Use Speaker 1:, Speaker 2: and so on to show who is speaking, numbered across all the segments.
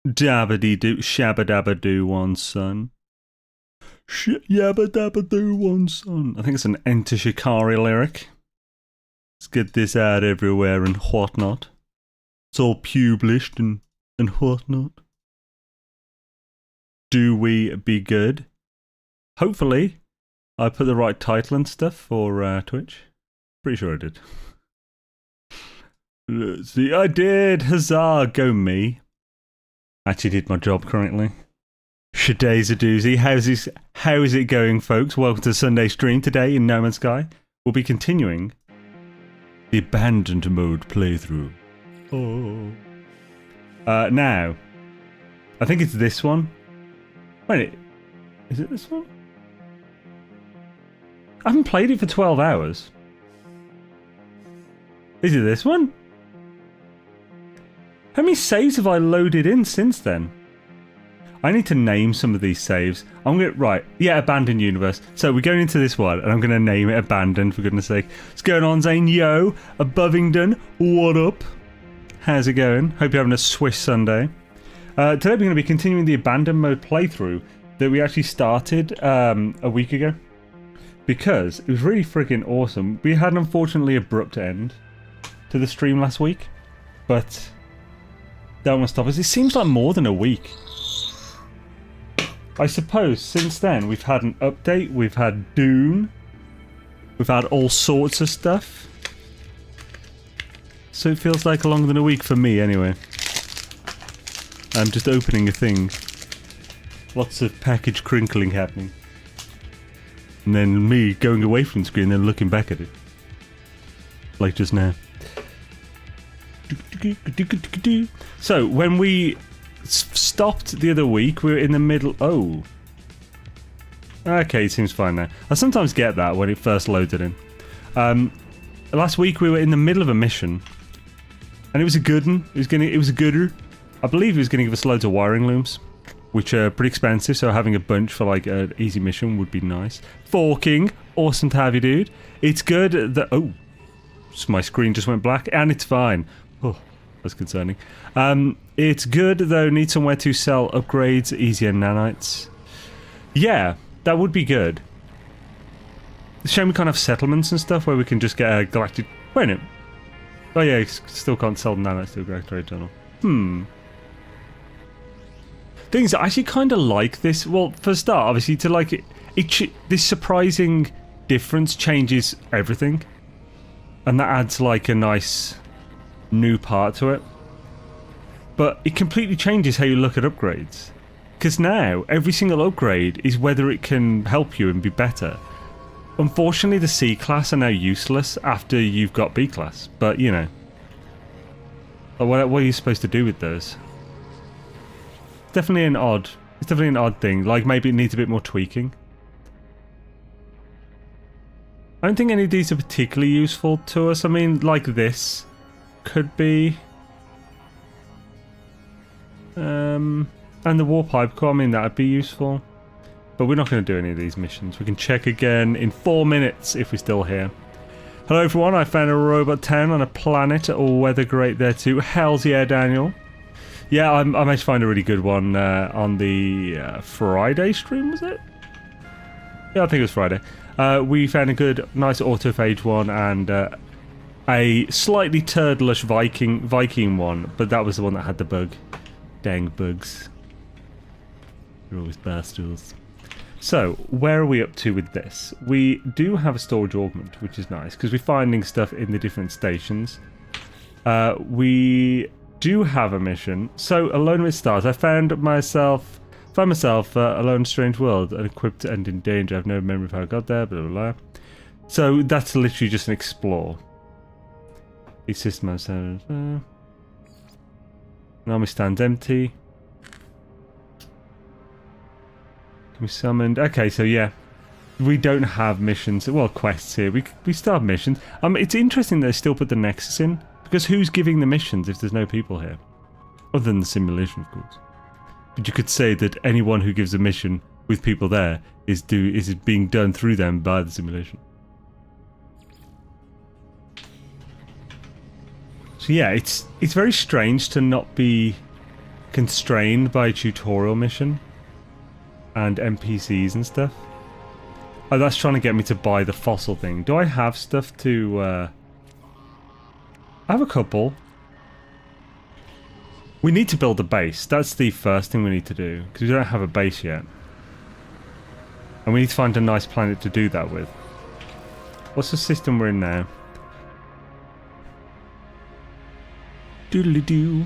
Speaker 1: Dabbity doo, shabba dabba doo, one son. Yabba dabba doo, one son. I think it's an Enter Shikari lyric. Let's get this out everywhere and whatnot. It's all published and whatnot. Do we be good? Hopefully, I put the right title and stuff for Twitch. Pretty sure I did. Let's see, I did! Huzzah! Go me. Actually did my job correctly. Shaday's a doozy. How is it going, folks? Welcome to Sunday stream. Today in No Man's Sky, we'll be continuing the abandoned mode playthrough. Oh. Now, I think it's this one. Wait, is it this one? I haven't played it for 12 hours. Is it this one? How many saves have I loaded in since then? I need to name some of these saves. Right, yeah, Abandoned Universe. So we're going into this one, and I'm going to name it Abandoned, for goodness sake. What's going on, Zane? Yo, Abovingdon, what up? How's it going? Hope you're having a Swiss Sunday. Today we're going to be continuing the Abandoned mode playthrough that we actually started a week ago. Because it was really freaking awesome. We had an unfortunately abrupt end to the stream last week. But that won't stop us. It seems like more than a week. I suppose since then we've had an update, we've had Dune, we've had all sorts of stuff. So it feels like longer than a week for me anyway. I'm just opening a thing. Lots of package crinkling happening. And then me going away from the screen and then looking back at it. Like just now. So when we stopped the other week, we were in the middle. Oh, okay, it seems fine now. I sometimes get that when it first loaded in. Last week we were in the middle of a mission, and it was a good one. It was a gooder. I believe it was going to give us loads of wiring looms, which are pretty expensive. So having a bunch for like an easy mission would be nice. Forking, awesome to have you, dude. It's good that my screen just went black, and it's fine. Oh, that's concerning. It's good, though, need somewhere to sell upgrades, easier nanites. Yeah, that would be good. It's a shame we can't have settlements and stuff where we can just get a galactic... Wait a minute. Oh yeah, you still can't sell nanites to a galactic trade tunnel. Things I actually kind of like this. Well, for a start, obviously, to like it this surprising difference changes everything. And that adds like a nice new part to it. But it completely changes how you look at upgrades. Because now, every single upgrade is whether it can help you and be better. Unfortunately, the C class are now useless after you've got B class. But, you know. What are you supposed to do with those? It's definitely an odd thing. Like, maybe it needs a bit more tweaking. I don't think any of these are particularly useful to us. I mean, like this could be. And the warp pipe core, I mean, that would be useful. But we're not going to do any of these missions. We can check again in 4 minutes if we're still here. Hello everyone, I found a robot town on a planet. All weather great there too. Hells yeah, Daniel. Yeah, I managed to find a really good one on the Friday stream, was it? Yeah, I think it was Friday. We found a good, nice autophage one and a slightly turtleish Viking one, but that was the one that had the bug. Dang bugs. They're always bastards. So, where are we up to with this? We do have a storage augment, which is nice, because we're finding stuff in the different stations. We do have a mission. So, Alone with Stars. I found myself alone in a strange world, unequipped and in danger. I have no memory of how I got there, blah, blah, blah. So, that's literally just an explore. The system has... An army stands empty. Can be summoned. Okay, so yeah. We don't have missions. Well, quests here. We still have missions. It's interesting that they still put the Nexus in. Because who's giving the missions if there's no people here? Other than the simulation, of course. But you could say that anyone who gives a mission with people there is being done through them by the simulation. So yeah, it's very strange to not be constrained by a tutorial mission and NPCs and stuff. Oh, that's trying to get me to buy the fossil thing. Do I have stuff to... I have a couple. We need to build a base. That's the first thing we need to do, because we don't have a base yet. And we need to find a nice planet to do that with. What's the system we're in now? Doodly-doo.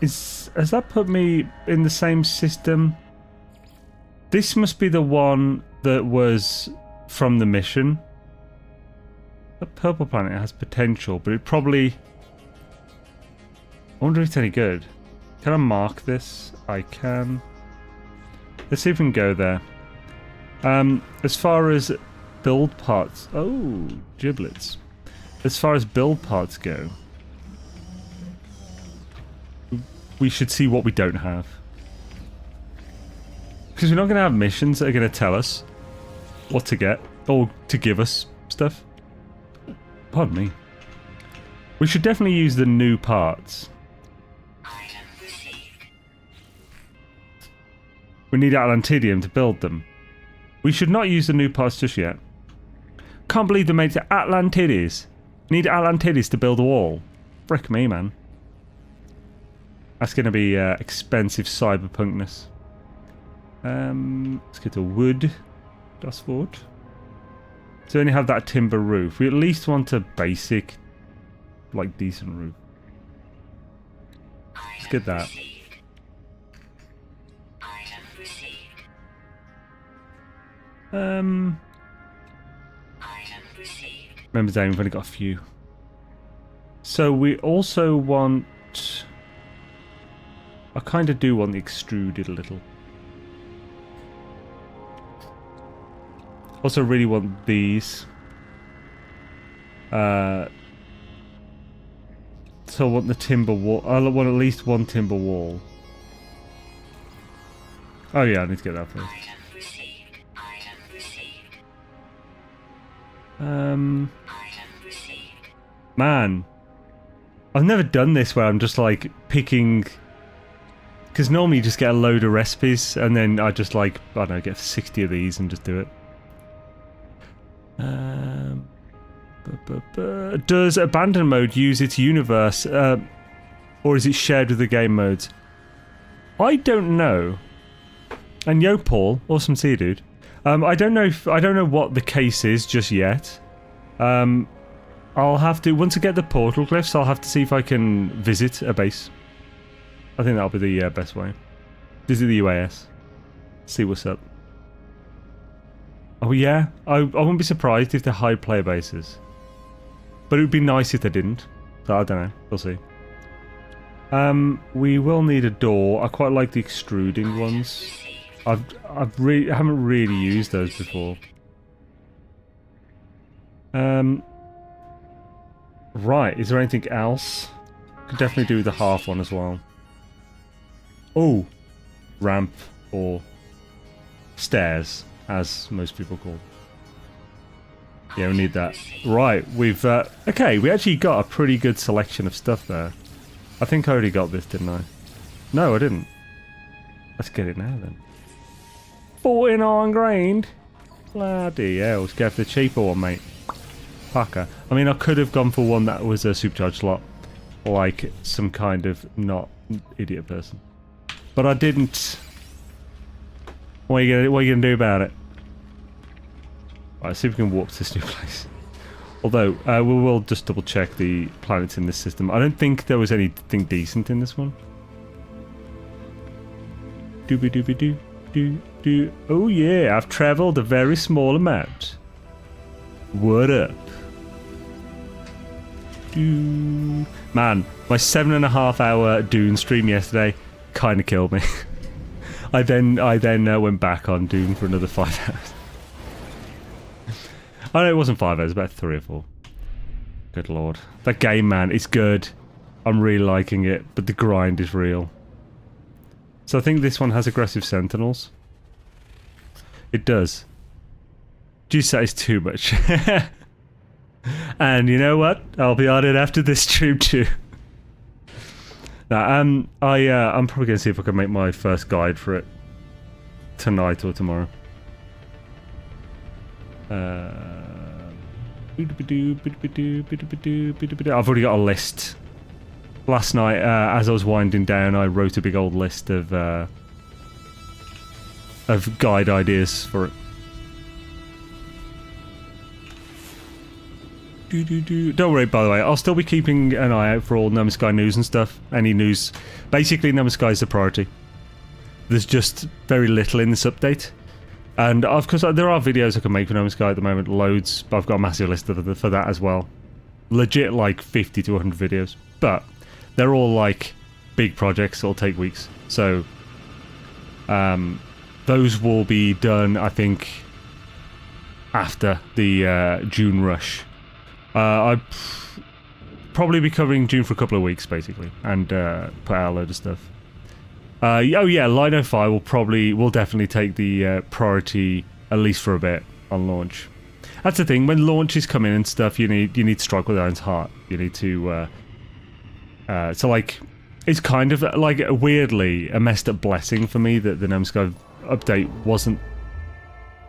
Speaker 1: Has that put me in the same system? This must be the one that was from the mission. The purple planet has potential, but it probably... I wonder if it's any good. Can I mark this? I can. Let's see if we can go there. As far as build parts... Oh, giblets. As far as build parts go, we should see what we don't have. Because we're not going to have missions that are going to tell us what to get, or to give us stuff. Pardon me. We should definitely use the new parts. We need Atlantidium to build them. We should not use the new parts just yet. Can't believe they made it Atlantides. Need Atlantides to build a wall. Frick me, man. That's going to be expensive cyberpunkness. Let's get to wood. Das Wort. So we only have that timber roof. We at least want a basic, like, decent roof. Let's get that. Remember, Dane, we've only got a few. So we also want... I kind of do want the extruded a little. Also really want these. So I want the timber wall. I want at least one timber wall. Oh yeah, I need to get that first. Man, I've never done this where I'm just like picking, because normally you just get a load of recipes and then I just like, I don't know, get 60 of these and just do it. Does abandon mode use its universe, or is it shared with the game modes? I don't know. And yo, Paul, awesome to see you, dude. I don't know what the case is just yet. I'll have to, once I get the portal glyphs, I'll have to see if I can visit a base. I think that'll be the best way. Visit the UAS. See what's up. Oh yeah, I wouldn't be surprised if they hide player bases. But it would be nice if they didn't. So I don't know, we'll see. We will need a door. I quite like the extruding ones. I haven't really used those before. Right, is there anything else? Could definitely do the half one as well. Oh, ramp or stairs, as most people call it. Yeah, we need that. Right, we've okay, we actually got a pretty good selection of stuff there. I think I already got this, didn't I? No, I didn't. Let's get it now then. 49 grand. Bloody hell, let's go for the cheaper one, mate. Fucker. I mean, I could have gone for one that was a supercharged slot, like some kind of not idiot person, but I didn't. What are you gonna do about it? Right, see if we can warp to this new place. Although we will just double check the planets in this system. I don't think there was anything decent in this one. Doobie doobie doo doo doo. Oh yeah, I've travelled a very small amount. What up? Doo. Man, my 7.5 hour Dune stream yesterday kind of killed me. I then went back on Dune for another 5 hours. Oh no, it wasn't 5 hours, about 3 or 4. Good lord. That game, man, it's good. I'm really liking it, but the grind is real. So I think this one has aggressive sentinels. It does. Juice, that is too much. And you know what? I'll be on it after this stream too. I'm probably going to see if I can make my first guide for it tonight or tomorrow. I've already got a list. Last night, as I was winding down, I wrote a big old list of guide ideas for it. Don't worry, by the way, I'll still be keeping an eye out for all No Man's Sky news and stuff. Any news. Basically, No Man's Sky is the priority. There's just very little in this update. And of course, there are videos I can make for No Man's Sky at the moment, loads, but I've got a massive list for that as well. Legit like 50 to 100 videos. But they're all like big projects that'll take weeks. So those will be done, I think, after the June rush. I'll probably be covering June for a couple of weeks, basically, and put out a load of stuff. Oh yeah, Lino Fire will definitely take the priority, at least for a bit, on launch. That's the thing, when launches come in and stuff, you need to strike with Iron's heart. You need to so like, it's kind of like weirdly a messed up blessing for me that the No Man's Sky update wasn't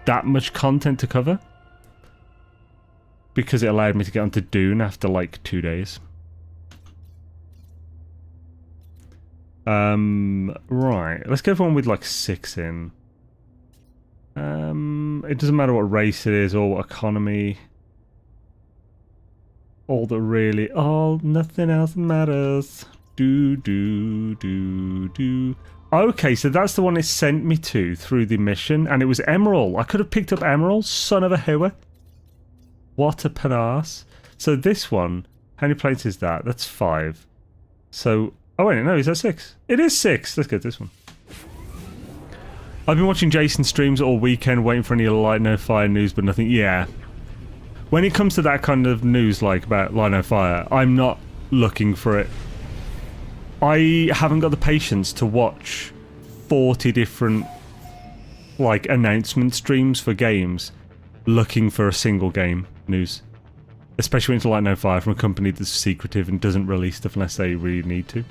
Speaker 1: that much content to cover, because it allowed me to get onto Dune after like 2 days. Right, let's go for one with like 6 in. It doesn't matter what race it is or what economy. Nothing else matters. Okay, so that's the one it sent me to through the mission, and it was Emerald. I could have picked up Emerald, son of a hoa. What a panasse. So this one, how many planes is that? That's 5. So, oh wait, no, is that 6? It is 6. Let's get this one. I've been watching Jason streams all weekend, waiting for any Light No Fire news, but nothing. Yeah. When it comes to that kind of news, like about Light No Fire, I'm not looking for it. I haven't got the patience to watch 40 different, like, announcement streams for games looking for a single game news. Especially when it's Light No Fire from a company that's secretive and doesn't release stuff unless they really need to.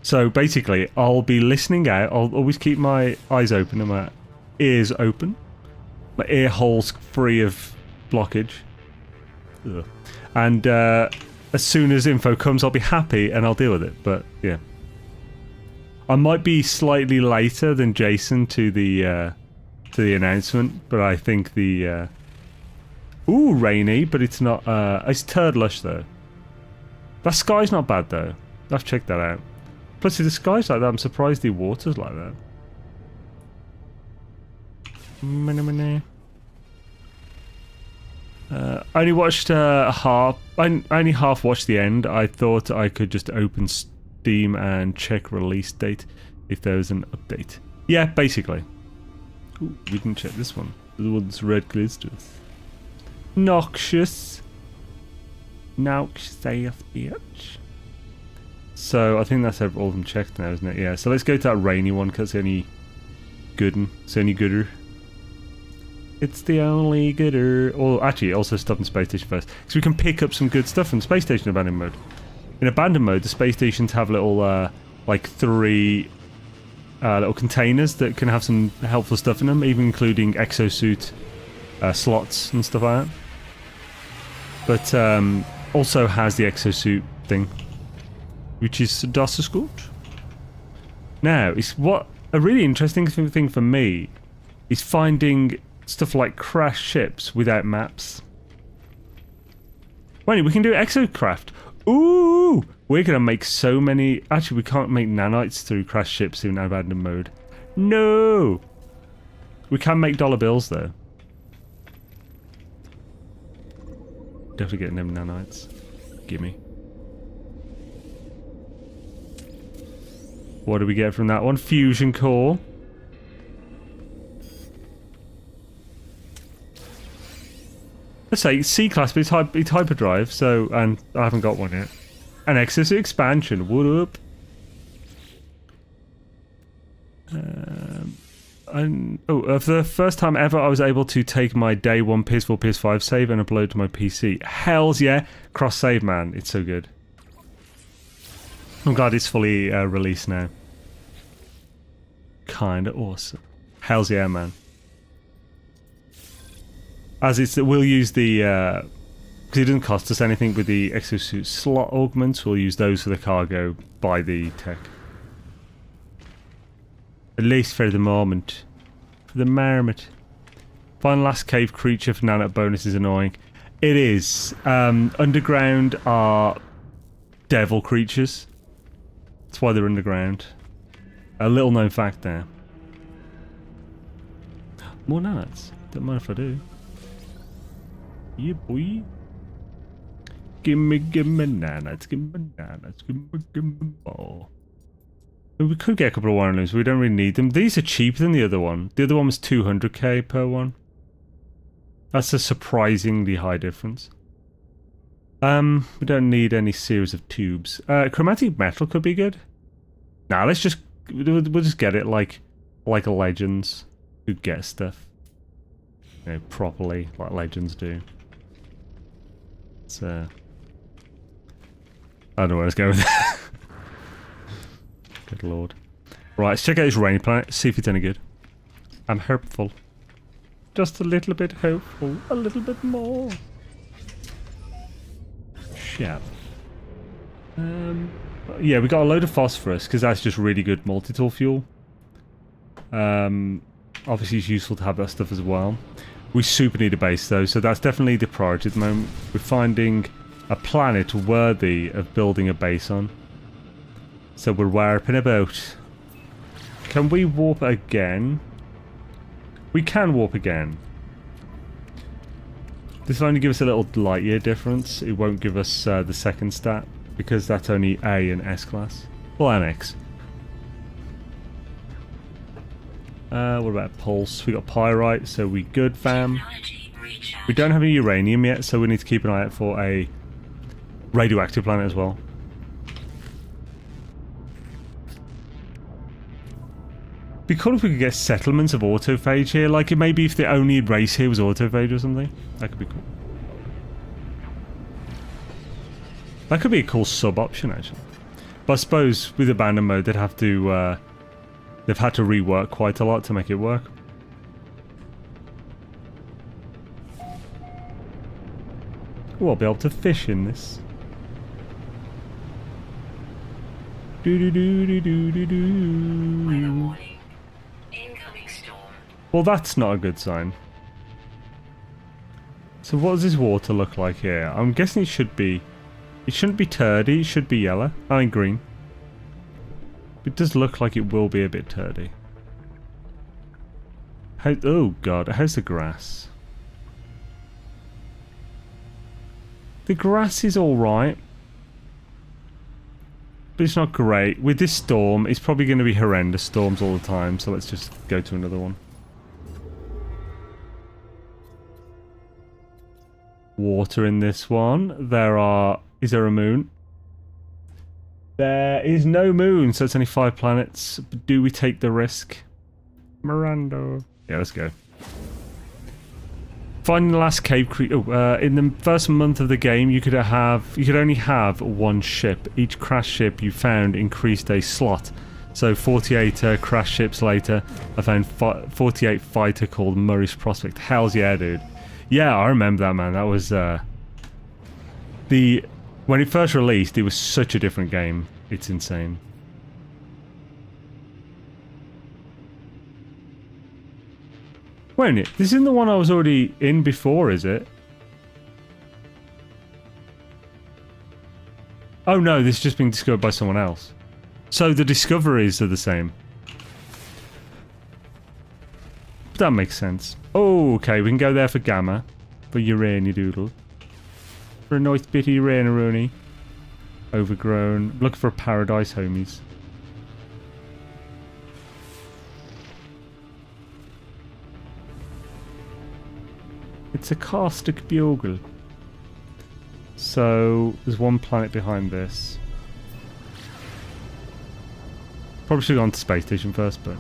Speaker 1: So basically, I'll be listening out. I'll always keep my eyes open and my ears open. My ear holes free of blockage. Ugh. And as soon as info comes, I'll be happy and I'll deal with it. But yeah. I might be slightly later than Jason to the announcement, but I think the ooh, rainy, but it's not it's turd lush though. That sky's not bad though. I've checked that out. Plus if the sky's like that, I'm surprised the water's like that. I only watched half. I only half watched the end. I thought I could just open Steam and check release date if there was an update. Yeah, basically. Ooh, we can check this one. The one's red glisters. Noxious. Noxious bitch. So I think that's all of them checked now, isn't it? Yeah. So let's go to that rainy one because it's the only good one. It's the only gooder. It's the only gooder. Or actually, also stop in Space Station first, because we can pick up some good stuff in Space Station Abandoned Mode. In Abandoned Mode, the space stations have little, like 3 little containers that can have some helpful stuff in them, even including exosuit slots and stuff like that. But also has the exosuit thing, which is das ist gut. Now, it's what a really interesting thing for me is finding stuff like crashed ships without maps. Wait, we can do exocraft. Ooh, we're gonna make so many. Actually, we can't make nanites through crashed ships in Abandoned Mode. No, we can make dollar bills though. Definitely getting them nanites. Gimme. What do we get from that one? Fusion core. Let's say C-class, but it's hyperdrive, so, and I haven't got one yet. An exosuit expansion, what up? For the first time ever, I was able to take my day 1 PS4, PS5 save and upload to my PC. Hells yeah, cross save, man, it's so good. I'm glad it's fully released now. Kinda awesome. Hell's yeah, man. As it's, we'll use the, because it doesn't cost us anything with the exosuit slot augments, we'll use those for the cargo by the tech. At least for the moment. For the marmot. Find last cave creature for nano bonus is annoying. It is. Underground are devil creatures. That's why they're underground. A little known fact there. More nanots. Don't mind if I do. Yeah, boy. Gimme nanots. Gimme nanots. Gimme more. We could get a couple of wireless, but we don't really need them. These are cheaper than the other one. The other one was 200k per one. That's a surprisingly high difference. We don't need any series of tubes. Chromatic metal could be good. Nah, let's just we'll just get it like a Legends who get stuff, you know, properly like Legends do. It's I don't know where I was going with that. Good lord. Right, let's check out this rainy planet. See if it's any good. I'm hopeful. Just a little bit hopeful. A little bit more. Shit. Yeah, we got a load of phosphorus because that's just really good multi-tool fuel. Obviously it's useful to have that stuff as well. We super need a base though, so that's definitely the priority at the moment. We're finding a planet worthy of building a base on. So we're warping about. Can we warp again? We can warp again. This will only give us a little light year difference. It won't give us the second stat because that's only A and S class. Well, NX. What about pulse? We got pyrite, so we good, fam. We don't have any uranium yet, so we need to keep an eye out for a radioactive planet as well. Be cool if we could get settlements of autophage here, like maybe if the only race here was autophage or something. That could be cool. That could be a cool sub option actually. But I suppose with abandoned mode they'd have to they've had to rework quite a lot to make it work. Oh, I'll be able to fish in this. Do do do do do do do. Well, that's not a good sign. So what does this water look like here? I'm guessing it shouldn't be turdy, it should be yellow. I mean green. It does look like it will be a bit turdy. Oh god, how's the grass? The grass is alright. But it's not great. With this storm, it's probably going to be horrendous storms all the time, so let's just go to another one. Water in this one. Is there a moon? There is no moon, so it's only 5 planets. But do we take the risk? Miranda. Yeah, let's go. Finding the last cave creature. In the first month of the game, you could only have 1 ship. Each crash ship you found increased a slot. So 48 crash ships later, I found 48 fighter called Murray's Prospect. Hell's yeah, dude. Yeah, I remember that, man. That was when it first released, it was such a different game. It's insane. Wait a minute, this isn't the one I was already in before, is it? Oh no, this has just been discovered by someone else. So the discoveries are the same. That makes sense. Oh, okay, we can go there for Gamma. For Urani Doodle. For a nice bit of Urani. Overgrown. Look for paradise, homies. It's a caustic bugle. So, there's 1 planet behind this. Probably should have gone to space station first, but...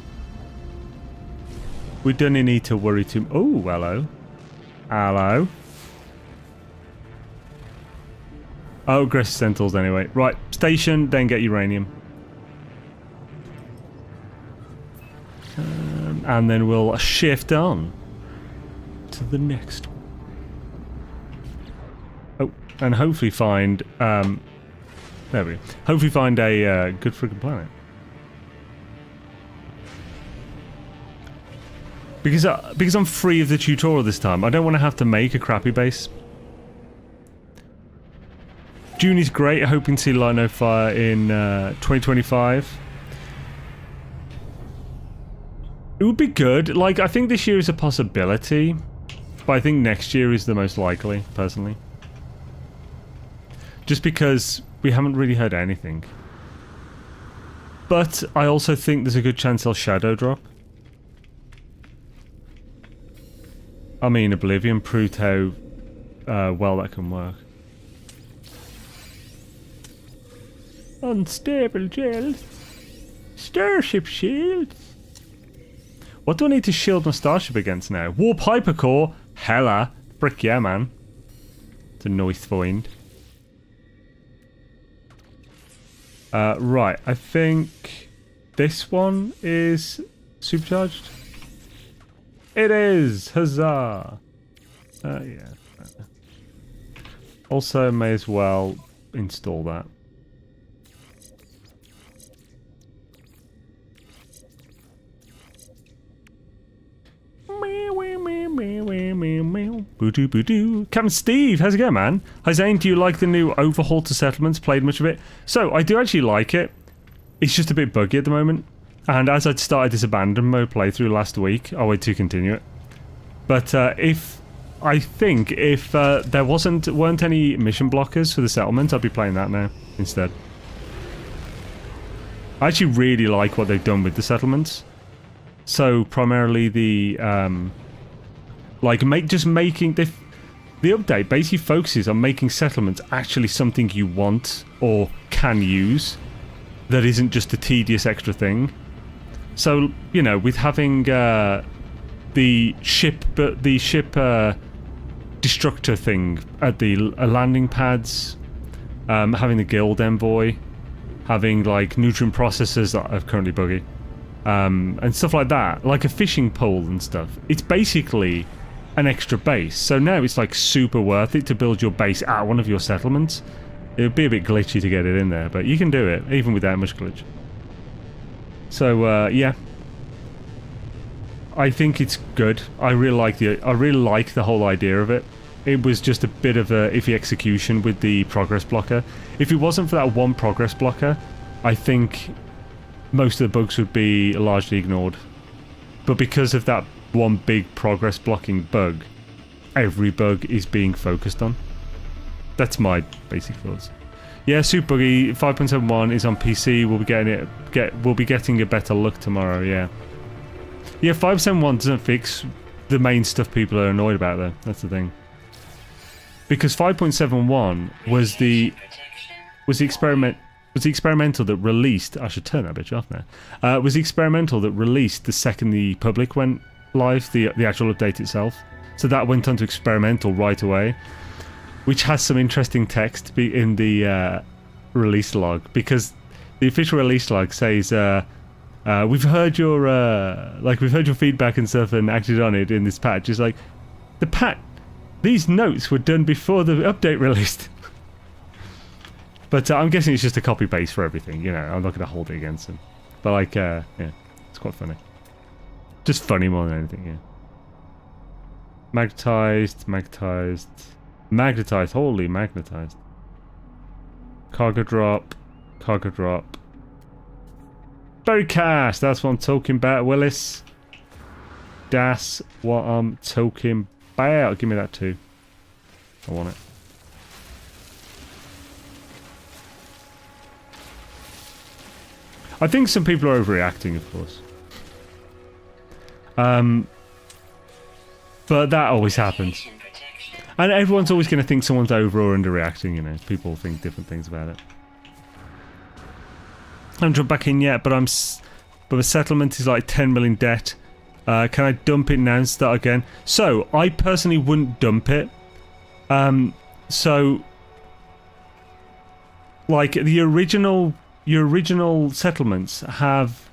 Speaker 1: we don't need to worry too... Oh, hello. Hello. Oh, aggressive Centaurs anyway. Right, station, then get uranium. And then we'll shift on to the next one. Oh, and hopefully find... there we go. Hopefully find a good freaking planet. Because I'm free of the tutorial this time, I don't want to have to make a crappy base. June is great, hoping to see Lino Fire in 2025. It would be good. Like, I think this year is a possibility, but I think next year is the most likely, personally. Just because we haven't really heard anything. But I also think there's a good chance they'll shadow drop. I mean, Oblivion proved how well that can work. Unstable gels. Starship shields. What do I need to shield my starship against now? Warp hypercore? Hella. Frick yeah, man. It's a nice find. Right, I think this one is supercharged. It is! Huzzah! Yeah. Also, may as well install that. Boo-doo, boo-doo. Captain Steve, how's it going, man? Hi Zane, do you like the new overhaul to settlements? Played much of it? So, I do actually like it. It's just a bit buggy at the moment. And as I'd started this abandoned mode playthrough last week, I wait to continue it. But if there weren't any mission blockers for the settlement, I'd be playing that now instead. I actually really like what they've done with the settlements. So primarily the the update basically focuses on making settlements actually something you want or can use, that isn't just a tedious extra thing. So, you know, with having the ship destructor thing at the landing pads, having the guild envoy, having like nutrient processors that are currently buggy, and stuff like that, like a fishing pole and stuff. It's basically an extra base. So now it's like super worth it to build your base at one of your settlements. It would be a bit glitchy to get it in there, but you can do it even without much glitch. So yeah, I think it's good. I really like the whole idea of it. It was just a bit of a iffy execution with the progress blocker. If it wasn't for that one progress blocker, I think most of the bugs would be largely ignored. But because of that one big progress blocking bug, every bug is being focused on. That's my basic thoughts. Yeah, Super Buggy 5.71 is on PC. We'll be getting a better look tomorrow. Yeah. Yeah, 5.71 doesn't fix the main stuff people are annoyed about though. That's the thing. Because 5.71 was the experimental that released. I should turn that bitch off now. Was the experimental that released the second the public went live, the actual update itself. So that went on to experimental right away, which has some interesting text in the release log, because the official release log says we've heard your feedback and stuff and acted on it in this patch. It's like these notes were done before the update released. But I'm guessing it's just a copy paste for everything, you know. I'm not going to hold it against them. But like, yeah, it's quite funny. Just funny more than anything, yeah. Magnetized, holy magnetized. Cargo drop. Berry cast, that's what I'm talking about, Willis. That's what I'm talking about. Give me that too. I want it. I think some people are overreacting, of course. But that always happens. And everyone's always going to think someone's over or underreacting, you know. People think different things about it. I haven't jumped back in yet, but the settlement is like 10 million debt. Can I dump it now and start again? So, I personally wouldn't dump it. So, like your original settlements have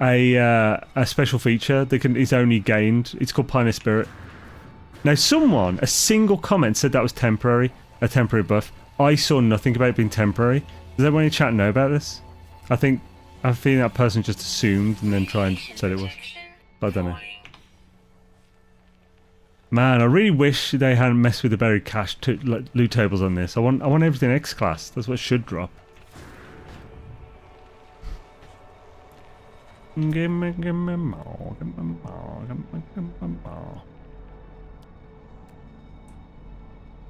Speaker 1: a special feature that is only gained. It's called Pioneer Spirit. Now, a single comment said that was temporary, a temporary buff. I saw nothing about it being temporary. Does everyone in chat know about this? I think that person just assumed and then tried and said it was. But I don't know. Man, I really wish they hadn't messed with the buried cache loot tables on this. I want everything X class. That's what should drop. Give me more.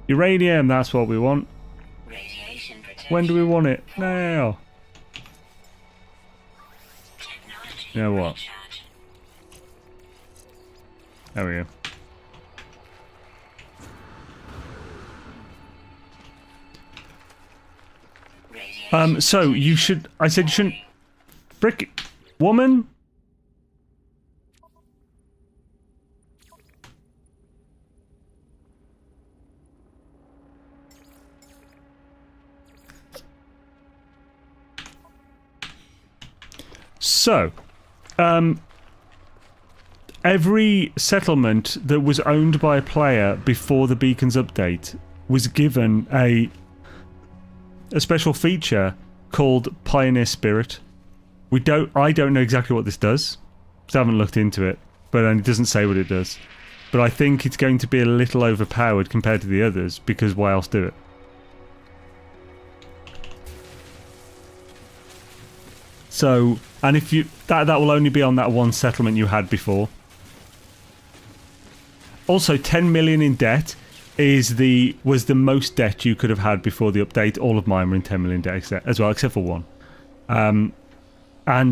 Speaker 1: Uranium, that's what we want. When do we want it? Now. You know what? There we go. So you should. I said you shouldn't. Frick, woman. So, every settlement that was owned by a player before the beacons update was given a special feature called Pioneer Spirit. I don't know exactly what this does, because I haven't looked into it, but it doesn't say what it does. But I think it's going to be a little overpowered compared to the others, because why else do it? So, and if you that will only be on that one settlement you had before. Also, 10 million in debt was the most debt you could have had before the update. All of mine were in 10 million debt as well, except for one. And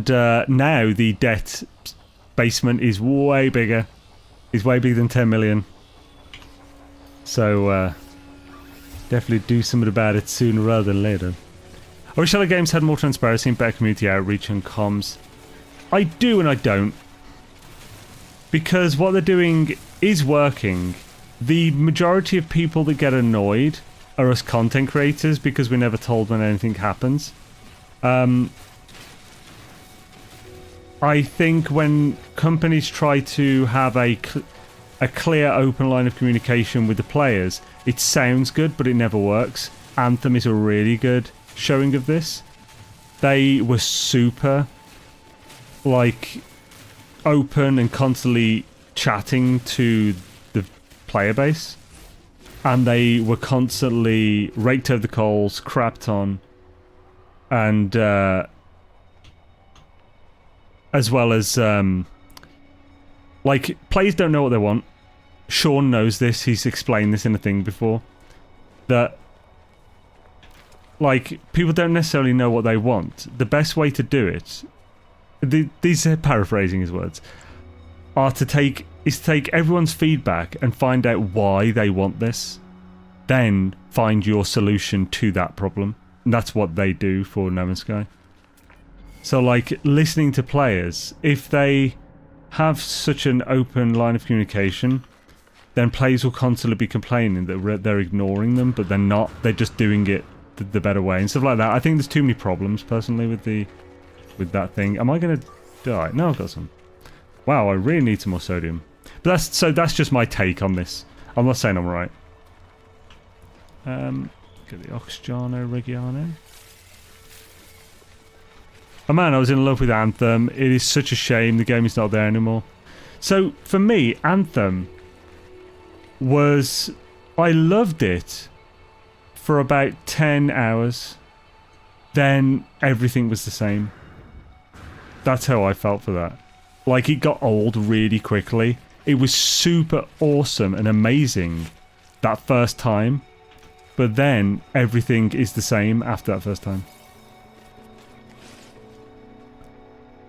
Speaker 1: now the debt basement is way bigger. It's way bigger than 10 million. So definitely do something about it sooner rather than later. I wish other games had more transparency and better community outreach and comms. I do and I don't. Because what they're doing is working. The majority of people that get annoyed are us content creators because we're never told when anything happens. I think when companies try to have a clear, open line of communication with the players, it sounds good, but it never works. Anthem is a really good showing of this. They were super like open and constantly chatting to the player base, and they were constantly raked over the coals, crapped on, and as well as like players don't know what they want. Sean knows this, he's explained this in a thing before, that like, people don't necessarily know what they want. The best way to do it, these are paraphrasing his words, is to take everyone's feedback and find out why they want this. Then find your solution to that problem. And that's what they do for No Man's Sky. So, like, listening to players, if they have such an open line of communication, then players will constantly be complaining that they're ignoring them, but they're not. They're just doing it the better way and stuff like that. I think there's too many problems personally with that thing. Am I gonna die? No, I've got some. Wow, I really need some more sodium. But that's just my take on this. I'm not saying I'm right. Get the Oxgiano Reggiano. Oh man, I was in love with Anthem. It is such a shame the game is not there anymore. So for me, Anthem was, I loved it for about 10 hours, then everything was the same. That's how I felt for that. Like, it got old really quickly. It was super awesome and amazing that first time, but then everything is the same after that first time.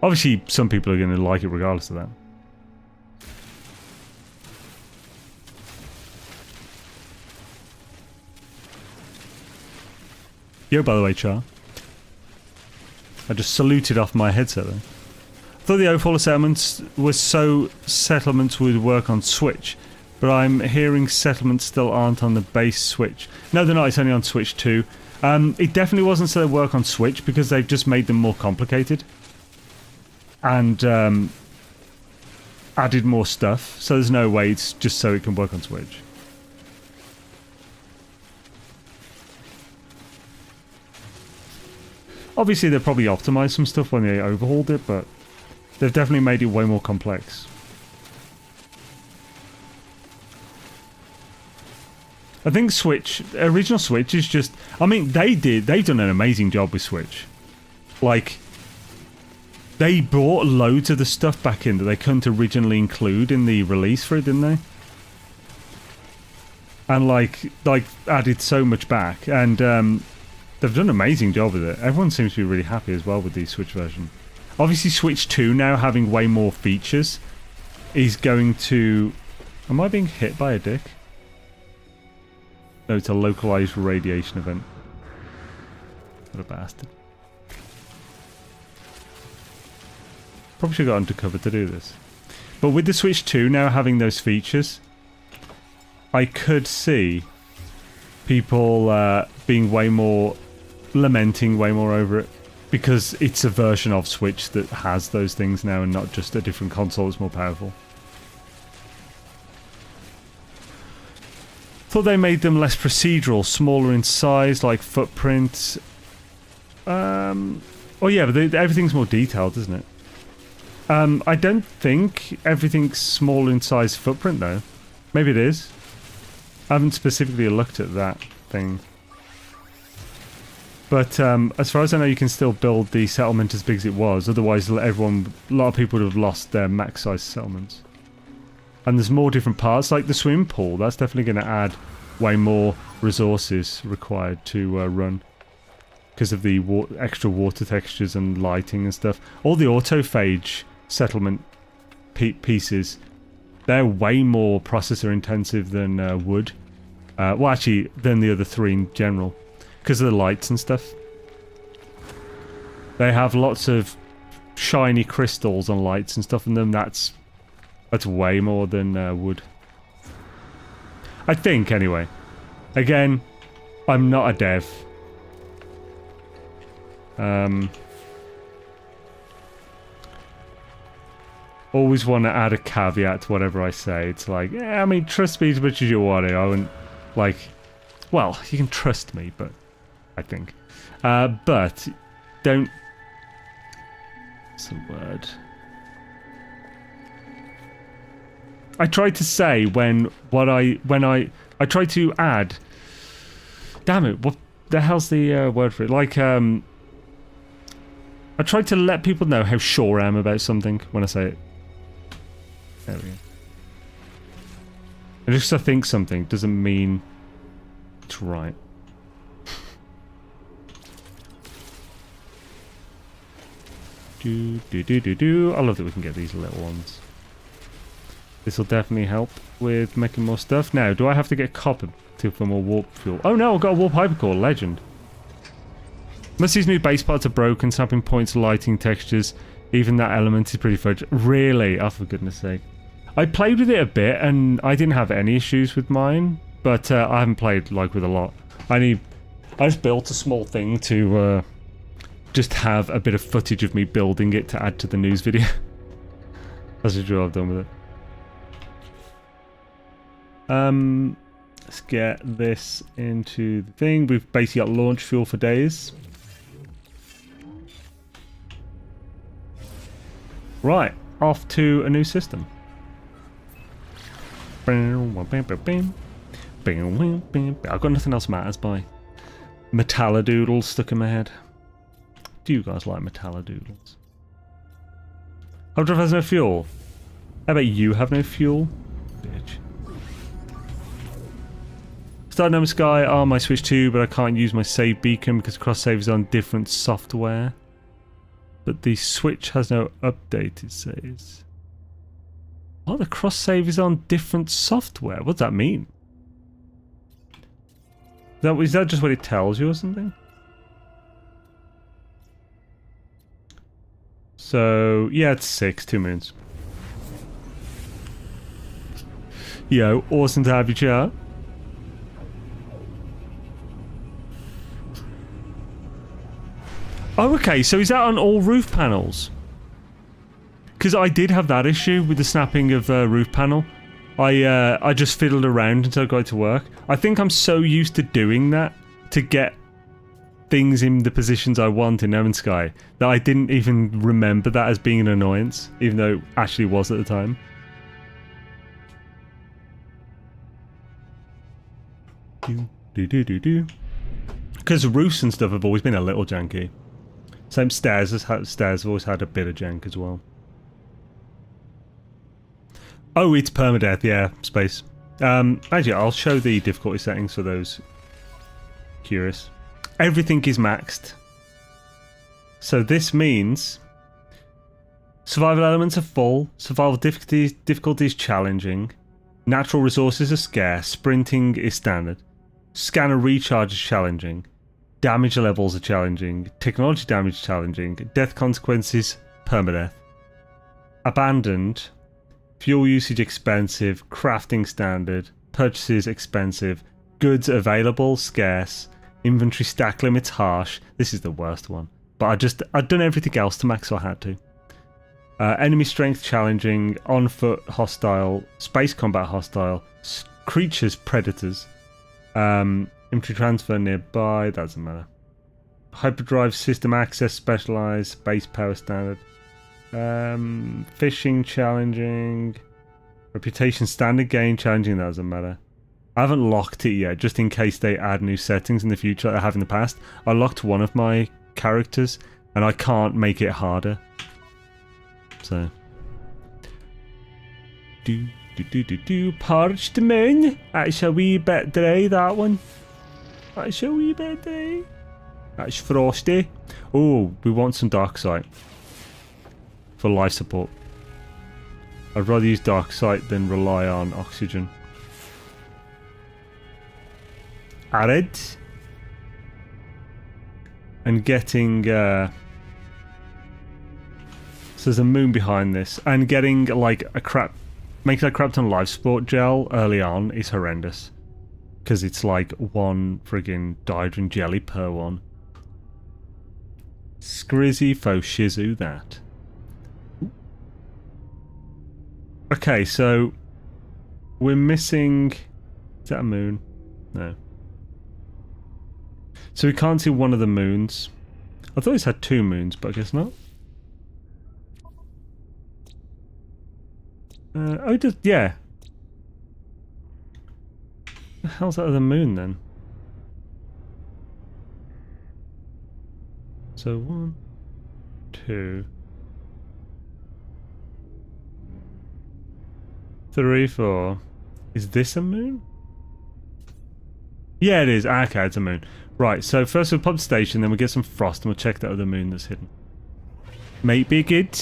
Speaker 1: Obviously, some people are going to like it regardless of that. Yo, by the way, Char. I just saluted off my headset then. I thought the overall settlements would work on Switch, but I'm hearing settlements still aren't on the base Switch. No, they're not. It's only on Switch 2. It definitely wasn't so they work on Switch because they've just made them more complicated. And added more stuff. So there's no way it's just so it can work on Switch. Obviously, they probably optimized some stuff when they overhauled it, but they've definitely made it way more complex. I think Switch, original Switch is just... I mean, they've done an amazing job with Switch. Like, they brought loads of the stuff back in that they couldn't originally include in the release for it, didn't they? And like added so much back, and they've done an amazing job with it. Everyone seems to be really happy as well with the Switch version. Obviously, Switch 2 now having way more features is going to... Am I being hit by a dick? No, it's a localized radiation event. What a bastard. Probably should have got undercover to do this. But with the Switch 2 now having those features, I could see people being way more... lamenting way more over it. Because it's a version of Switch that has those things now and not just a different console that's more powerful. Thought they made them less procedural, smaller in size, like footprint. Oh yeah, but everything's more detailed, isn't it? I don't think everything's smaller in size footprint, though. Maybe it is. I haven't specifically looked at that thing. But as far as I know, you can still build the settlement as big as it was. Otherwise, a lot of people would have lost their max size settlements. And there's more different parts, like the swimming pool. That's definitely going to add way more resources required to run. Because of the extra water textures and lighting and stuff. All the autophage settlement pieces, they're way more processor intensive than wood. Well, actually, than the other three in general. Because of the lights and stuff. They have lots of shiny crystals and lights and stuff in them. That's way more than wood. I think, anyway. Again, I'm not a dev. Always want to add a caveat to whatever I say. It's like, yeah, I mean, trust me as much as you want to. I wouldn't, like... Well, you can trust me, but... I think. But, don't... What's the word? I tried to say when I tried to add... Damn it, what the hell's the word for it? Like, I tried to let people know how sure I am about something when I say it. There we go. And just 'cause I think something doesn't mean it's right. I love that we can get these little ones. This will definitely help with making more stuff. Now, do I have to get copper for more warp fuel? Oh no, I've got a warp hypercore, legend. Most of these new base parts are broken, snapping points, lighting, textures. Even that element is pretty fudge. Really? Oh, for goodness sake. I played with it a bit and I didn't have any issues with mine, but I haven't played like with a lot. I just built a small thing to just have a bit of footage of me building it to add to the news video. That's what I've done with it. Let's get this into the thing. We've basically got launch fuel for days. Right, off to a new system. I've got nothing else matters by Metallodoodles stuck in my head. Do you guys like Metallodoodles? Hydro has no fuel. How about you have no fuel? Bitch. Start NMS Sky on my Switch 2, but I can't use my save beacon because cross save is on different software. But the Switch has no update, it says. What? The cross save is on different software? What does that mean? Is that just what it tells you or something? So, yeah, it's 2 minutes. Yo, awesome to have you, chat. Oh, okay, so is that on all roof panels? Because I did have that issue with the snapping of roof panel. I just fiddled around until I got to work. I think I'm so used to doing that to get things in the positions I want in No Man's Sky that I didn't even remember that as being an annoyance, even though it actually was at the time. Because roofs and stuff have always been a little janky. Same stairs stairs have always had a bit of jank as well. Oh, it's permadeath, yeah, space. Actually, I'll show the difficulty settings for those curious. Everything is maxed. So this means survival elements are full, survival difficulty is challenging, natural resources are scarce, sprinting is standard, scanner recharge is challenging, damage levels are challenging, technology damage challenging, death consequences permadeath, abandoned, fuel usage expensive, crafting standard, purchases expensive, goods available scarce, inventory stack limits harsh. This is the worst one, but I'd done everything else to max, so I had to. Enemy strength challenging, on foot hostile, space combat hostile, creatures predators, inventory transfer nearby, that doesn't matter. Hyperdrive system access specialized, base power standard, fishing challenging, reputation standard gain challenging, that doesn't matter. I haven't locked it yet, just in case they add new settings in the future like I have in the past. I locked one of my characters and I can't make it harder. So Parched moon. That's a wee bit dry, that one. That's a wee bit dry. That's frosty. Oh, we want some dark sight for life support. I'd rather use dark sight than rely on oxygen. Arid. And getting so there's a moon behind this, and getting like making a crap ton life support gel early on is horrendous because it's like one friggin' dihydrin jelly per one. Scrizzy faux shizu that. Okay, so we're missing. Is that a moon? No. So we can't see one of the moons. I thought it's had two moons, but I guess not. Oh, it does, yeah. The hell's that other moon then? So 1, 2, 3, 4. Is this a moon? Yeah, it is. Okay, it's a moon. Right, so first we'll pop the station, then we'll get some frost, and we'll check that other moon that's hidden. Might be good.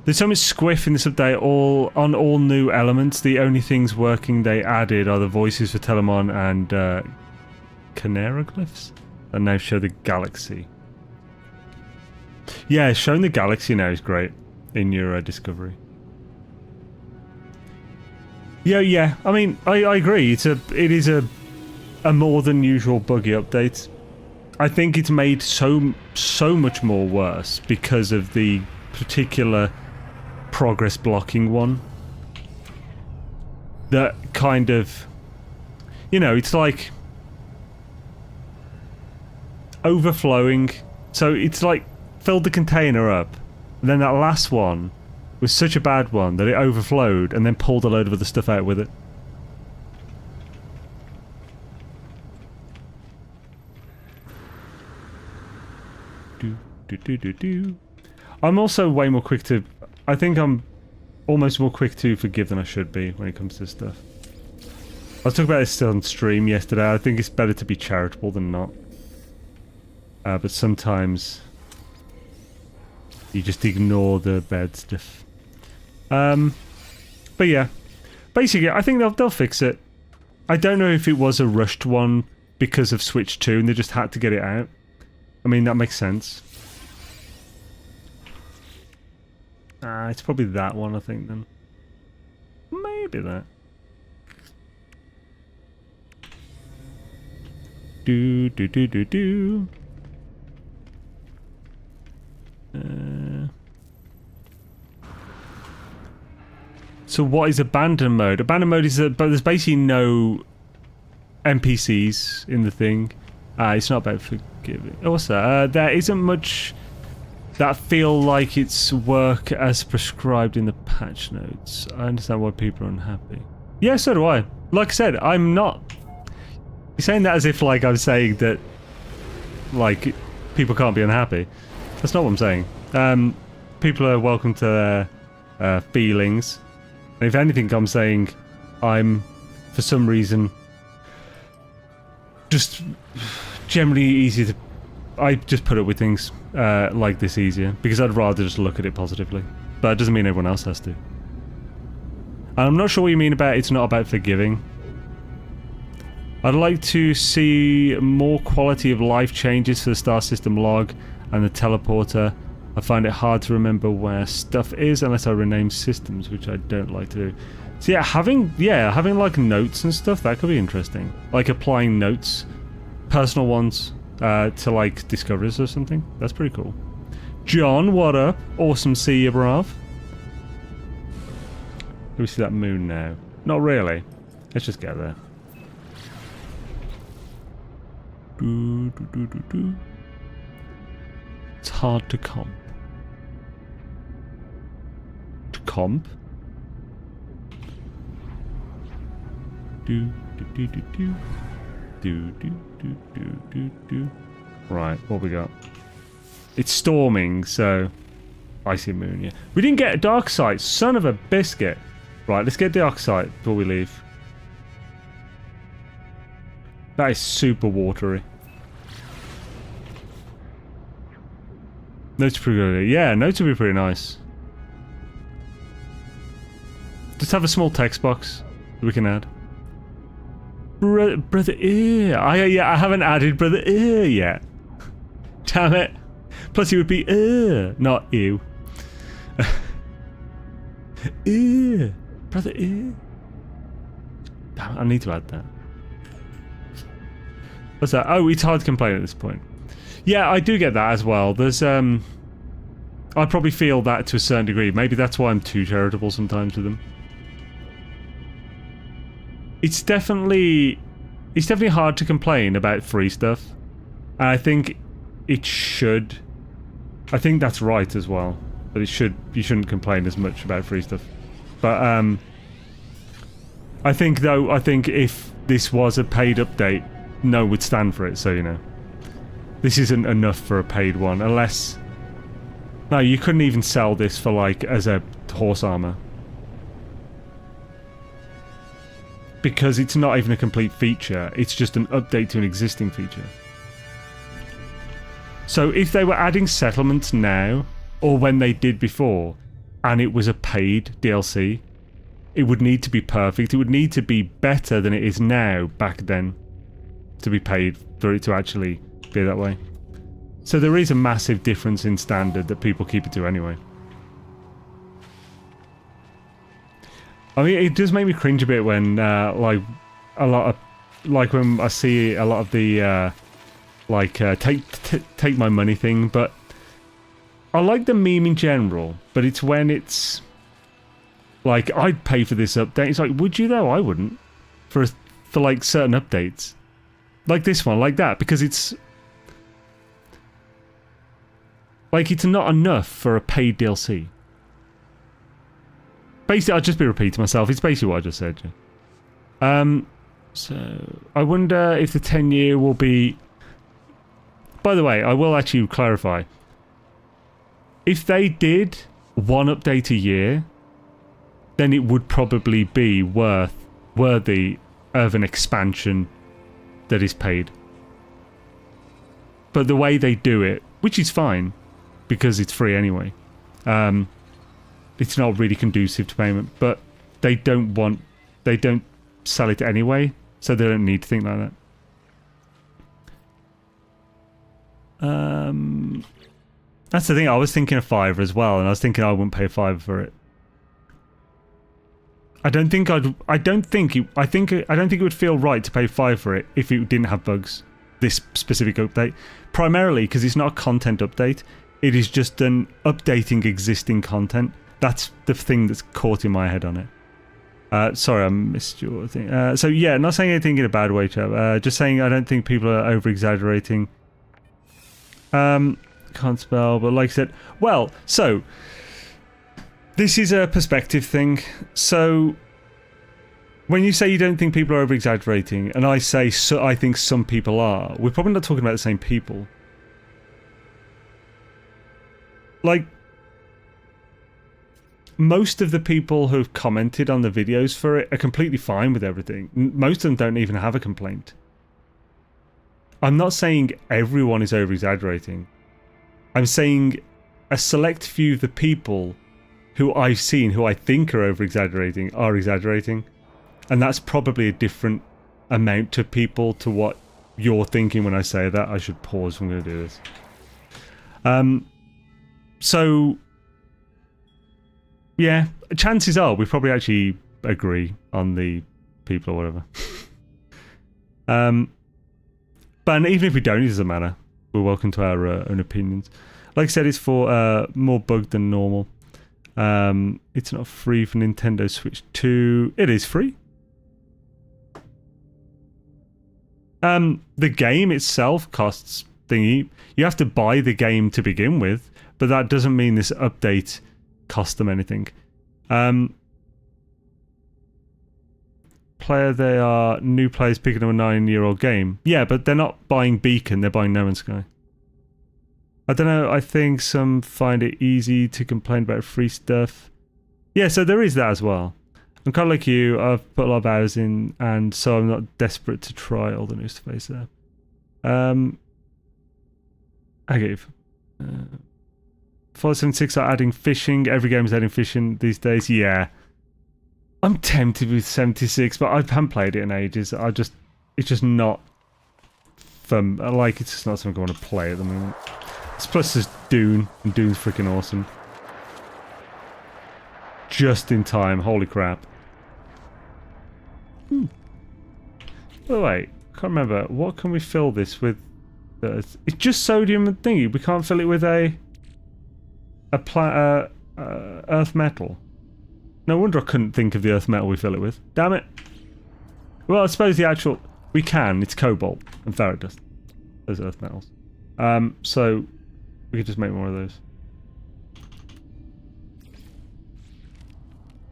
Speaker 1: There's so much squiff in this update, on all new elements. The only things working they added are the voices for Telemon and Caneroglyphs, and now show the galaxy. Yeah, showing the galaxy now is great in your discovery. Yeah. I mean, I agree. It is a more than usual buggy update. I think it's made so much more worse because of the particular progress blocking one. That kind of, you know, it's like overflowing. So it's like filled the container up, and then that last one was such a bad one that it overflowed and then pulled a load of other stuff out with it. I'm also way more quick to... I think I'm almost more quick to forgive than I should be when it comes to this stuff. I was talking about this still on stream yesterday. I think it's better to be charitable than not. But sometimes you just ignore the bad stuff. But yeah. Basically, I think they'll fix it. I don't know if it was a rushed one because of Switch 2 and they just had to get it out. I mean, that makes sense. It's probably that one, I think, then. Maybe that. Do. So what is abandon mode? Abandon mode is but there's basically no NPCs in the thing. It's not about forgiving. Oh, what's that? There isn't much that feel like it's work as prescribed in the patch notes. I understand why people are unhappy. Yeah, so do I. Like I said, I'm not... You're saying that as if like I'm saying that like people can't be unhappy. That's not what I'm saying. People are welcome to their feelings. And if anything, I'm saying I'm, for some reason, just generally easier to... I just put up with things like this easier, because I'd rather just look at it positively. But it doesn't mean everyone else has to. And I'm not sure what you mean about it's not about forgiving. I'd like to see more quality of life changes for the star system log and the teleporter. I find it hard to remember where stuff is unless I rename systems, which I don't like to do. So yeah, having like notes and stuff, that could be interesting. Like applying notes, personal ones, to like discoveries or something. That's pretty cool. John, what up? Awesome to see you, bruv. Can we see that moon now? Not really. Let's just get there. It's hard to comp. To comp? Right, what we got? It's storming, so icy moon, yeah. We didn't get a dark site, son of a biscuit. Right, let's get dark site before we leave. That is super watery. Notes are pretty good. Yeah, notes would be pretty nice. Just have a small text box we can add. Brother Ear. I haven't added Brother Ear yet. Damn it. Plus it would be not ew. Ear. Brother Ear. Damn it, I need to add that. What's that? Oh, it's hard to complain at this point. Yeah, I do get that as well. There's I probably feel that to a certain degree. Maybe that's why I'm too charitable sometimes with them. It's definitely hard to complain about free stuff. And I think it should. I think that's right as well. But you shouldn't complain as much about free stuff. But I think if this was a paid update, no would stand for it, so you know. This isn't enough for a paid one, unless... No, you couldn't even sell this for, like, as a horse armor. Because it's not even a complete feature, it's just an update to an existing feature. So if they were adding settlements now, or when they did before, and it was a paid DLC, it would need to be perfect, it would need to be better than it is now, back then, to be paid for it to actually be that way. So there is a massive difference in standard that people keep it to anyway. I mean, it does make me cringe a bit when, like, a lot of, like, when I see a lot of the, take my money thing, but I like the meme in general, but it's when it's, like, I'd pay for this update. It's like, would you though? I wouldn't. For like, certain updates. Like this one, like that, because it's... Like, it's not enough for a paid DLC. Basically, I'll just be repeating myself. It's basically what I just said. Yeah. So, I wonder if the 10-year will be... By the way, I will actually clarify. If they did one update a year, then it would probably be worthy of an expansion that is paid. But the way they do it, which is fine, because it's free anyway, it's not really conducive to payment, but they don't sell it anyway, so they don't need to think like that. That's the thing, I was thinking of $5 as well, and I was thinking I wouldn't pay $5 for it. I don't think it would feel right to pay $5 for it if it didn't have bugs. This specific update. Primarily because it's not a content update. It is just an updating existing content. That's the thing that's caught in my head on it. Sorry, I missed your thing. So yeah, not saying anything in a bad way, Chav. Just saying I don't think people are over-exaggerating. Can't spell, but like I said... Well, so... This is a perspective thing. So... When you say you don't think people are over-exaggerating, and I say I think some people are, we're probably not talking about the same people. Like... Most of the people who've commented on the videos for it are completely fine with everything. Most of them don't even have a complaint. I'm not saying everyone is over-exaggerating. I'm saying a select few of the people who I've seen who I think are over-exaggerating are exaggerating. And that's probably a different amount to people to what you're thinking when I say that. I should pause if I'm going to do this. So... Yeah, chances are we probably actually agree on the people or whatever. But even if we don't, it doesn't matter. We're welcome to our own opinions. Like I said, it's for more bugged than normal. It's not free for Nintendo Switch 2. It is free. The game itself costs thingy. You have to buy the game to begin with, but that doesn't mean this update cost them anything. They are new players picking up a 9-year-old game. Yeah, but they're not buying Beacon, they're buying No Man's Sky. I don't know, I think some find it easy to complain about free stuff. Yeah, so there is that as well. I'm kind of like you, I've put a lot of hours in, and so I'm not desperate to try all the new space there. I gave... 476 are adding fishing. Every game is adding fishing these days. Yeah. I'm tempted with 76, but I haven't played it in ages. It's just not fun. Like, it's just not something I want to play at the moment. Plus there's Dune, and Dune's freaking awesome. Just in time. Holy crap. By the way, I can't remember. What can we fill this with? It's just sodium and thingy. We can't fill it with a earth metal. No wonder I couldn't think of the earth metal we fill it with. Damn it. Well, I suppose the actual... We can. It's cobalt and ferrite dust. Those earth metals. So we could just make more of those.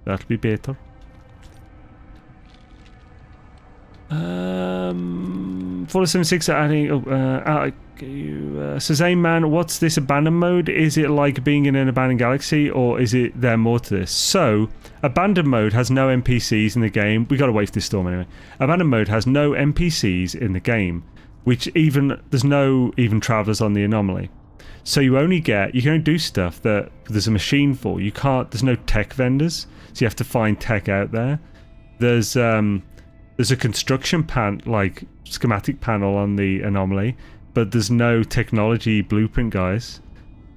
Speaker 1: That'll be better. 476 are adding... says, hey man, what's this abandoned mode? Is it like being in an abandoned galaxy, or is it there more to this? So, abandoned mode has no NPCs in the game. We gotta wait for this storm anyway. Abandoned mode has no NPCs in the game, which there's no even travelers on the anomaly. So you can only do stuff that there's a machine for. There's no tech vendors, so you have to find tech out there. There's a construction schematic panel on the anomaly, but there's no technology blueprint guys.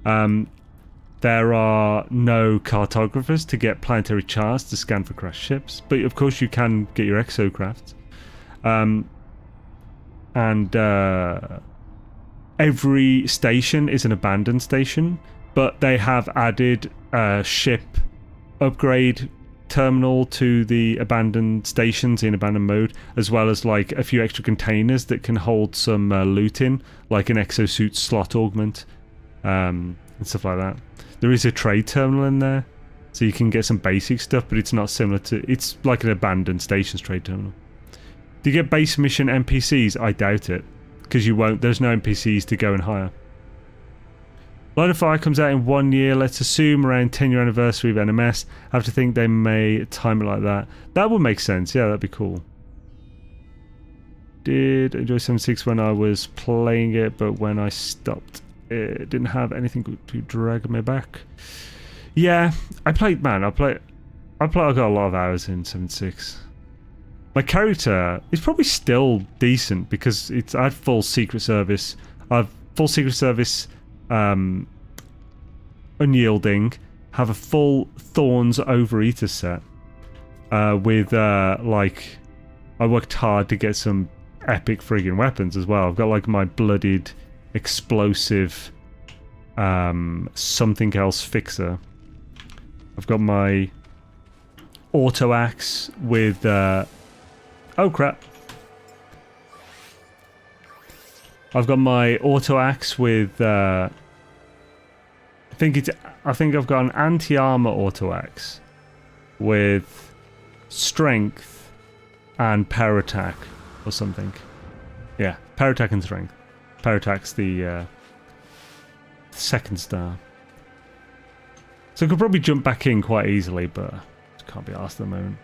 Speaker 1: There are no cartographers to get planetary charts to scan for crashed ships, but of course you can get your exocrafts. Every station is an abandoned station, but they have added a ship upgrade terminal to the abandoned stations in abandoned mode, as well as like a few extra containers that can hold some loot in, like an exosuit slot augment, and stuff like that. There is a trade terminal in there, so you can get some basic stuff, but it's not similar to... It's like an abandoned stations trade terminal. Do you get base mission NPCs? I doubt it, because you won't. There's no NPCs to go and hire. Line of Fire comes out in 1 year. Let's assume around 10-year anniversary of NMS. I have to think they may time it like that. That would make sense. Yeah, that'd be cool. Did enjoy 76 when I was playing it, but when I stopped, it didn't have anything to drag me back. Yeah, I got a lot of hours in 76. My character is probably still decent because I had full Secret Service. I've full Secret Service. Unyielding, have a full Thorns Overeater set with like I worked hard to get some epic friggin' weapons as well. I've got like my blooded explosive something else fixer. I've got my auto axe with oh crap. I've got my auto axe with I think I've got an anti-armor auto axe with strength and power attack or something. Yeah, power attack and strength. Power attack's the second star. So I could probably jump back in quite easily, but just can't be asked at the moment.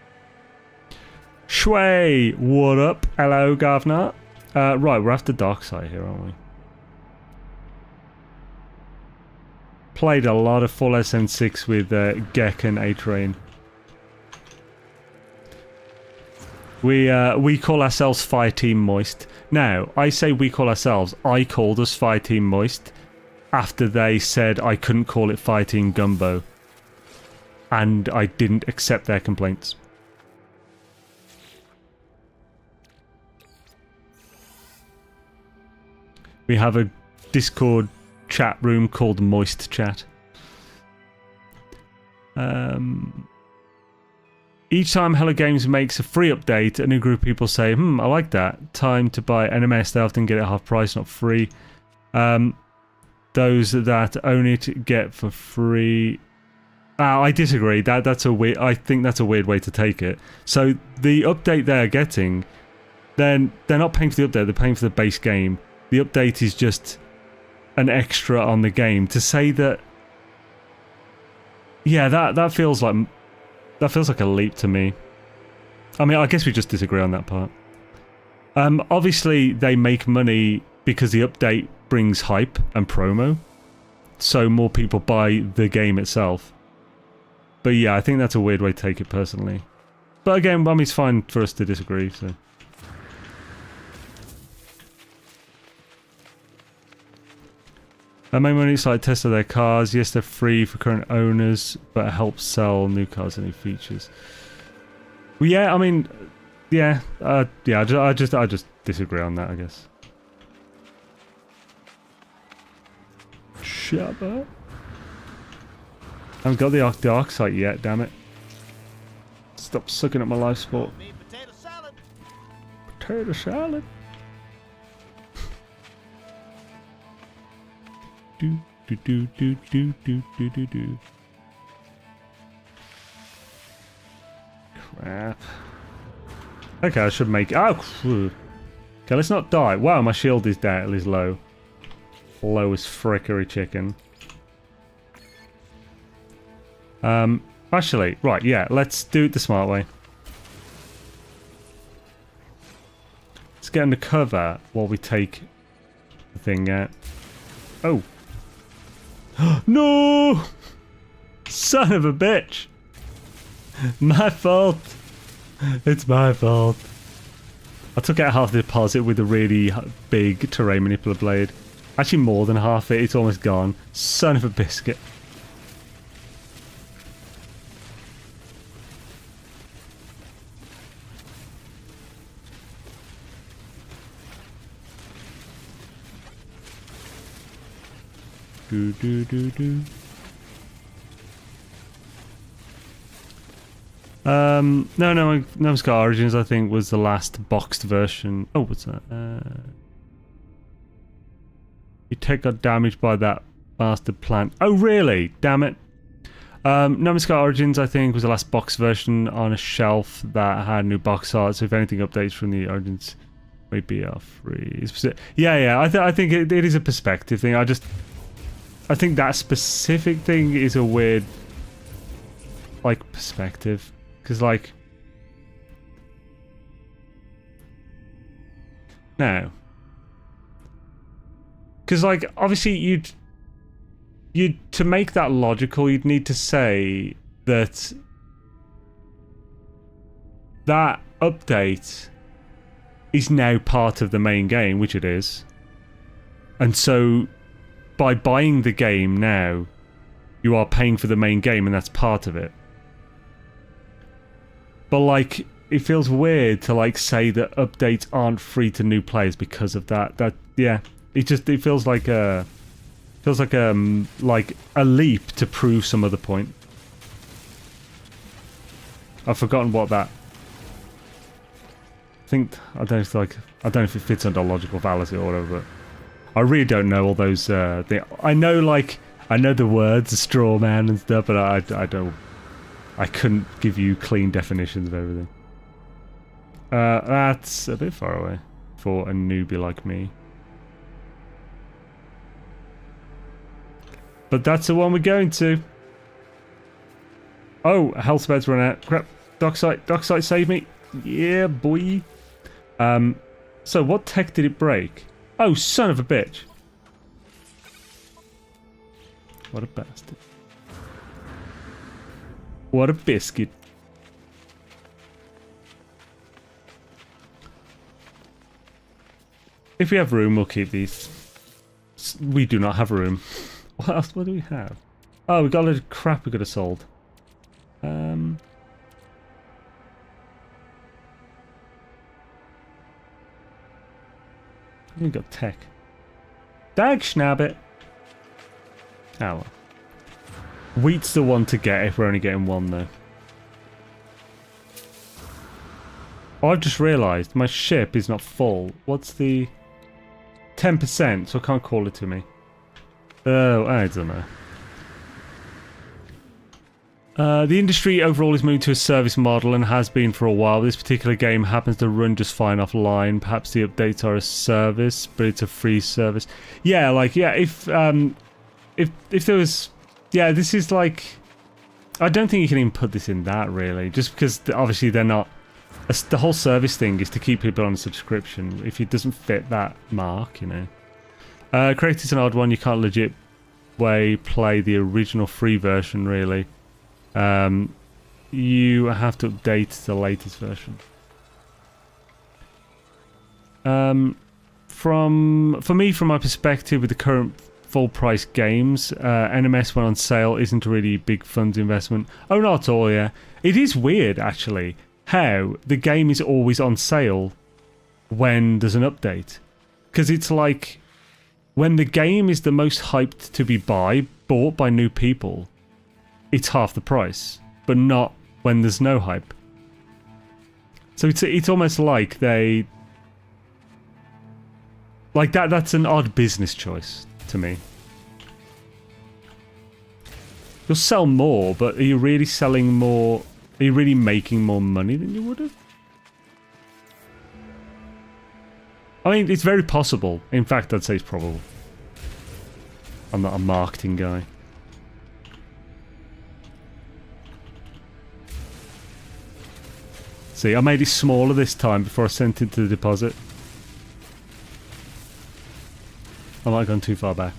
Speaker 1: Shui, what up? Hello, Governor. Right, we're after Darkside here, aren't we? Played a lot of full SN6 with Gek and A-Train. We call ourselves Fireteam Moist. Now, I say we call ourselves. I called us Fireteam Moist after they said I couldn't call it Fireteam Gumbo. And I didn't accept their complaints. We have a Discord chat room called Moist Chat. Each time Hello Games makes a free update, a new group of people say, I like that. Time to buy NMS. They often get it half price, not free. Those that own it get for free. I disagree. That's a weird. I think that's a weird way to take it. So the update they're getting, then they're not paying for the update. They're paying for the base game. The update is just an extra on the game. To say that, yeah, that feels like a leap to me. I mean, I guess we just disagree on that part. Obviously, they make money because the update brings hype and promo, so more people buy the game itself. But yeah, I think that's a weird way to take it personally. But again, I mean, it's fine for us to disagree. So. Main money site tested their cars. Yes, they're free for current owners, but it helps sell new cars and new features. Well, yeah, I mean, yeah, yeah. I just disagree on that, I guess. Shut up. I haven't got the arc site yet. Damn it! Stop sucking up my life support.
Speaker 2: Potato salad.
Speaker 1: Potato salad. Do do do do do do do do do. Crap. Okay, I should make. Oh, okay. Let's not die. Wow, my shield is down. Is low. Low as frickery chicken. Actually, right, yeah. Let's do it the smart way. Let's get under cover while we take the thing out. Oh. No! Son of a bitch! My fault. It's my fault. I took out half the deposit with a really big terrain manipulator blade. Actually more than half it. It's almost gone. Son of a biscuit. Do do do do. No, Scar Origins I think was the last boxed version. Oh, what's that? You take got damaged by that bastard plant. Oh, really? Damn it. No Scar Origins I think was the last boxed version on a shelf that had new box art. So if anything updates from the Origins, maybe are free. Yeah. I think it is a perspective thing. I think that specific thing is a weird, like, perspective. Because, like... No. Because, like, obviously you'd... To make that logical, you'd need to say that... That update is now part of the main game, which it is. And so... By buying the game now, you are paying for the main game and that's part of it. But like, it feels weird to like say that updates aren't free to new players because of that. Yeah, it feels like Feels like a leap to prove some other point. I've forgotten what that. I don't know if it fits under logical fallacy or whatever. But I really don't know all those. I know the words, the straw man and stuff, but I don't. I couldn't give you clean definitions of everything. That's a bit far away for a newbie like me. But that's the one we're going to. Oh, health speds run out. Crap. Docksite save me. Yeah, boy. So what tech did it break? Oh, son of a bitch. What a bastard. What a biscuit. If we have room, we'll keep these. We do not have room. What else? What do we have? Oh, we got a load of crap we could have sold. We got tech. Dag schnabbit. Oh well. Wheat's the one to get if we're only getting one though. Oh, I've just realised my ship is not full. What's the 10%? So I can't call it to me. Oh, I don't know. The industry overall is moving to a service model and has been for a while. This particular game happens to run just fine offline. Perhaps the updates are a service, but it's a free service. Yeah, if there was, yeah, this is like, I don't think you can even put this in that really, just because obviously they're not. The whole service thing is to keep people on a subscription. If it doesn't fit that mark, you know. Correct, it's an odd one. You can't legit way play the original free version really. You have to update the latest version. For my perspective, with the current full price games, NMS when on sale isn't a really big funds investment. Oh, not at all, yeah. It is weird actually how the game is always on sale when there's an update. Because it's like when the game is the most hyped to be bought by new people, it's half the price, but not when there's no hype. So it's almost like they like that's an odd business choice to me. You'll sell more, but are you really selling more? Are you really making more money than you would have? I mean, it's very possible. In fact, I'd say it's probable. I'm not a marketing guy. See, I made it smaller this time before I sent it to the deposit. I might have gone too far back.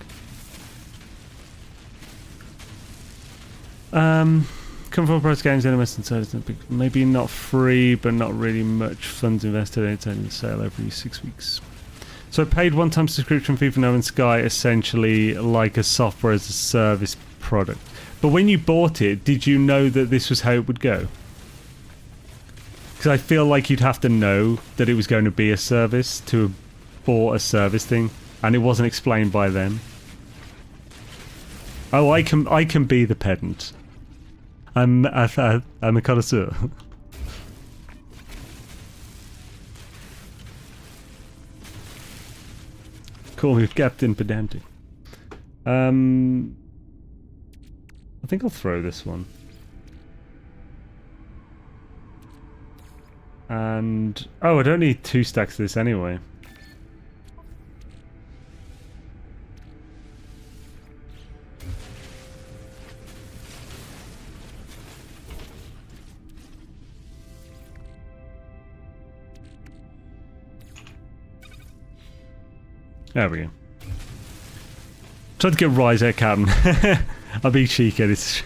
Speaker 1: Come from price games, NMS and so maybe not free, but not really much funds invested in it. Only sale every 6 weeks. So I paid one-time subscription fee for No Man's Sky, essentially like a software as a service product. But when you bought it, did you know that this was how it would go? Because I feel like you'd have to know that it was going to be a service to have bought a service thing, and it wasn't explained by them. Oh, I can be the pedant. I'm a connoisseur. Call me Captain Pedantic. I think I'll throw this one. And oh, I don't need 2 stacks of this anyway. There we go. Tried to get Rise out, Captain. I'll be cheeky. It's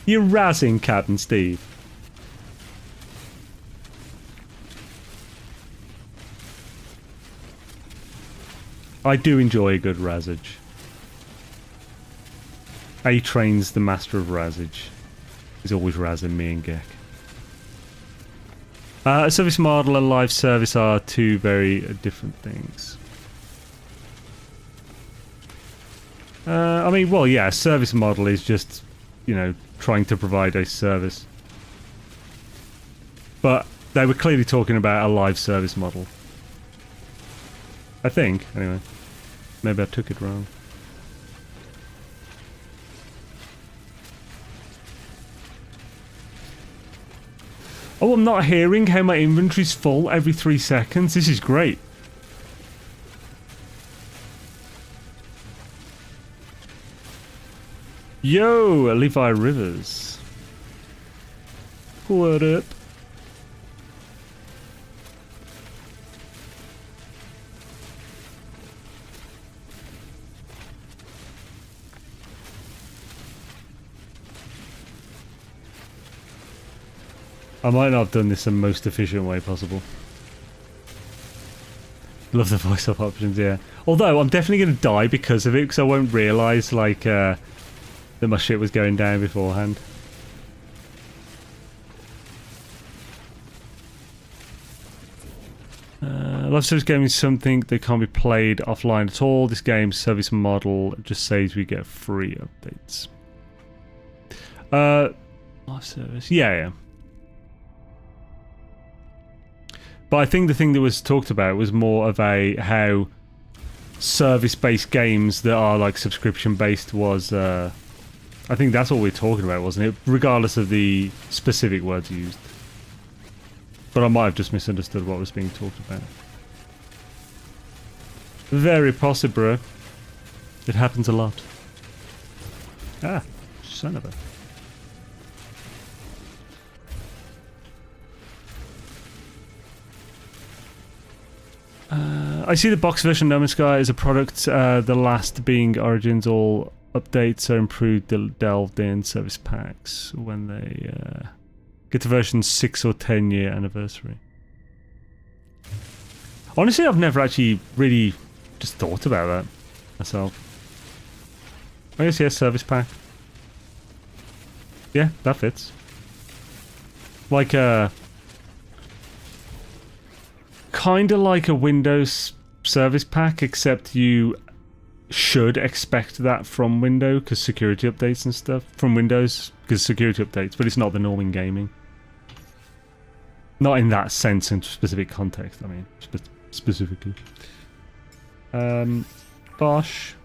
Speaker 1: you're razzing, Captain Steve. I do enjoy a good razzage. A-Train's the master of razzage. He's always razzing me and Gek. A service model and live service are two very different things. I mean, well, yeah, a service model is just, you know, trying to provide a service. But they were clearly talking about a live service model. I think, anyway. Maybe I took it wrong. Oh, I'm not hearing how my inventory's full every 3 seconds. This is great. Yo, Levi Rivers. What up? I might not have done this the most efficient way possible. Love the voice-off options, yeah. Although, I'm definitely going to die because of it, because I won't realise, like, that my shit was going down beforehand. Live service gaming is something that can't be played offline at all. This game's service model just says we get free updates. Live service, yeah. But I think the thing that was talked about was more of a how service-based games that are like subscription-based was. I think that's what we're talking about, wasn't it? Regardless of the specific words used. But I might have just misunderstood what was being talked about. Very possible, bro. It happens a lot. Ah, son of a. I see the box version of No Man's Sky as a product, the last being Origins. All updates are improved, delved in service packs when they get to version 6 or 10 year anniversary. Honestly, I've never actually really just thought about that myself. I guess, yeah, service pack. Yeah, that fits. Like kind of like a Windows service pack, except you should expect that from Windows because security updates and stuff. From Windows because security updates, but it's not the norm in gaming. Not in that sense, in specific context, I mean, specifically. Bosh.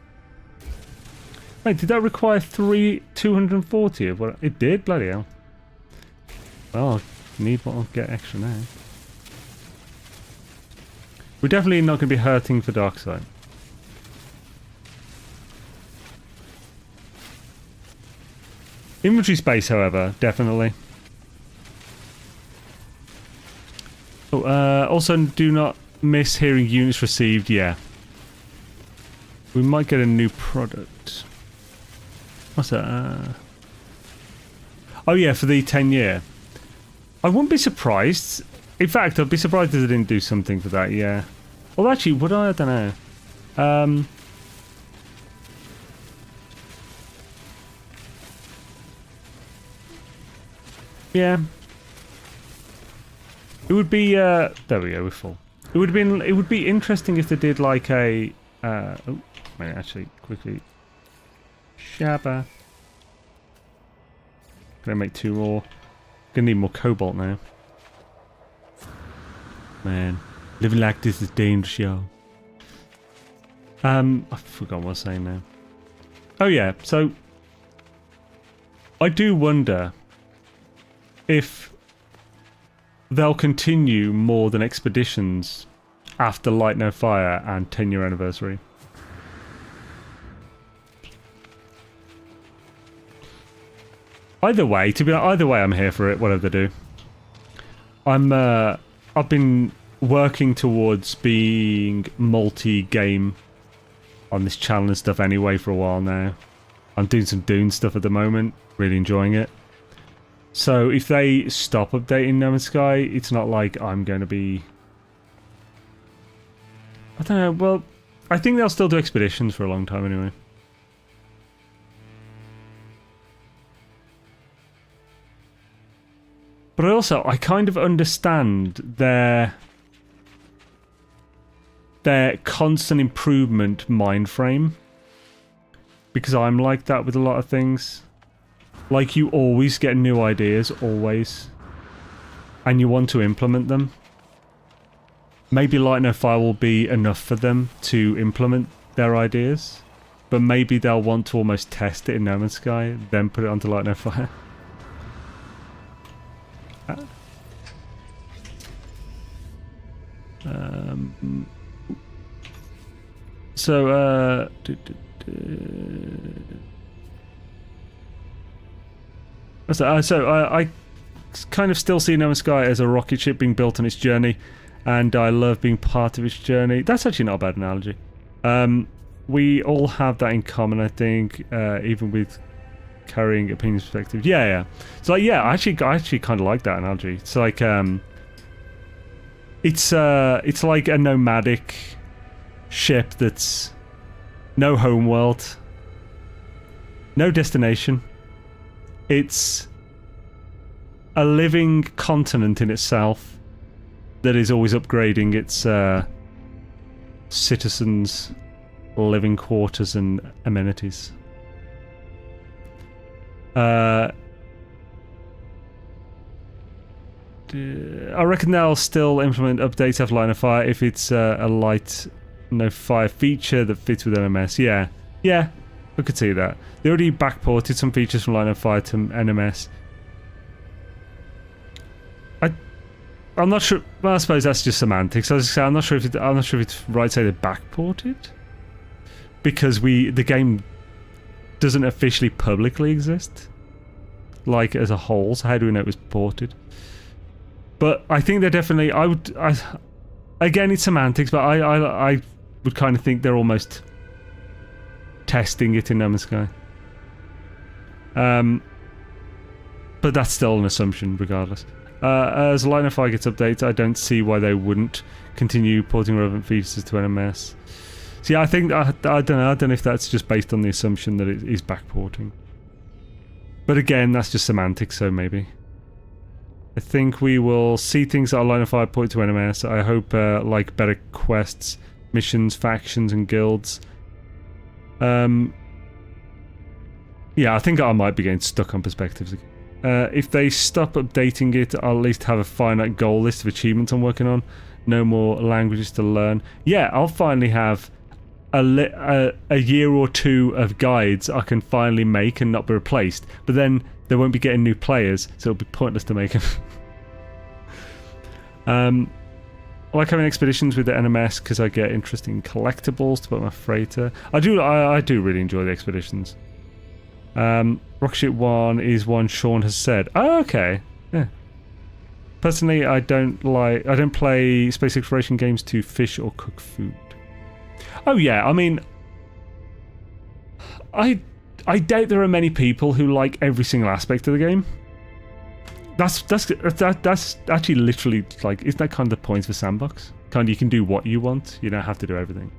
Speaker 1: Wait, did that require 240 of what? It did? Bloody hell. Well, I need what I'll get extra now. We're definitely not going to be hurting for Darkside. Inventory space, however, definitely. Oh, also, do not miss hearing units received. Yeah. We might get a new product. What's that? Oh, yeah, for the 10 year. I wouldn't be surprised. In fact, I'd be surprised if they didn't do something for that, yeah. Well, actually, would I? I don't know. Yeah. It would be, there we go, we're full. It would be interesting if they did like a, oh, wait, actually, quickly. Shabba. Gonna make 2 more. Gonna need more cobalt now. Man, living like this is dangerous, yo. I forgot what I was saying now. Oh yeah, so I do wonder if they'll continue more than expeditions after Light No Fire and 10-year anniversary. Either way, I'm here for it, whatever they do. I've been working towards being multi-game on this channel and stuff anyway for a while now. I'm doing some Dune stuff at the moment, really enjoying it. So if they stop updating No Man's Sky, it's not like I'm going to be... I don't know, well, I think they'll still do expeditions for a long time anyway. But I kind of understand their constant improvement mind frame. because I'm like that with a lot of things. Like, you always get new ideas, always. And you want to implement them. Maybe Light No Fire will be enough for them to implement their ideas. But maybe they'll want to almost test it in No Man's Sky, then put it onto Light No Fire. So, I kind of still see No Man's Sky as a rocket ship being built on its journey, and I love being part of its journey. That's actually not a bad analogy. We all have that in common, I think, even with carrying opinions perspective. Yeah. So, like, yeah, I actually kind of like that analogy. It's like, it's like a nomadic ship that's no homeworld, no destination. It's a living continent in itself that is always upgrading its citizens' living quarters and amenities. I reckon they'll still implement updates after Line of Fire if it's a Light No Fire feature that fits with NMS. Yeah, I could see that. They already backported some features from Line of Fire to NMS. I'm not sure. Well, I suppose that's just semantics. As I say, I'm not sure if it's right to say they're backported, because the game doesn't officially publicly exist, like as a whole. So how do we know it was ported? But I think they're definitely. Again, it's semantics, but I would kind of think they're almost testing it in No Man's Sky. But that's still an assumption, regardless. As Line of Fire gets updated, I don't see why they wouldn't continue porting relevant features to NMS. See, I think I don't know. I don't know if that's just based on the assumption that it is backporting. But again, that's just semantics, so maybe. I think we will see things that are Line of Fire put to NMS. I hope like better quests, missions, factions, and guilds. Yeah, I think I might be getting stuck on perspectives again. If they stop updating it, I'll at least have a finite goal list of achievements I'm working on. No more languages to learn. Yeah, I'll finally have a year or two of guides I can finally make and not be replaced. But then they won't be getting new players, so it'll be pointless to make them. I like having expeditions with the NMS because I get interesting collectibles to put my freighter. I do really enjoy the expeditions. Rocket Ship 1 is one Sean has said. Oh, okay. Yeah. Personally, I don't play space exploration games to fish or cook food. Oh yeah, I mean, I doubt there are many people who like every single aspect of the game. That's actually literally, like, isn't that kind of the point of a sandbox? Kind of, you can do what you want. You don't have to do everything,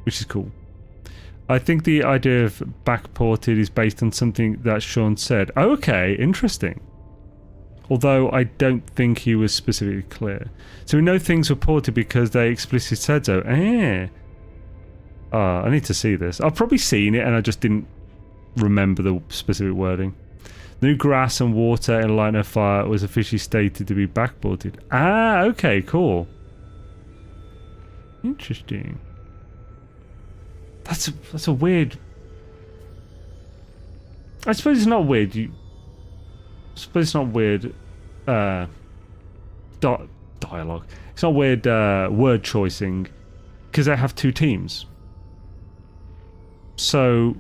Speaker 1: which is cool. I think the idea of backported is based on something that Sean said. Oh, okay, interesting. Although I don't think he was specifically clear. So we know things were ported because they explicitly said so. I need to see this. I've probably seen it and I just didn't remember the specific wording. The new grass and water in Light No Fire was officially stated to be backported. Ah, okay, cool. Interesting. That's a weird. I suppose it's not weird. I suppose it's not weird. Dialogue. It's not weird word choicing because they have two teams. So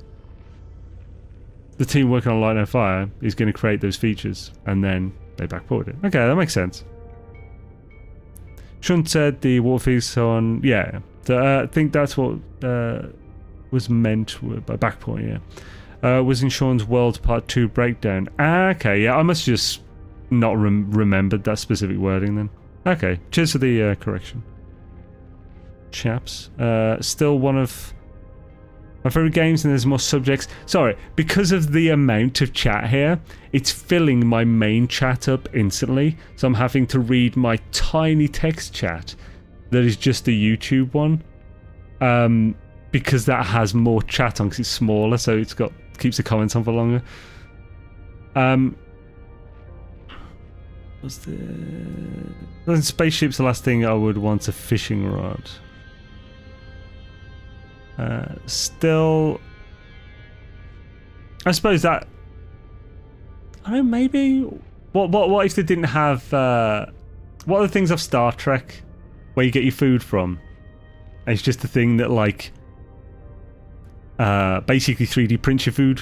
Speaker 1: the team working on Light No Fire is going to create those features, and then they backport it. Okay, that makes sense. Sean said the water feeds on. Yeah, I think that's what. Was meant by backport, yeah. Was in Sean's World Part 2 breakdown. Ah, okay, yeah, I must just not remembered that specific wording then. Okay, cheers for the correction. Chaps. Still one of my favourite games, and there's more subjects. Sorry, because of the amount of chat here, it's filling my main chat up instantly, so I'm having to read my tiny text chat that is just the YouTube one. because that has more chat on because it's smaller, so it's got keeps the comments on for longer. What's the spaceship's the last thing I would want a fishing rod. Still, I suppose that I don't know, maybe what if they didn't have what are the things of Star Trek where you get your food from? And it's just the thing that like basically 3D prints your food.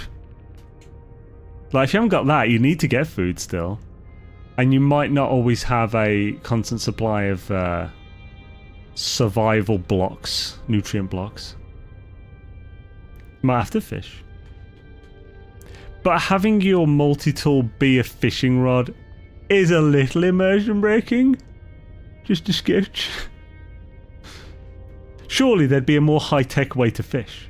Speaker 1: Like if you haven't got that, you need to get food still. And you might not always have a constant supply of survival blocks, nutrient blocks. You might have to fish. But having your multi-tool be a fishing rod is a little immersion breaking. Just a sketch. Surely there'd be a more high-tech way to fish.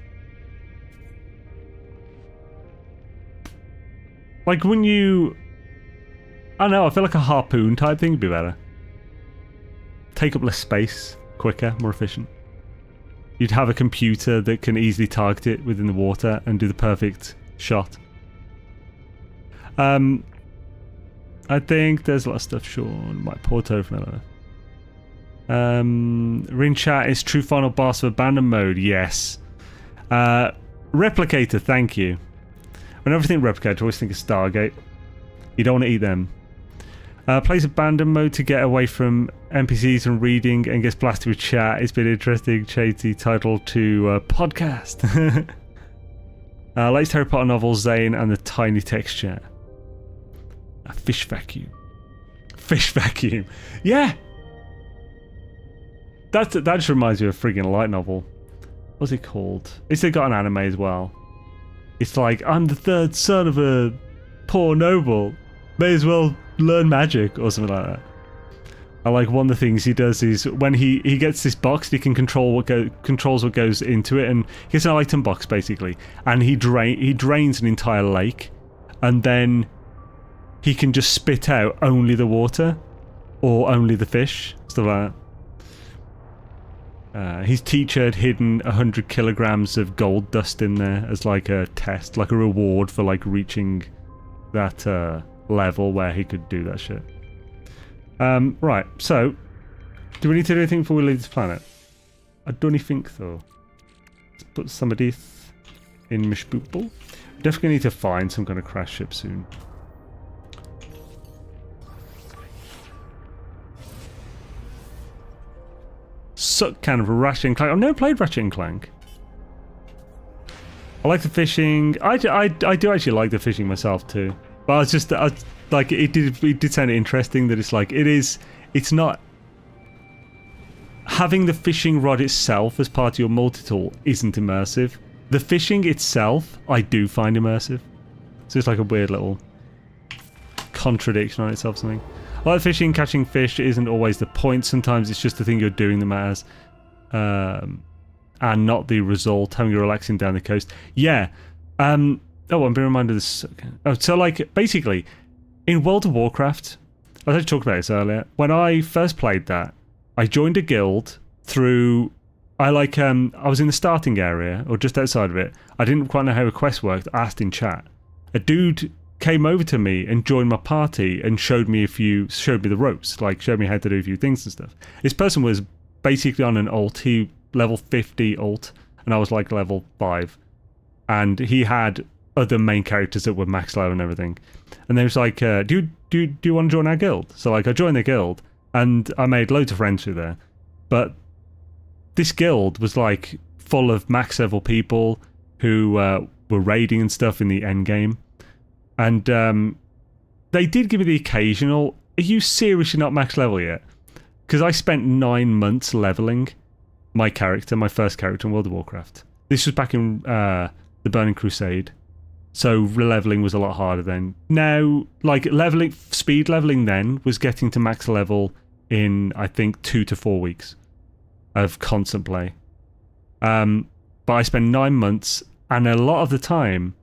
Speaker 1: Like when you... I don't know, I feel like a harpoon type thing would be better. Take up less space, quicker, more efficient. You'd have a computer that can easily target it within the water and do the perfect shot. I think there's a lot of stuff Sean might port over from Ring chat is true final boss of abandoned mode. Yes. Replicator, thank you. Whenever I think Replicator, I always think of Stargate. You don't want to eat them. Plays abandoned mode to get away from NPCs and reading and gets blasted with chat. It's been interesting. Shady title to podcast. Latest Harry Potter novel, Zane and the Tiny Texture. A fish vacuum. Fish vacuum. Yeah! That just reminds me of a friggin' light novel. What's it called? It's got an anime as well. It's like, I'm the third son of a poor noble. May as well learn magic or something like that. I like one of the things he does is when he gets this box, he can control controls what goes into it, and he gets an item box basically, and he drains an entire lake, and then he can just spit out only the water or only the fish, stuff like that. His teacher had hidden 100 kilograms of gold dust in there as like a test, like a reward for like reaching that level where he could do that shit. Right, so do we need to do anything before we leave this planet? I don't think so. Let's put Permadeath in Mishpoople. Definitely need to find some kind of crash ship soon. Suck kind of Ratchet and Clank. I've never played Ratchet and Clank. I like the fishing. I do actually like the fishing myself too. But I was just like it did sound interesting that it's like it's not having the fishing rod itself as part of your multi-tool isn't immersive. The fishing itself I do find immersive. So it's like a weird little contradiction on itself, something. Like fishing, catching fish isn't always the point. Sometimes it's just the thing you're doing that matters, and not the result. Having you relaxing down the coast, yeah. Oh, I'm being reminded of this. Oh, so like basically, in World of Warcraft, I was talking about this earlier. When I first played that, I joined a guild through. I was in the starting area or just outside of it. I didn't quite know how a quest worked. I asked in chat. A dude came over to me and joined my party and showed me the ropes, like showed me how to do a few things and stuff. This person was basically on an ult, he level 50 ult, and I was like level 5. And he had other main characters that were max level and everything. And they was like, do you want to join our guild? So like I joined the guild and I made loads of friends through there. But this guild was like full of max level people who were raiding and stuff in the end game. And they did give me the occasional, are you seriously not max level yet? Because I spent 9 months leveling my first character in World of Warcraft. This was back in the Burning Crusade. So leveling was a lot harder then. Now, like speed leveling then was getting to max level in, I think, 2 to 4 weeks of constant play. But I spent 9 months, and a lot of the time,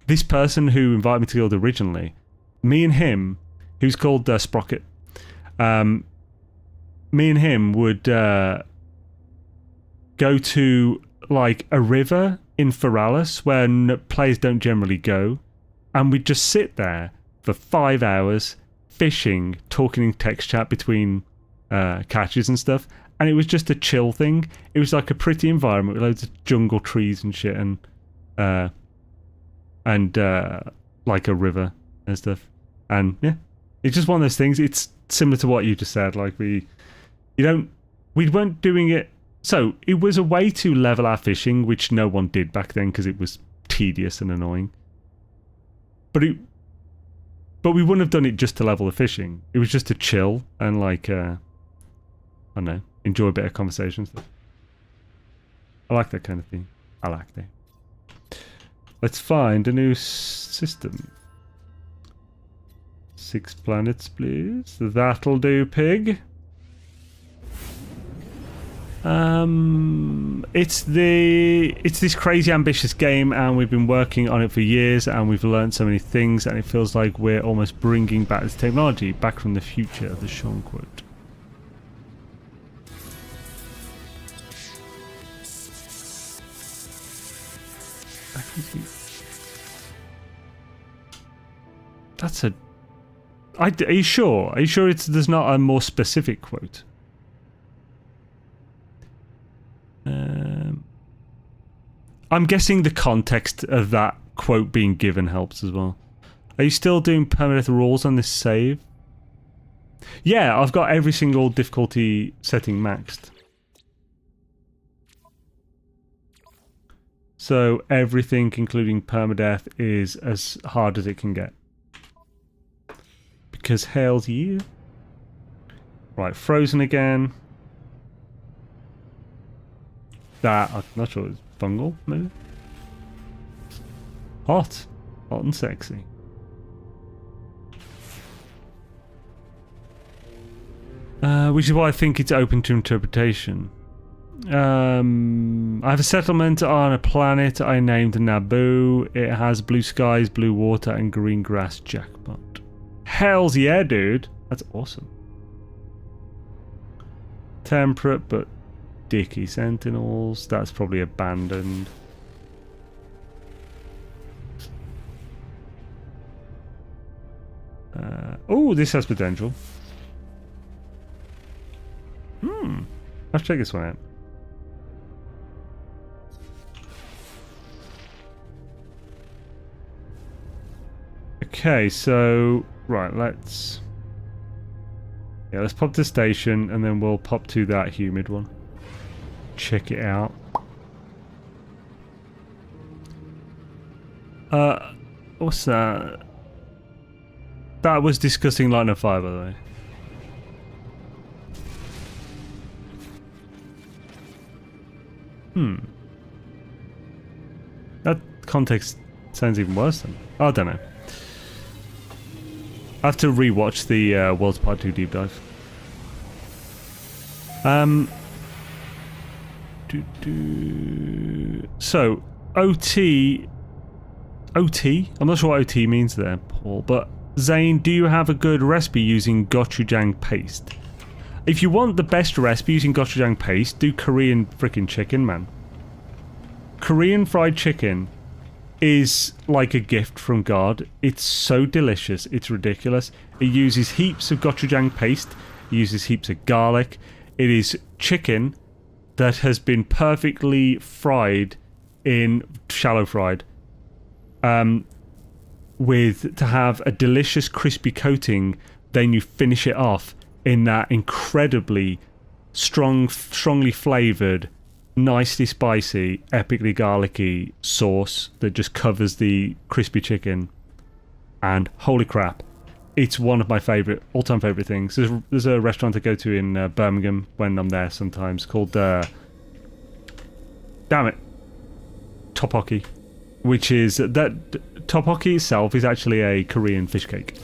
Speaker 1: this person who invited me to guild originally, me and him, who's called Sprocket, me and him would go to like a river in Feralis where players don't generally go, and we'd just sit there for 5 hours fishing, talking in text chat between catches and stuff, and it was just a chill thing. It was like a pretty environment with loads of jungle trees and shit, and like a river and stuff. And yeah, it's just one of those things. It's similar to what you just said. Like we weren't doing it. So it was a way to level our fishing, which no one did back then because it was tedious and annoying. But we wouldn't have done it just to level the fishing. It was just to chill and like I don't know, enjoy a bit of conversation stuff. I like that kind of thing. I like that. Let's find a new system. 6 planets, please. That'll do, pig. It's this crazy ambitious game, and we've been working on it for years, and we've learned so many things, and it feels like we're almost bringing back this technology back from the future. The Sean quote. That's a. Are you sure? Are you sure there's not a more specific quote? I'm guessing the context of that quote being given helps as well. Are you still doing permadeath rules on this save? Yeah, I've got every single difficulty setting maxed. So everything, including permadeath, is as hard as it can get. Because hails you. Right, frozen again. That, I'm not sure, it's fungal, maybe? Hot. Hot and sexy. Which is why I think it's open to interpretation. I have a settlement on a planet I named Naboo. It has blue skies, blue water, and green grass. Jackpot. Hells yeah, dude. That's awesome. Temperate, but dicky sentinels. That's probably abandoned. Oh, this has potential. Let's check this one out. Okay, so right, let's pop to station, and then we'll pop to that humid one. Check it out. What's that? That was discussing line of fire, by the way. That context sounds even worse then. I don't know. I have to rewatch the World's Part 2 deep dive. So, OT... I'm not sure what OT means there, Paul, but Zane, do you have a good recipe using gochujang paste? If you want the best recipe using gochujang paste, do Korean freaking chicken, man. Korean fried chicken is like a gift from God. It's so delicious, it's ridiculous. It uses heaps of gochujang paste, it uses heaps of garlic. It is chicken that has been perfectly fried in shallow fried, with to have a delicious crispy coating. Then you finish it off in that incredibly strongly flavored, nicely spicy, epically garlicky sauce that just covers the crispy chicken. And holy crap, it's one of my all-time favorite things. There's a restaurant I go to in Birmingham when I'm there sometimes called Tteokbokki, which is that tteokbokki itself is actually a Korean fish cake,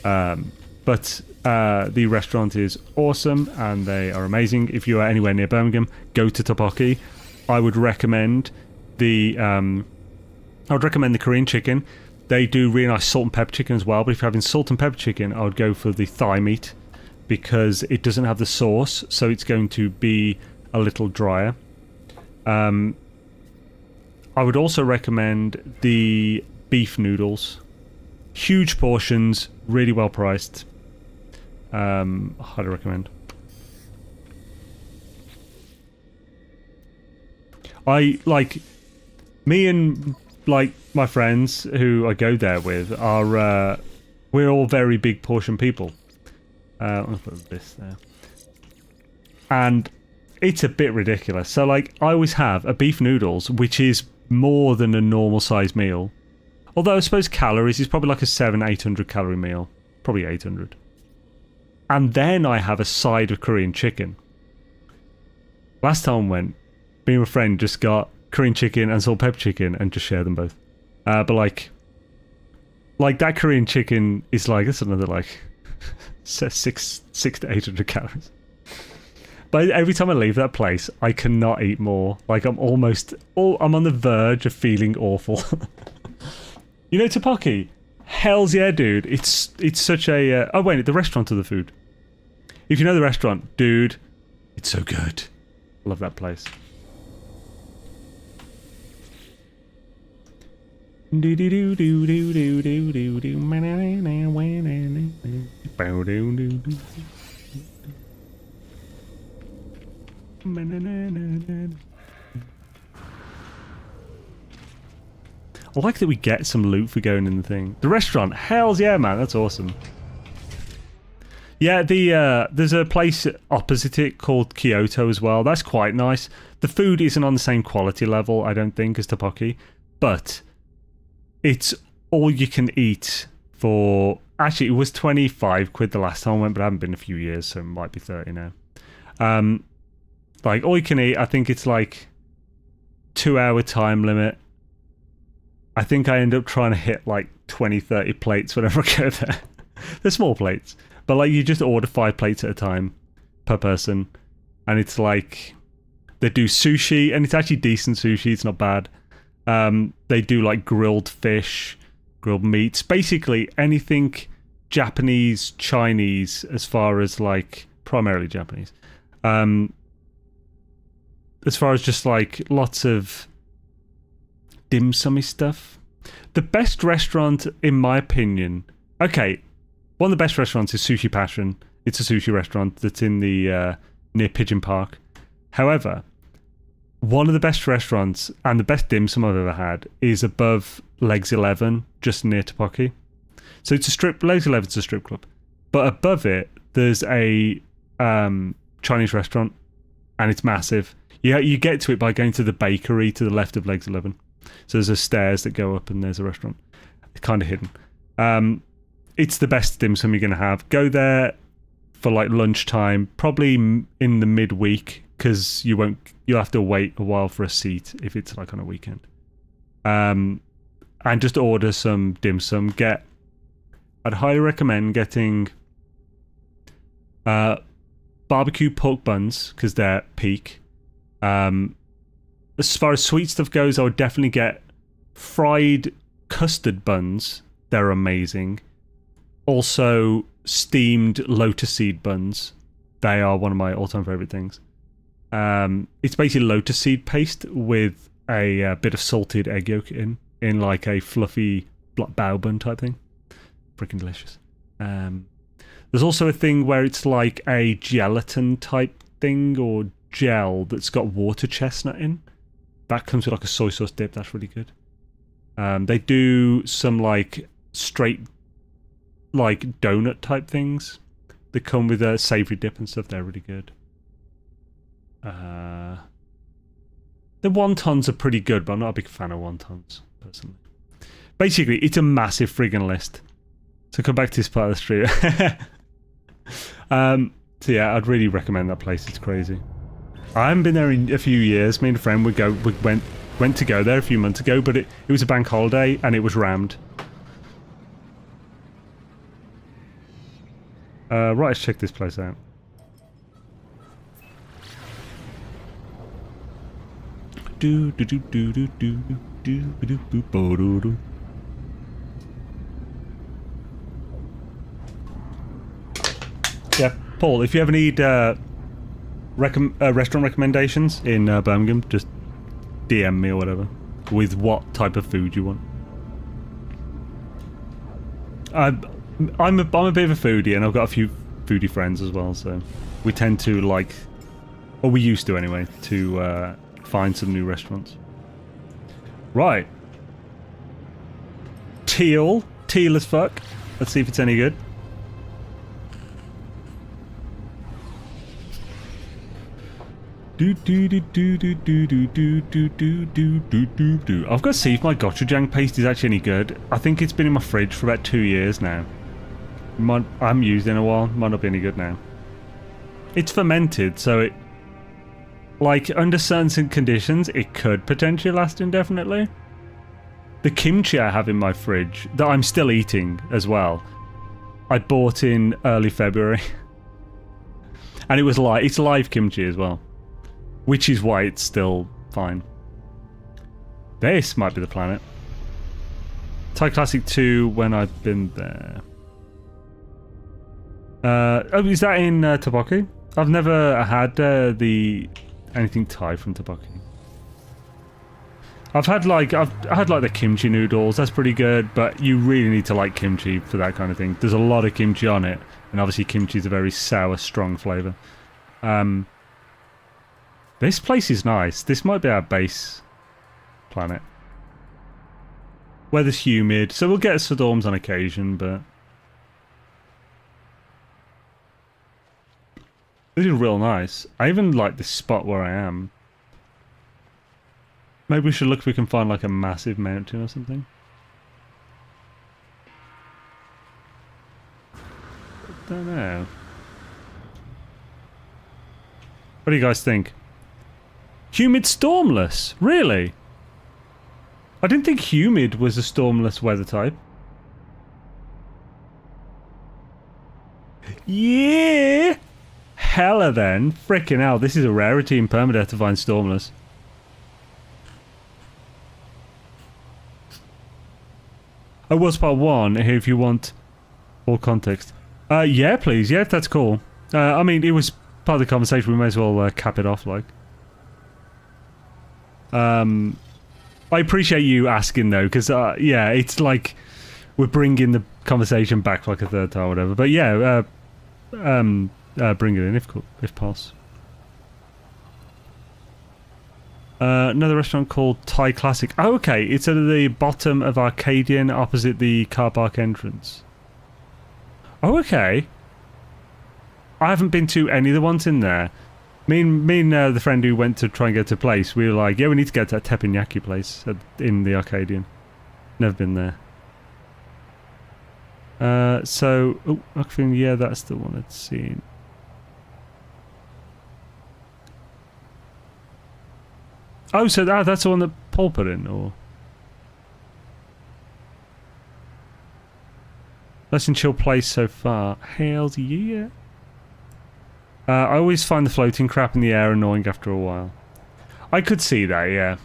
Speaker 1: but the restaurant is awesome and they are amazing. If you are anywhere near Birmingham, go to Tteokbokki. I would recommend the Korean chicken. They do really nice salt and pepper chicken as well, but if you're having salt and pepper chicken, I would go for the thigh meat because it doesn't have the sauce, so it's going to be a little drier. I would also recommend the beef noodles. Huge portions, really well priced. Highly recommend. I like me and like my friends who I go there with are we're all very big portion people. I'll put this there. And it's a bit ridiculous. So like I always have a beef noodles, which is more than a normal size meal. Although I suppose calories is probably like a 700-800 calorie meal. Probably 800. And then I have a side of Korean chicken. Last time I went, me and my friend just got Korean chicken and salt pepper chicken and just shared them both. But like that Korean chicken is like, it's another like 6 to 800 calories. But every time I leave that place, I cannot eat more. Like I'm on the verge of feeling awful. You know tteokbokki? Hells yeah, dude. It's such a... oh wait, the restaurant of the food. If you know the restaurant, dude, it's so good. I love that place. I like that we get some loot for going in the thing. The restaurant, hells yeah, man, that's awesome. Yeah, there's a place opposite it called Kyoto as well. That's quite nice. The food isn't on the same quality level, I don't think, as tteokbokki, but it's all you can eat for... Actually, it was 25 quid the last time I went, but I haven't been in a few years, so it might be 30 now. Like, all you can eat, I think it's like 2-hour time limit. I think I end up trying to hit like 20-30 plates whenever I go there. They're small plates. But like you just order 5 plates at a time per person. And it's like they do sushi, and it's actually decent sushi, it's not bad. They do like grilled fish, grilled meats, basically anything Japanese, Chinese, as far as like primarily Japanese. As far as just like lots of dim summy stuff. The best restaurant, in my opinion, okay, one of the best restaurants is Sushi Passion. It's a sushi restaurant that's in the near Pigeon Park. However, one of the best restaurants and the best dim sum I've ever had is above Legs 11, just near tteokbokki. So it's a strip. Legs 11's a strip club, but above it there's a Chinese restaurant, and it's massive. You get to it by going to the bakery to the left of Legs 11. So there's a stairs that go up, and there's a restaurant. It's kind of hidden. It's the best dim sum you're going to have. Go there for like lunchtime, probably in the midweek, because you'll have to wait a while for a seat if it's like on a weekend. And just order some dim sum. I'd highly recommend getting barbecue pork buns, because they're peak. As far as sweet stuff goes, I would definitely get fried custard buns. They're amazing. Also, steamed lotus seed buns. They are one of my all-time favourite things. It's basically lotus seed paste with a bit of salted egg yolk in like a fluffy bao bun type thing. Freaking delicious. There's also a thing where it's like a gelatin type thing or gel that's got water chestnut in. That comes with like a soy sauce dip. That's really good. They do some like straight like donut type things that come with a savoury dip and stuff. They're really good. The wontons are pretty good, but I'm not a big fan of wontons personally. Basically, it's a massive friggin' list. So come back to this part of the street. So yeah, I'd really recommend that place. It's crazy. I haven't been there in a few years. Me and a friend went to go there a few months ago, but it was a bank holiday and it was rammed. Right, let's check this place out. Yeah, Paul, if you ever need restaurant recommendations in Birmingham, just DM me or whatever. with what type of food you want. I'm a bit of a foodie, and I've got a few foodie friends as well, so we tend to like, or we used to anyway, to find some new restaurants. Right. Teal as fuck. Let's see if it's any good. I've got to see if my gochujang paste is actually any good. I think it's been in my fridge for about 2 years now. I haven't used it in a while. Might not be any good now. It's fermented, so it, like, under certain conditions, it could potentially last indefinitely. The kimchi I have in my fridge, that I'm still eating as well, I bought in early February. And it was it's live kimchi as well. Which is why it's still fine. This might be the planet. Thai Classic 2 when I've been there. Oh, is that in Tteokbokki? I've never had anything Thai from Tteokbokki. I've had the kimchi noodles. That's pretty good, but you really need to like kimchi for that kind of thing. There's a lot of kimchi on it, and obviously kimchi is a very sour, strong flavor. This place is nice. This might be our base planet. Weather's humid, so we'll get storms on occasion, but this is real nice. I even like this spot where I am. Maybe we should look if we can find like a massive mountain or something. I don't know. What do you guys think? Humid stormless? Really? I didn't think humid was a stormless weather type. Yeah! Hella then. Frickin' hell, this is a rarity in Permadeath to find stormless. Oh, what's part 1? Here if you want all context. Yeah, please. Yeah, that's cool. I mean, it was part of the conversation. We may as well cap it off, like. I appreciate you asking though, because yeah, it's like we're bringing the conversation back like a third time or whatever. But yeah, bring it in if possible. Another restaurant called Thai Classic. Oh, okay, it's at the bottom of Arcadian, opposite the car park entrance. Oh, okay. I haven't been to any of the ones in there. Me and the friend who went to try and get to a place, we were like, yeah, we need to get to that teppanyaki place in the Arcadian. Never been there. So, oh, I think, yeah, that's the one I'd seen. Oh, so that's the one that Paul put in, or? Nice and chill place so far. Hells yeah. I always find the floating crap in the air annoying after a while. I could see that, yeah.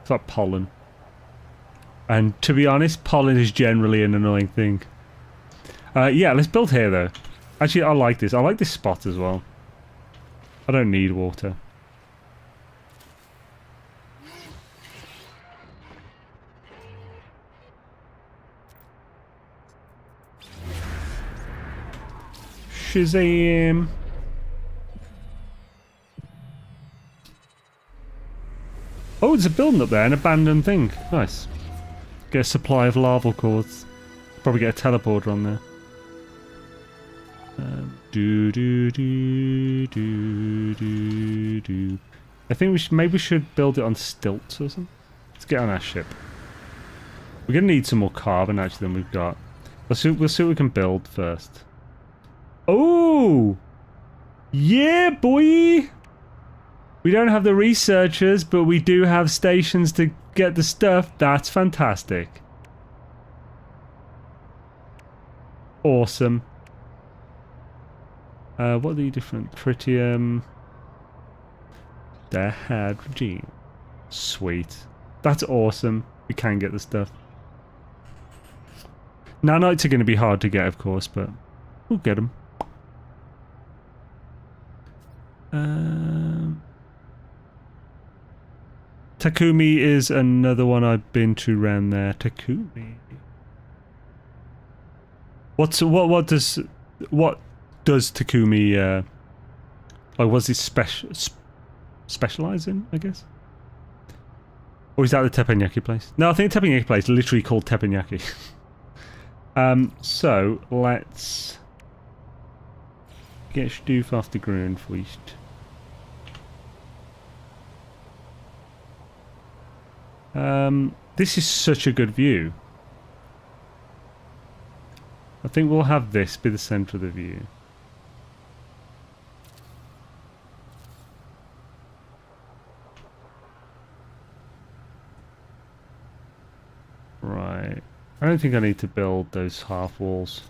Speaker 1: It's like pollen. And to be honest, pollen is generally an annoying thing. Yeah, let's build here though. Actually, I like this. I like this spot as well. I don't need water. Shazam! Oh, there's a building up there, an abandoned thing. Nice. Get a supply of larval cores. Probably get a teleporter on there. I think maybe we should build it on stilts or something. Let's get on our ship. We're gonna need some more carbon actually than we've got. We'll see what we can build first. Oh! Yeah, boy! We don't have the researchers, but we do have stations to get the stuff. That's fantastic. Awesome. What are the different? Tritium. Dihydrogen. Sweet. That's awesome. We can get the stuff. Nanites are going to be hard to get, of course, but we'll get them. Takumi is another one I've been to around there. Takumi. What does Takumi like what's it specialize in, I guess? Or is that the teppanyaki place? No, I think the teppanyaki place is literally called teppanyaki. So let's get Stuf off the ground first. This is such a good view. I think we'll have this be the center of the view. Right. I don't think I need to build those half walls.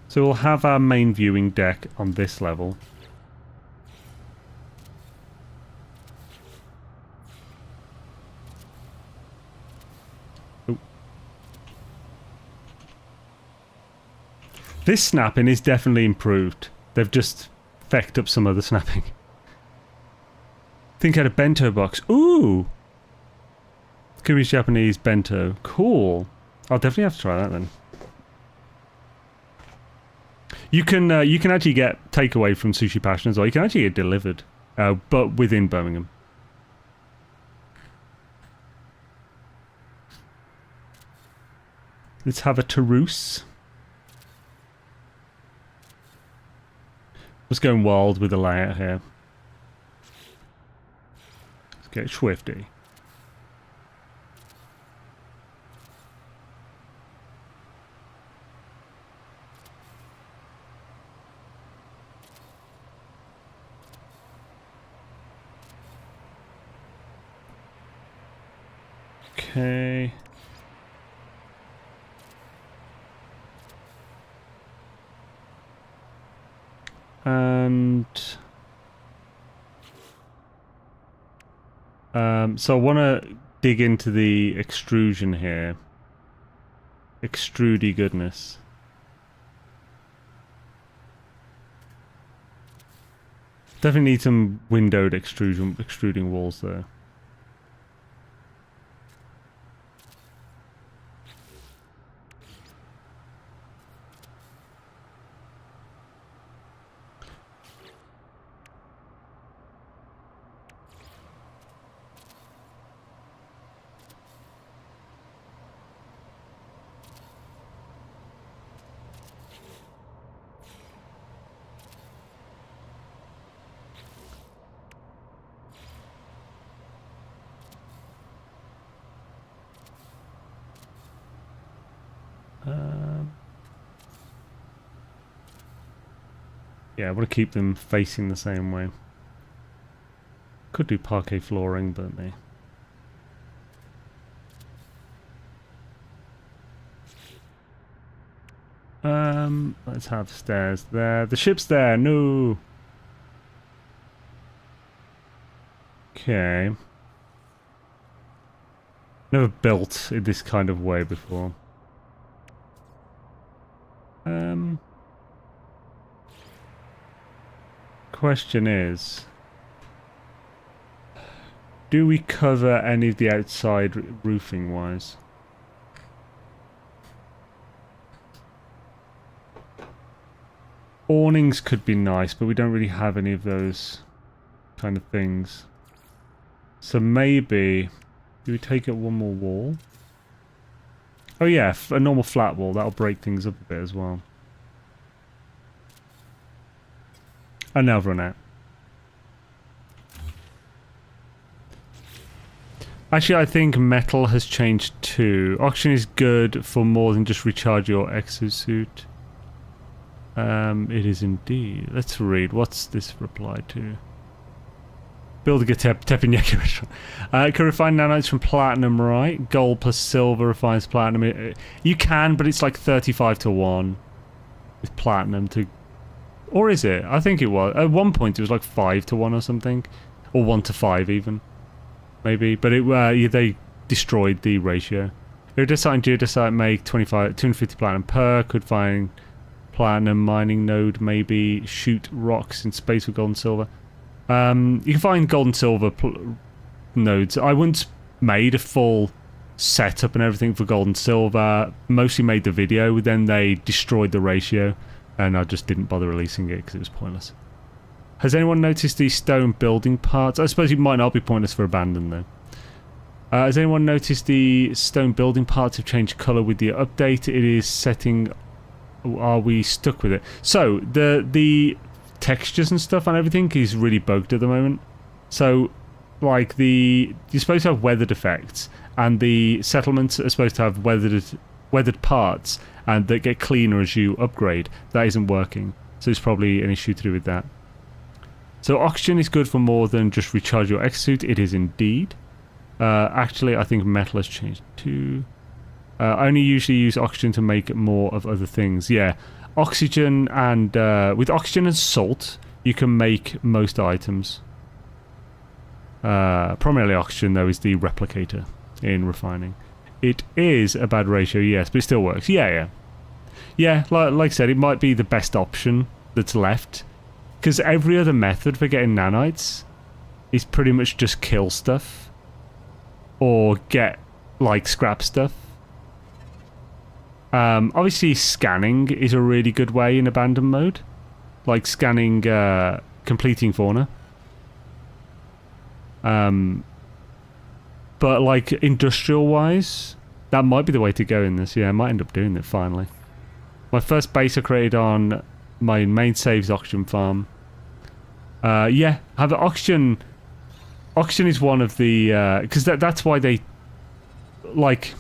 Speaker 1: So we'll have our main viewing deck on this level. This snapping is definitely improved. They've just fecked up some other snapping. Think I had a bento box. Ooh! Curious Japanese bento. Cool. I'll definitely have to try that then. You can actually get takeaway from Sushi Passion as well. You can actually get delivered, but within Birmingham. Let's have a Taroose. Just going wild with the layout here. Let's get Swifty. Okay. And so I want to dig into the extrusion here. Extrudy goodness. Definitely need some windowed extruding walls there. Yeah, I want to keep them facing the same way. Could do parquet flooring, but me. Let's have stairs there. The ship's there. No. Okay. Never built in this kind of way before. Question is, do we cover any of the outside roofing wise? Awnings could be nice, but we don't really have any of those kind of things. So maybe, do we take up one more wall? Oh yeah, a normal flat wall, that'll break things up a bit as well. And now I've run out. Actually, I think metal has changed too. Oxygen is good for more than just recharge your exosuit. It is indeed. Let's read. What's this reply to? Building a teppanyaki restaurant. Can refine nanites from platinum, right? Gold plus silver refines platinum. You can, but it's like 35 to 1 with platinum to... Or is it? I think it was. At one point it was like 5 to 1 or something. Or 1 to 5 even. Maybe. But it they destroyed the ratio. Iridescite and geodescite make 250 platinum per. Could find platinum mining node, maybe shoot rocks in space with gold and silver. You can find gold and silver nodes. I once made a full setup and everything for gold and silver, mostly made the video, then they destroyed the ratio, and I just didn't bother releasing it because it was pointless. Has anyone noticed these stone building parts? I suppose it might not be pointless for abandon though. Has anyone noticed the stone building parts have changed colour with the update? It is setting... Are we stuck with it? So, the textures and stuff and everything is really bugged at the moment. So, like you're supposed to have weathered effects, and the settlements are supposed to have weathered parts, and that get cleaner as you upgrade. That isn't working. So it's probably an issue to do with that. So oxygen is good for more than just recharge your exosuit. It is indeed. Actually, I think metal has changed too. I only usually use oxygen to make more of other things. Yeah, oxygen and... with oxygen and salt, you can make most items. Primarily oxygen, though, is the replicator in refining. It is a bad ratio, yes, but it still works. Yeah. Yeah, like I said, it might be the best option that's left. Because every other method for getting nanites is pretty much just kill stuff. Or get, like, scrap stuff. Obviously, scanning is a really good way in abandoned mode. Like scanning, completing fauna. But, like, industrial-wise, that might be the way to go in this. Yeah, I might end up doing it, finally. My first base I created on my main save's oxygen farm. Yeah, have oxygen... Oxygen is one of the... Because that's why they... Like...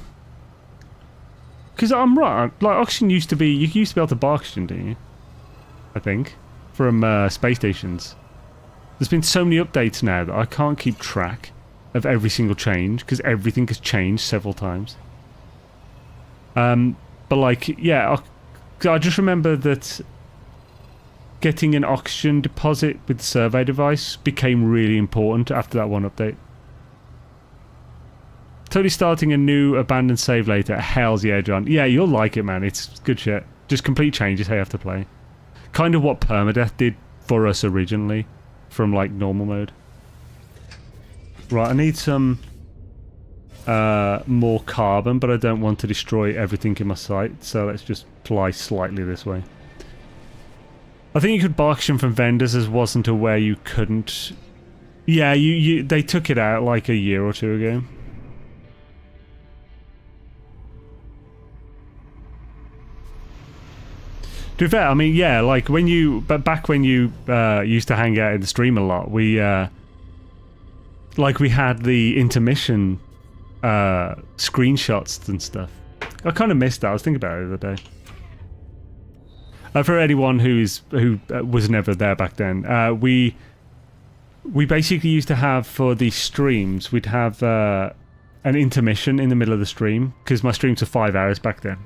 Speaker 1: Because I'm right, like, oxygen used to be... You used to be able to buy oxygen, didn't you? I think. From space stations. There's been so many updates now that I can't keep track of every single change, because everything has changed several times. But, like, yeah, I just remember that getting an oxygen deposit with the survey device became really important after that one update. Totally starting a new abandoned save later. Hells yeah, John. Yeah, you'll like it, man. It's good shit. Just complete changes how you have to play. Kind of what Permadeath did for us originally from, like, normal mode. Right, I need some more carbon, but I don't want to destroy everything in my site, so let's just fly slightly this way. I think you could buy oxygen from vendors, as wasn't aware you couldn't. Yeah, they took it out like a year or two ago. To be fair, I mean, yeah, like when you... But back when you used to hang out in the stream a lot, we... like we had the intermission screenshots and stuff. I kind of missed that. I was thinking about it the other day. For anyone who was never there back then, we basically used to have, for the streams, we'd have an intermission in the middle of the stream, because my streams were 5 hours back then,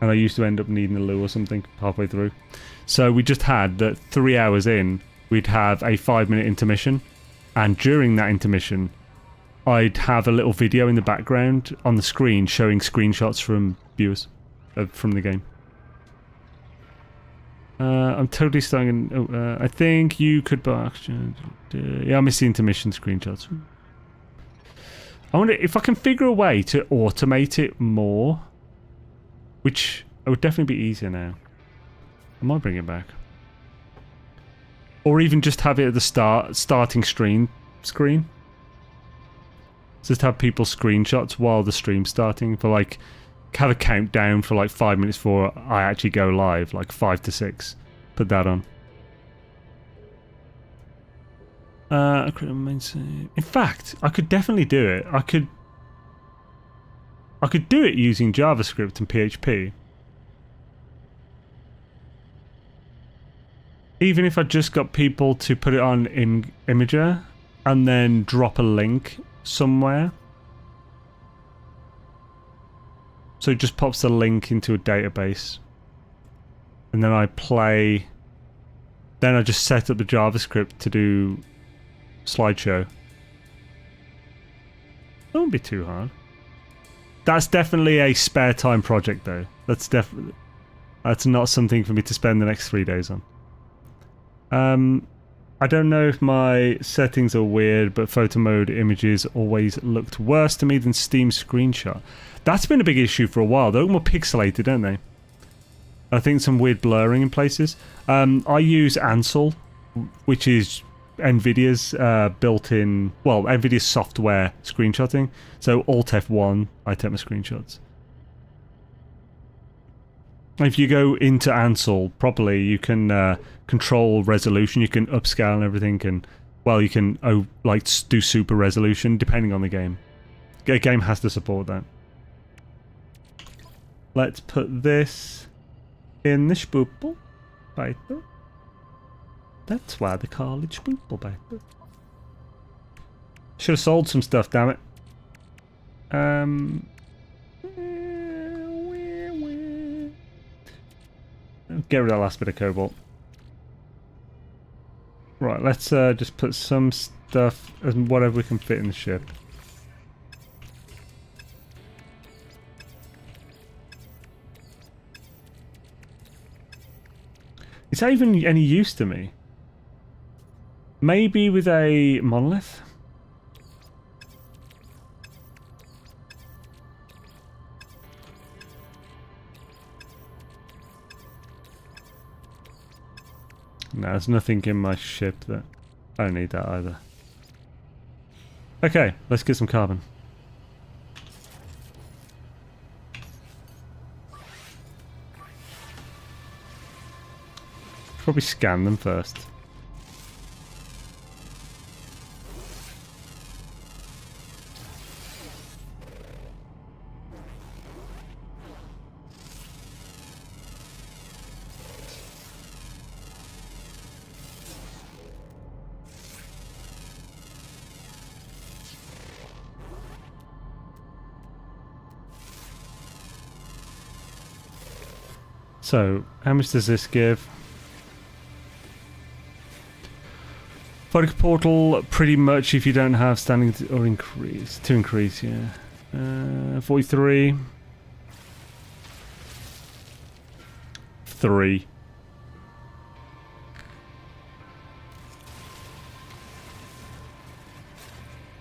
Speaker 1: and I used to end up needing a loo or something halfway through. So we just had that 3 hours in, we'd have a 5-minute intermission, and during that intermission, I'd have a little video in the background on the screen showing screenshots from viewers from the game. I'm totally starting... I think you could buy oxygen. Yeah, I miss the intermission screenshots. I wonder if I can figure a way to automate it more, which would definitely be easier now. I might bring it back. Or even just have it at the starting screen. Just have people screenshots while the stream's starting, for like, have a countdown for like 5 minutes before I actually go live, like 5 to 6. Put that on. In fact, I could definitely do it. I could do it using JavaScript and PHP. Even if I just got people to put it on in Imager and then drop a link somewhere. So it just pops the link into a database. And then I play... Then I just set up the JavaScript to do slideshow. That won't be too hard. That's definitely a spare time project though. That's definitely... That's not something for me to spend the next 3 days on. I don't know if my settings are weird, but photo mode images always looked worse to me than Steam screenshot. That's been a big issue for a while. They look more pixelated, don't they? I think some weird blurring in places. I use Ansel, which is NVIDIA's built-in, well, NVIDIA's software screenshotting. So Alt F1, I take my screenshots. If you go into Ansel properly, you can control resolution, you can upscale and everything, and well, you can like do super resolution depending on the game. A game has to support that. Let's put this in the spoopel. Right there. That's why they call it spoopel back there. Should have sold some stuff, damn it. Get rid of that last bit of cobalt. Right, let's just put some stuff as whatever we can fit in the ship. Is that even any use to me? Maybe with a monolith? No, there's nothing in my ship that... I don't need that either. Okay, let's get some carbon. Probably scan them first. So, how much does this give? Vodka portal, pretty much if you don't have standing or increase. To increase, yeah. 43. 3.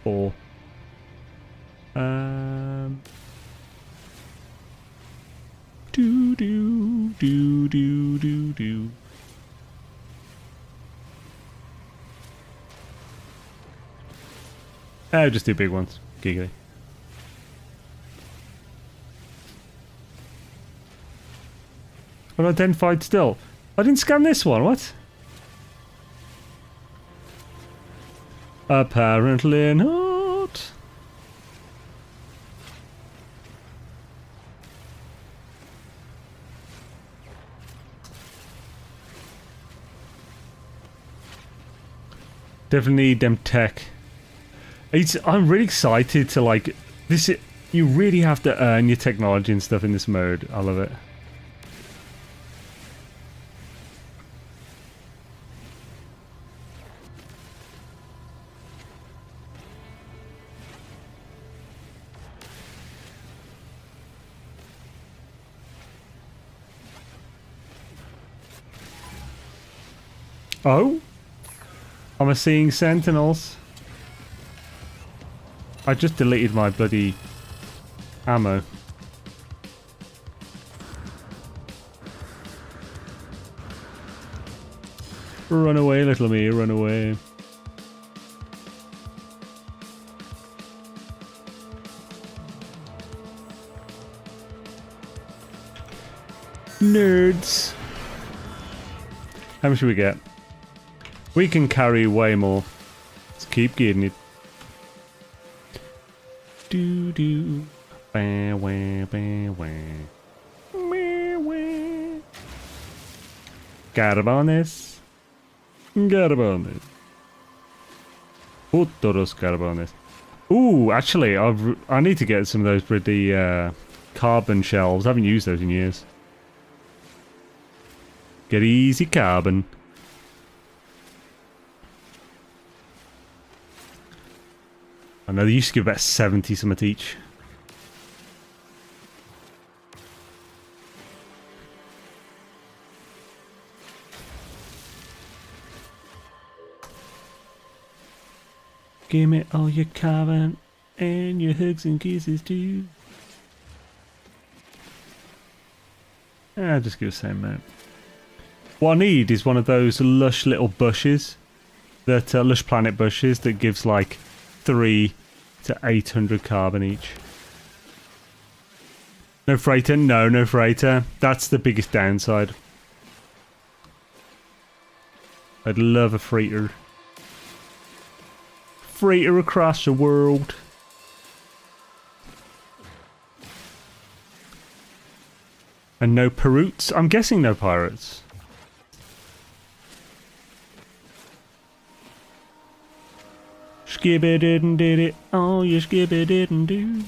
Speaker 1: Four. Do. Just do big ones. Giggly. Unidentified still. I didn't scan this one, what? Apparently not. Definitely need them tech. I'm really excited to like this. You really have to earn your technology and stuff in this mode. I love it. Oh, I'm seeing sentinels. I just deleted my bloody ammo. Run away, little me, run away. Nerds. How much should we get? We can carry way more. Let's keep getting it. Do do. Bah, wah, bah, wah. Wah, wah. Carbones. Carbones. Futuros carbones. Ooh, actually, I need to get some of those with the carbon shelves. I haven't used those in years. Get easy carbon. I know they used to give about 70 something each. Give me all your carbon and your hugs and kisses too. Just give us the same, mate. What I need is one of those lush little bushes, that lush planet bushes that gives like 3 to 800 carbon each. No freighter? No freighter. That's the biggest downside. I'd love a freighter. Freighter across the world. And no Peroots? I'm guessing no pirates. Skibby didn't did it. Oh, you skibby didn't do.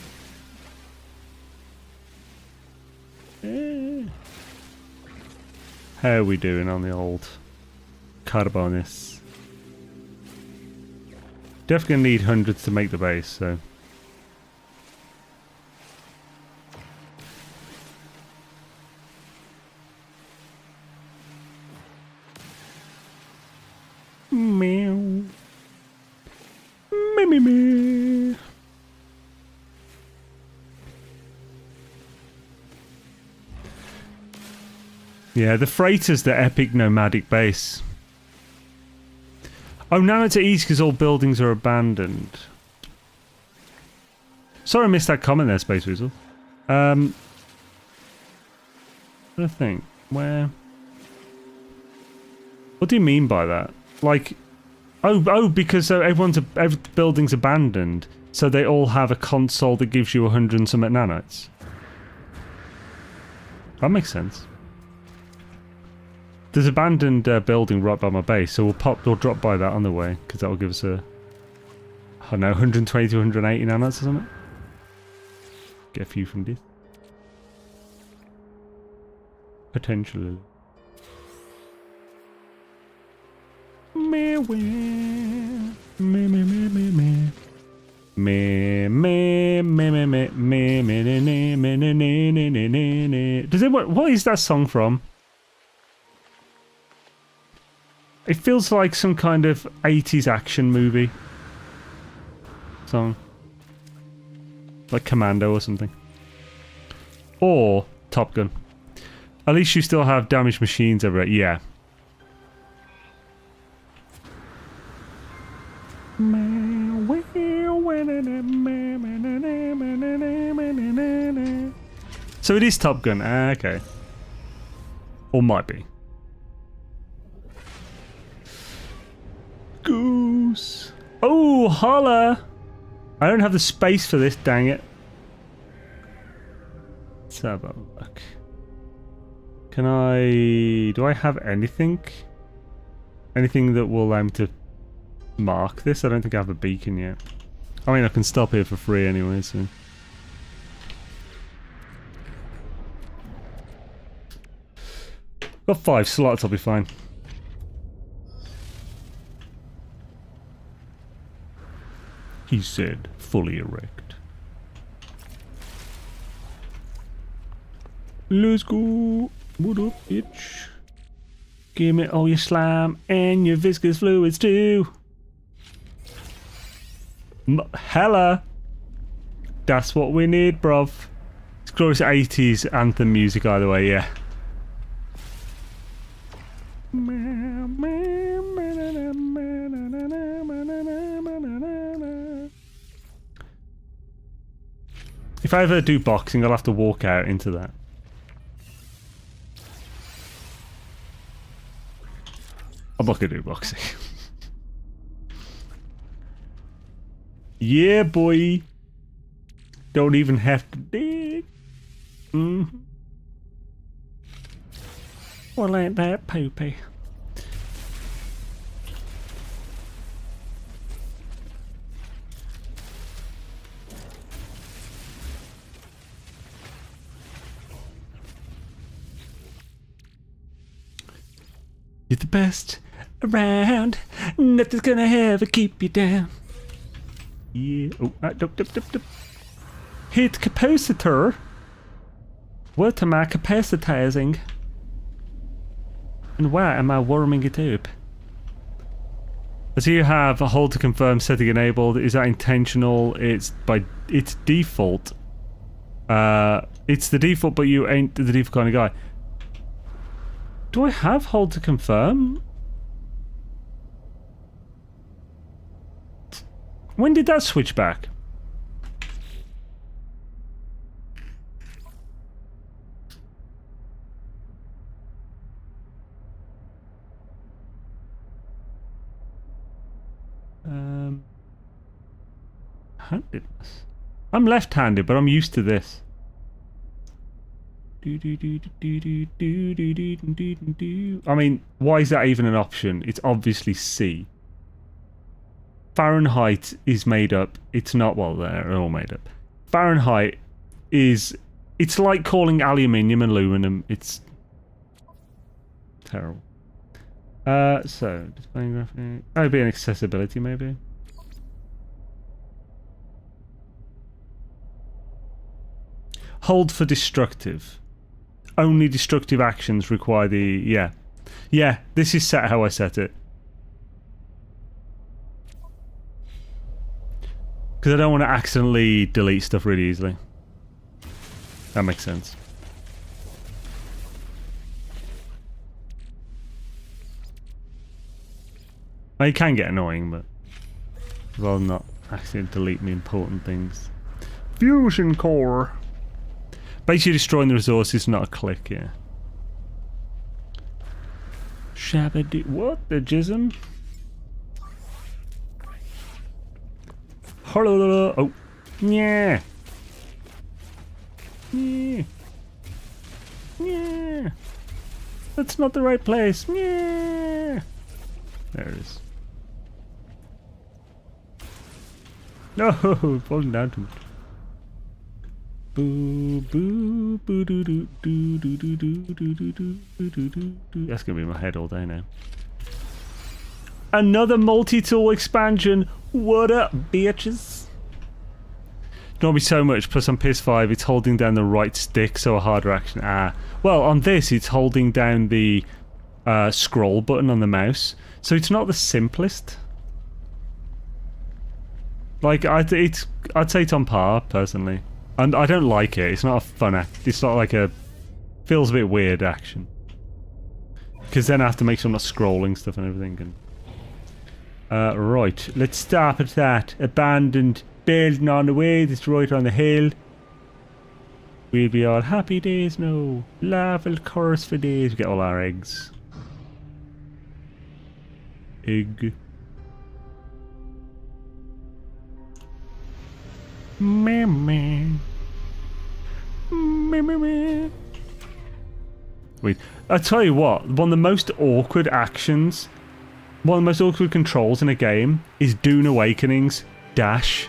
Speaker 1: How are we doing on the old Carbonis? Definitely gonna need hundreds to make the base, so. Meow. Me. Yeah, the freighter's the epic nomadic base. Oh, now it's at east because all buildings are abandoned. Sorry I missed that comment there, Space Weasel. I think. Where? What do you mean by that? Like, oh, because every building's abandoned, so they all have a console that gives you 100 and some nanites. That makes sense. There's an abandoned building right by my base, so we'll drop by that on the way, because that will give us a, I don't know, 120 to 180 nanites or something. Get a few from this. Potentially. Does it? What is that song from? It feels like some kind of 80s action movie song. Like Commando or something. Or Top Gun. At least you still have damaged machines over it. Yeah. So it is Top Gun. Okay. Or might be. Goose. Oh, holla! I don't have the space for this, dang it. Let's have a look. Can I... Do I have anything? Anything that will allow me to mark this? I don't think I have a beacon yet. I mean, I can stop here for free anyway, so... Got 5 slots, I'll be fine. He said, fully erect. Let's go. What up, bitch? Give me all your slime and your viscous fluids too. Hella. That's what we need, bruv. It's glorious 80s anthem music either way, yeah. If I ever do boxing, I'll have to walk out into that. I'm not gonna do boxing. Yeah, boy. Don't even have to dig. Mm-hmm. Well, ain't that poopy? You're the best around. Nothing's gonna ever keep you down. Yeah. Oh, hit capacitor. What am I capacitizing? And why am I warming it up? So you have a hold to confirm setting enabled. Is that intentional? It's default. It's the default, but you ain't the default kind of guy. Do I have hold to confirm? When did that switch back? Handedness. I'm left-handed, but I'm used to this. I mean, why is that even an option? It's obviously C. Fahrenheit is made up. It's not, well, they're all made up. Fahrenheit is... It's like calling aluminium aluminum. It's terrible. So, displaying graphic... Oh, it'd be an accessibility, maybe. Hold for destructive. Only destructive actions require the... Yeah. Yeah, this is set how I set it. Because I don't want to accidentally delete stuff really easily. That makes sense. It can get annoying, but I'd rather not accidentally delete me important things. Fusion core. Basically destroying the resources, not a click, yeah. Shabba what? The jism? Hello. Oh. Yeah. Yeah. Yeah. That's not the right place. Yeah. There it is. No, falling down to it. Boo boo boo doo doo doo doo doo doo doo doo doo doo. That's gonna be in my head all day now. Another multi-tool expansion. What up, bitches? Not be so much. Plus on PS5, it's holding down the right stick, so a harder action. Well, on this, it's holding down the scroll button on the mouse, so it's not the simplest. Like I'd say it's on par personally. And I don't like it. It's not a fun act. It's not like a... Feels a bit weird action. Because then I have to make sure I'm not scrolling stuff and everything. And right. Let's stop at that. Abandoned building on the way. That's right on the hill. We'll be all happy days now. Laughing chorus for days. We get all our eggs. Egg. Meh. Wait, I tell you what, one of the most awkward actions, one of the most awkward controls in a game is Dune Awakening's dash.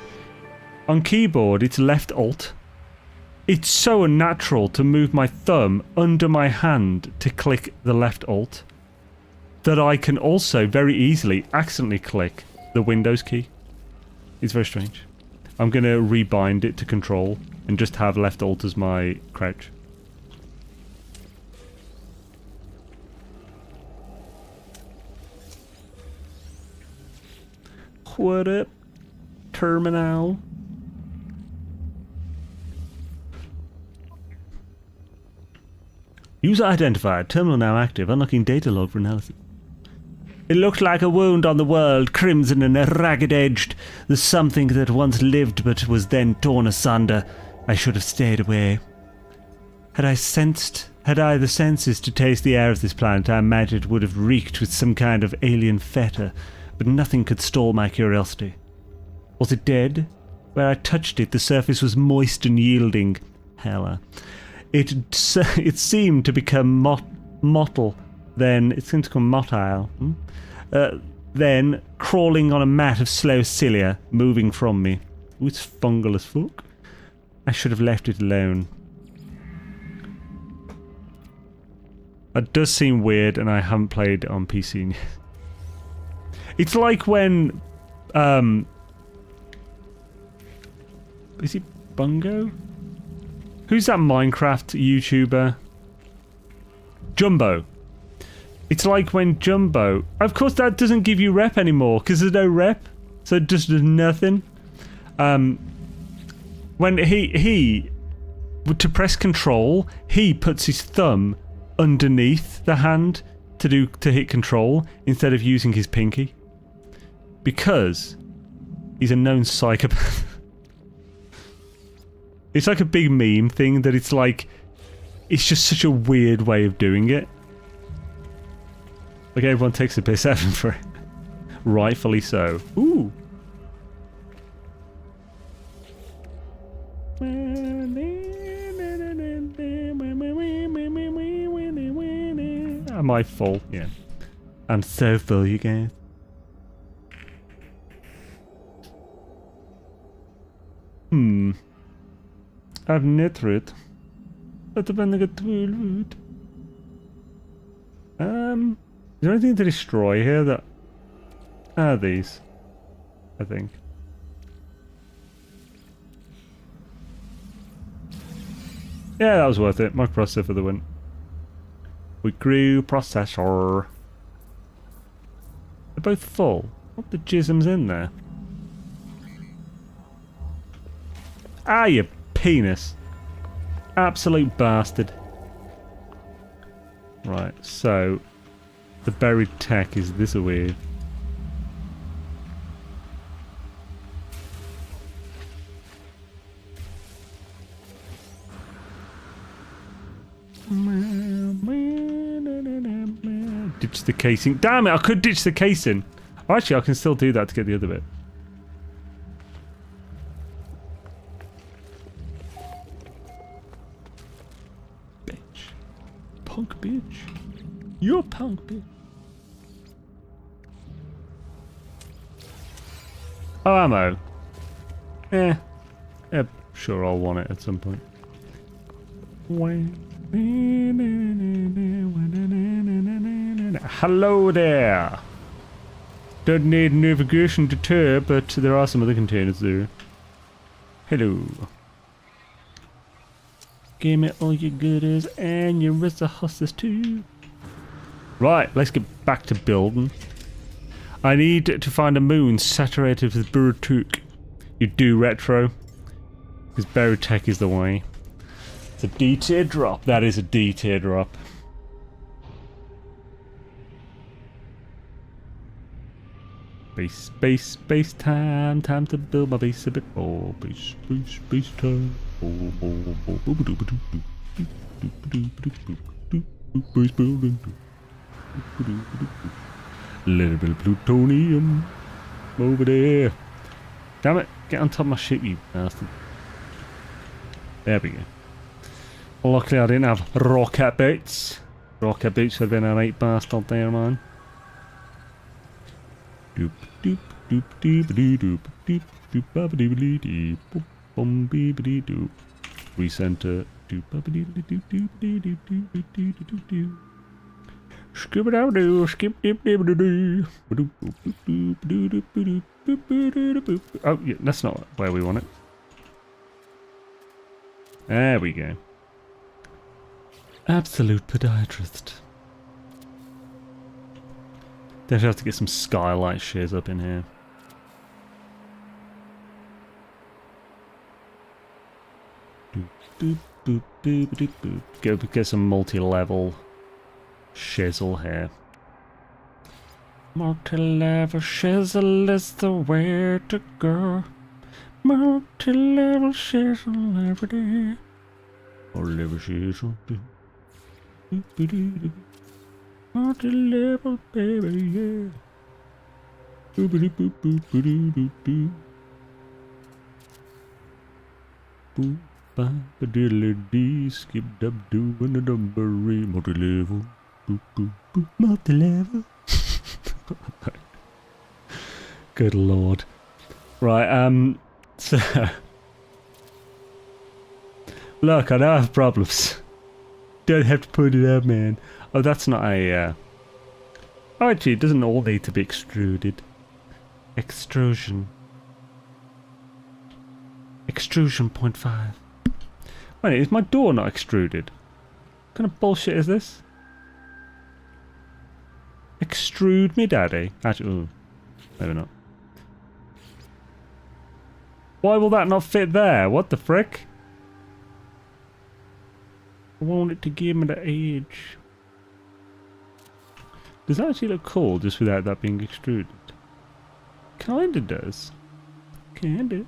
Speaker 1: On keyboard, it's left alt. It's so unnatural to move my thumb under my hand to click the left alt that I can also very easily accidentally click the Windows key. It's very strange. I'm going to rebind it to control and just have left alt as my crouch. What up, terminal? User identified. Terminal now active. Unlocking data log for analysis. It looked like a wound on the world, crimson and ragged-edged. The something that once lived but was then torn asunder. I should have stayed away. Had I the senses to taste the air of this planet, I imagine it would have reeked with some kind of alien feta, but nothing could stall my curiosity. Was it dead? Where I touched it, the surface was moist and yielding. Hella. It seemed to become motile. Then it seemed to become motile. Then crawling on a mat of slow cilia, moving from me. Ooh, it's fungal as fuck. I should have left it alone. It does seem weird, and I haven't played on PC yet. It's like when is it Bungo? Who's that Minecraft YouTuber? Jumbo. It's like when Jumbo... Of course that doesn't give you rep anymore, because there's no rep. So it just does nothing. When he... To press control, he puts his thumb underneath the hand to hit control, instead of using his pinky. Because he's a known psychopath. It's like a big meme thing that it's like... It's just such a weird way of doing it. Like everyone takes a piss out of him for it. Rightfully so. Ooh. I might fall, yeah. I'm so full, you guys. I've netted. But the I got 12 wood. Is there anything to destroy here that... these. I think. Yeah, that was worth it. Microprocessor for the win. We grew processor. They're both full. What the jism's in there? Ah, you penis. Absolute bastard. Right, so... The buried tech is this way. Ditch the casing. Damn it, I could ditch the casing. Oh, actually, I can still do that to get the other bit. Bitch. Punk bitch. You're a punk bitch. Oh, ammo. Yeah, sure, I'll want it at some point. Hello there. Don't need navigation deter, but there are some other containers there. Hello. Give me all your goodies and your rest of hustlers too. Right, let's get back to building. I need to find a moon saturated with Burutuk. You do retro. Because Berutech is the way. It's a D tier drop. That is a D tier drop. Base time. Time to build my base a bit more. Base time. Base building. Little bit of plutonium over there. Damn it, get on top of my ship, you bastard. There we go. Luckily I didn't have rocket boots. Rocket boots would have been an 8 bastard there, man. Doop doop doop doop doop doop doop babadee doop bum beebity doop. Recenter doop babadee doop doop doop doop doop doop doop doop. Skip it out, do skip dip dip do. Oh yeah, that's not where we want it. There we go. Absolute podiatrist. Definitely have to get some skylight shears up in here. Go get some multi-level shizzle here. Multi-level shizzle is the way to go. Multi-level shizzle every day. Multi-level shizzle. Multi-level baby, yeah. Boop boop boop boop boop. Boop ba ba diddly dee skip dub doo and a dumbery multi-level. Boop boop boop multi-level. Good lord. Right, so look, I know I have problems. Don't have to put it out, man. Oh, that's not a oh, actually, it doesn't all need to be extruded. Extrusion 0.5. Wait, is my door not extruded? What kind of bullshit is this? extrude me daddy? Actually, ooh, maybe not. Why will that not fit there? What the frick? I want it to give me the edge. Does that actually look cool just without that being extruded? Kinda does. Kinda.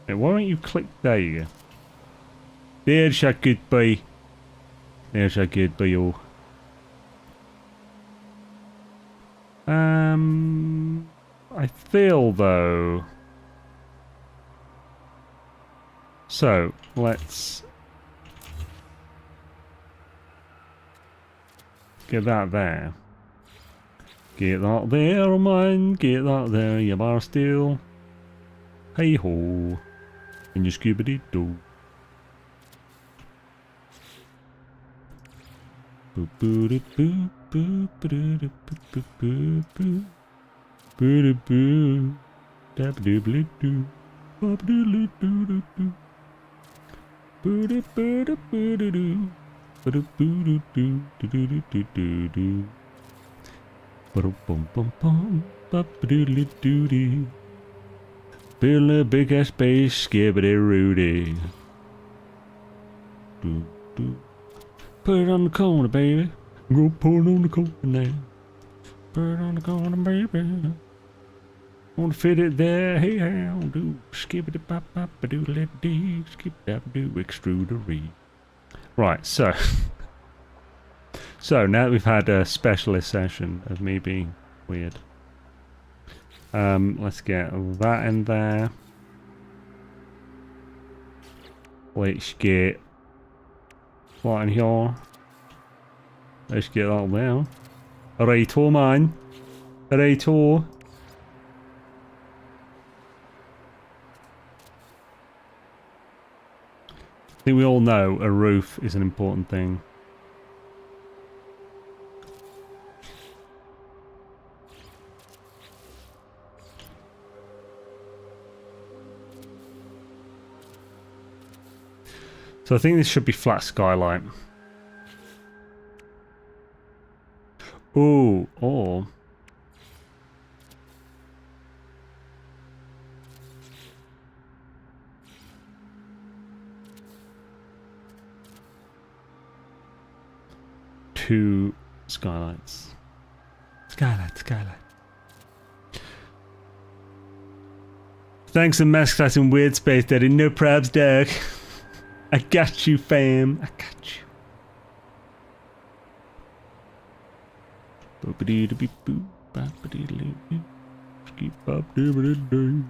Speaker 1: Hey, why don't you click? There you go. There's a good boy. There's a good boy. Oh. I feel though. So let's get that there. Get that there, man. Get that there, you bar steel. Hey ho. And you scoobity doo. Boo boo doo boo boo boo doo boo boo boo boo doo boo dab doo blue doo bop doo doo doo doo boo doo boo doo boo doo doo boo doo boo doo doo doo doo doo doo doo bum bum bum bum bop doo doo doo doo. Build a big ass space, skibbity Rudy. Doo doo. Put it on the corner, baby. Go put it on the corner now. Put it on the corner, baby. Wanna fit it there, hey how do. Skibbity pop pop a doo let dee. Skip that do extrudery. Right, so. So now that we've had a specialist session of me being weird. Let's get that in there. Let's get what in here. Let's get that there. Righto, man. Righto. I think we all know a roof is an important thing. So I think this should be flat skylight. Ooh, or two skylights. Skylight. Thanks a mask class in weird space, daddy. No probs, dog. I got you, fam. I got you. Boop-a-dee-da-beep-boop, bop-a-dee-da-doo-doo. Skip-bop-dee-ba-dee-doo.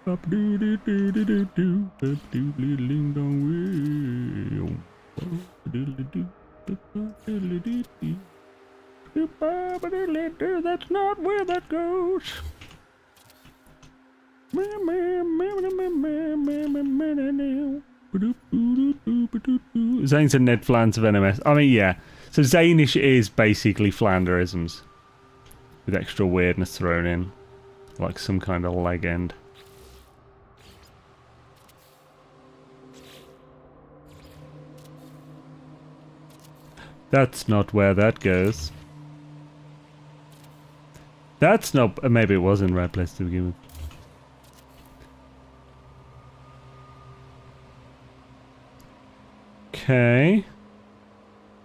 Speaker 1: Bop-a-doo-dee-doo-doo-doo. Bop-a-doo-dee-ding-dong-wee. Bop-a-dee-da-doo. Bop-a-dee-da-dee-dee. Skip-bop-a-dee-da-doo. That's not where that goes. Zane said Ned Flanders of NMS. I mean, yeah. So Zanish is basically Flanderisms with extra weirdness thrown in, like some kind of leg end. That's not where that goes. That's not. Maybe it was in the right place to begin with. Okay.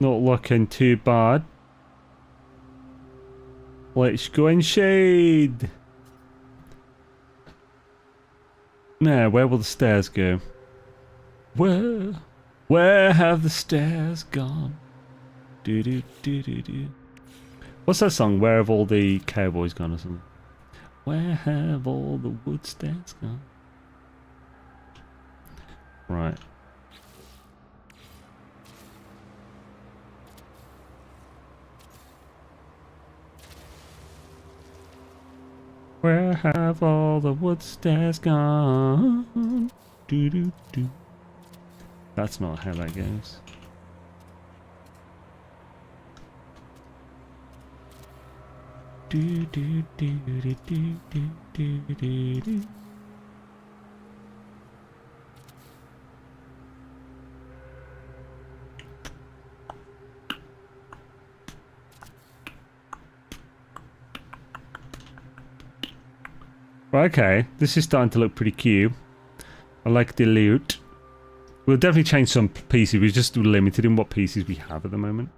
Speaker 1: Not looking too bad. Let's go in shade. Now, where will the stairs go? Where have the stairs gone? Do do do do do. What's that song? Where have all the cowboys gone or something? Where have all the wood stairs gone? Right. Where have all the wood stairs gone? Do do do. That's not how that goes. Do do do do do do do do do. Okay, this is starting to look pretty cute. I like the loot. We'll definitely change some pieces. We're just limited in what pieces we have at the moment.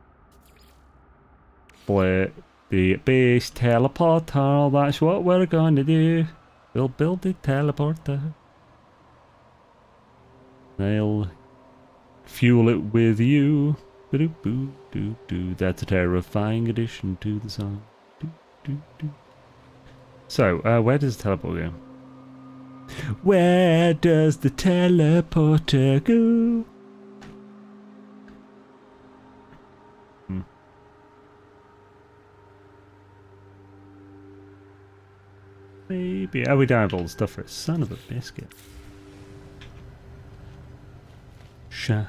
Speaker 1: But the base teleporter, that's what we're going to do. We'll build the teleporter. I'll fuel it with you. That's a terrifying addition to the song. So, where does the teleport go? Where does the teleporter go? Maybe. Oh, we don't have all the stuff for it. Son of a biscuit. Sure.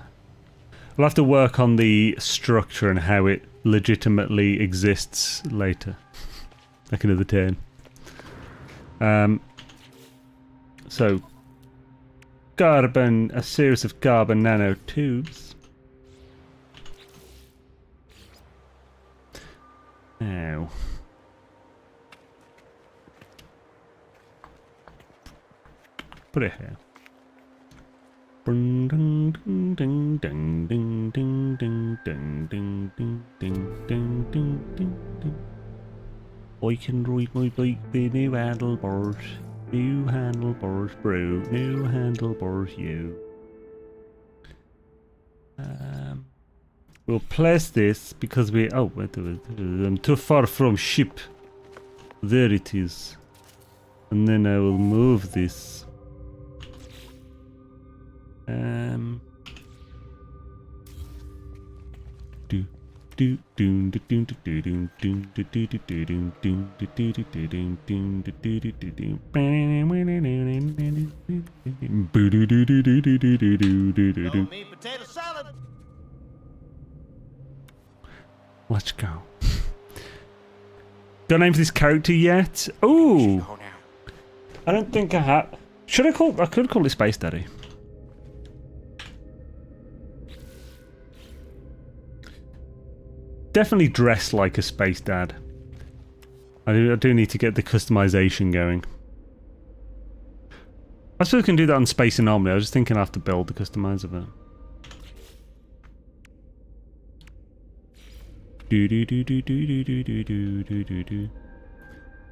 Speaker 1: We'll have to work on the structure and how it legitimately exists later. Like another turn. So, a series of carbon nanotubes. Now. Put it here. I can ride my bike with new handlebars. New handlebars, bro. New handlebars, you. We'll place this because we... Oh, wait. I'm too far from ship. There it is. And then I will move this. Let's go. Don't name for this character yet. Oh, I don't think I have. Should I call? I could call it Space Daddy. Definitely dress like a space dad. I do need to get the customization going. I suppose we can do that on Space Anomaly. I was just thinking I have to build the customizer of it.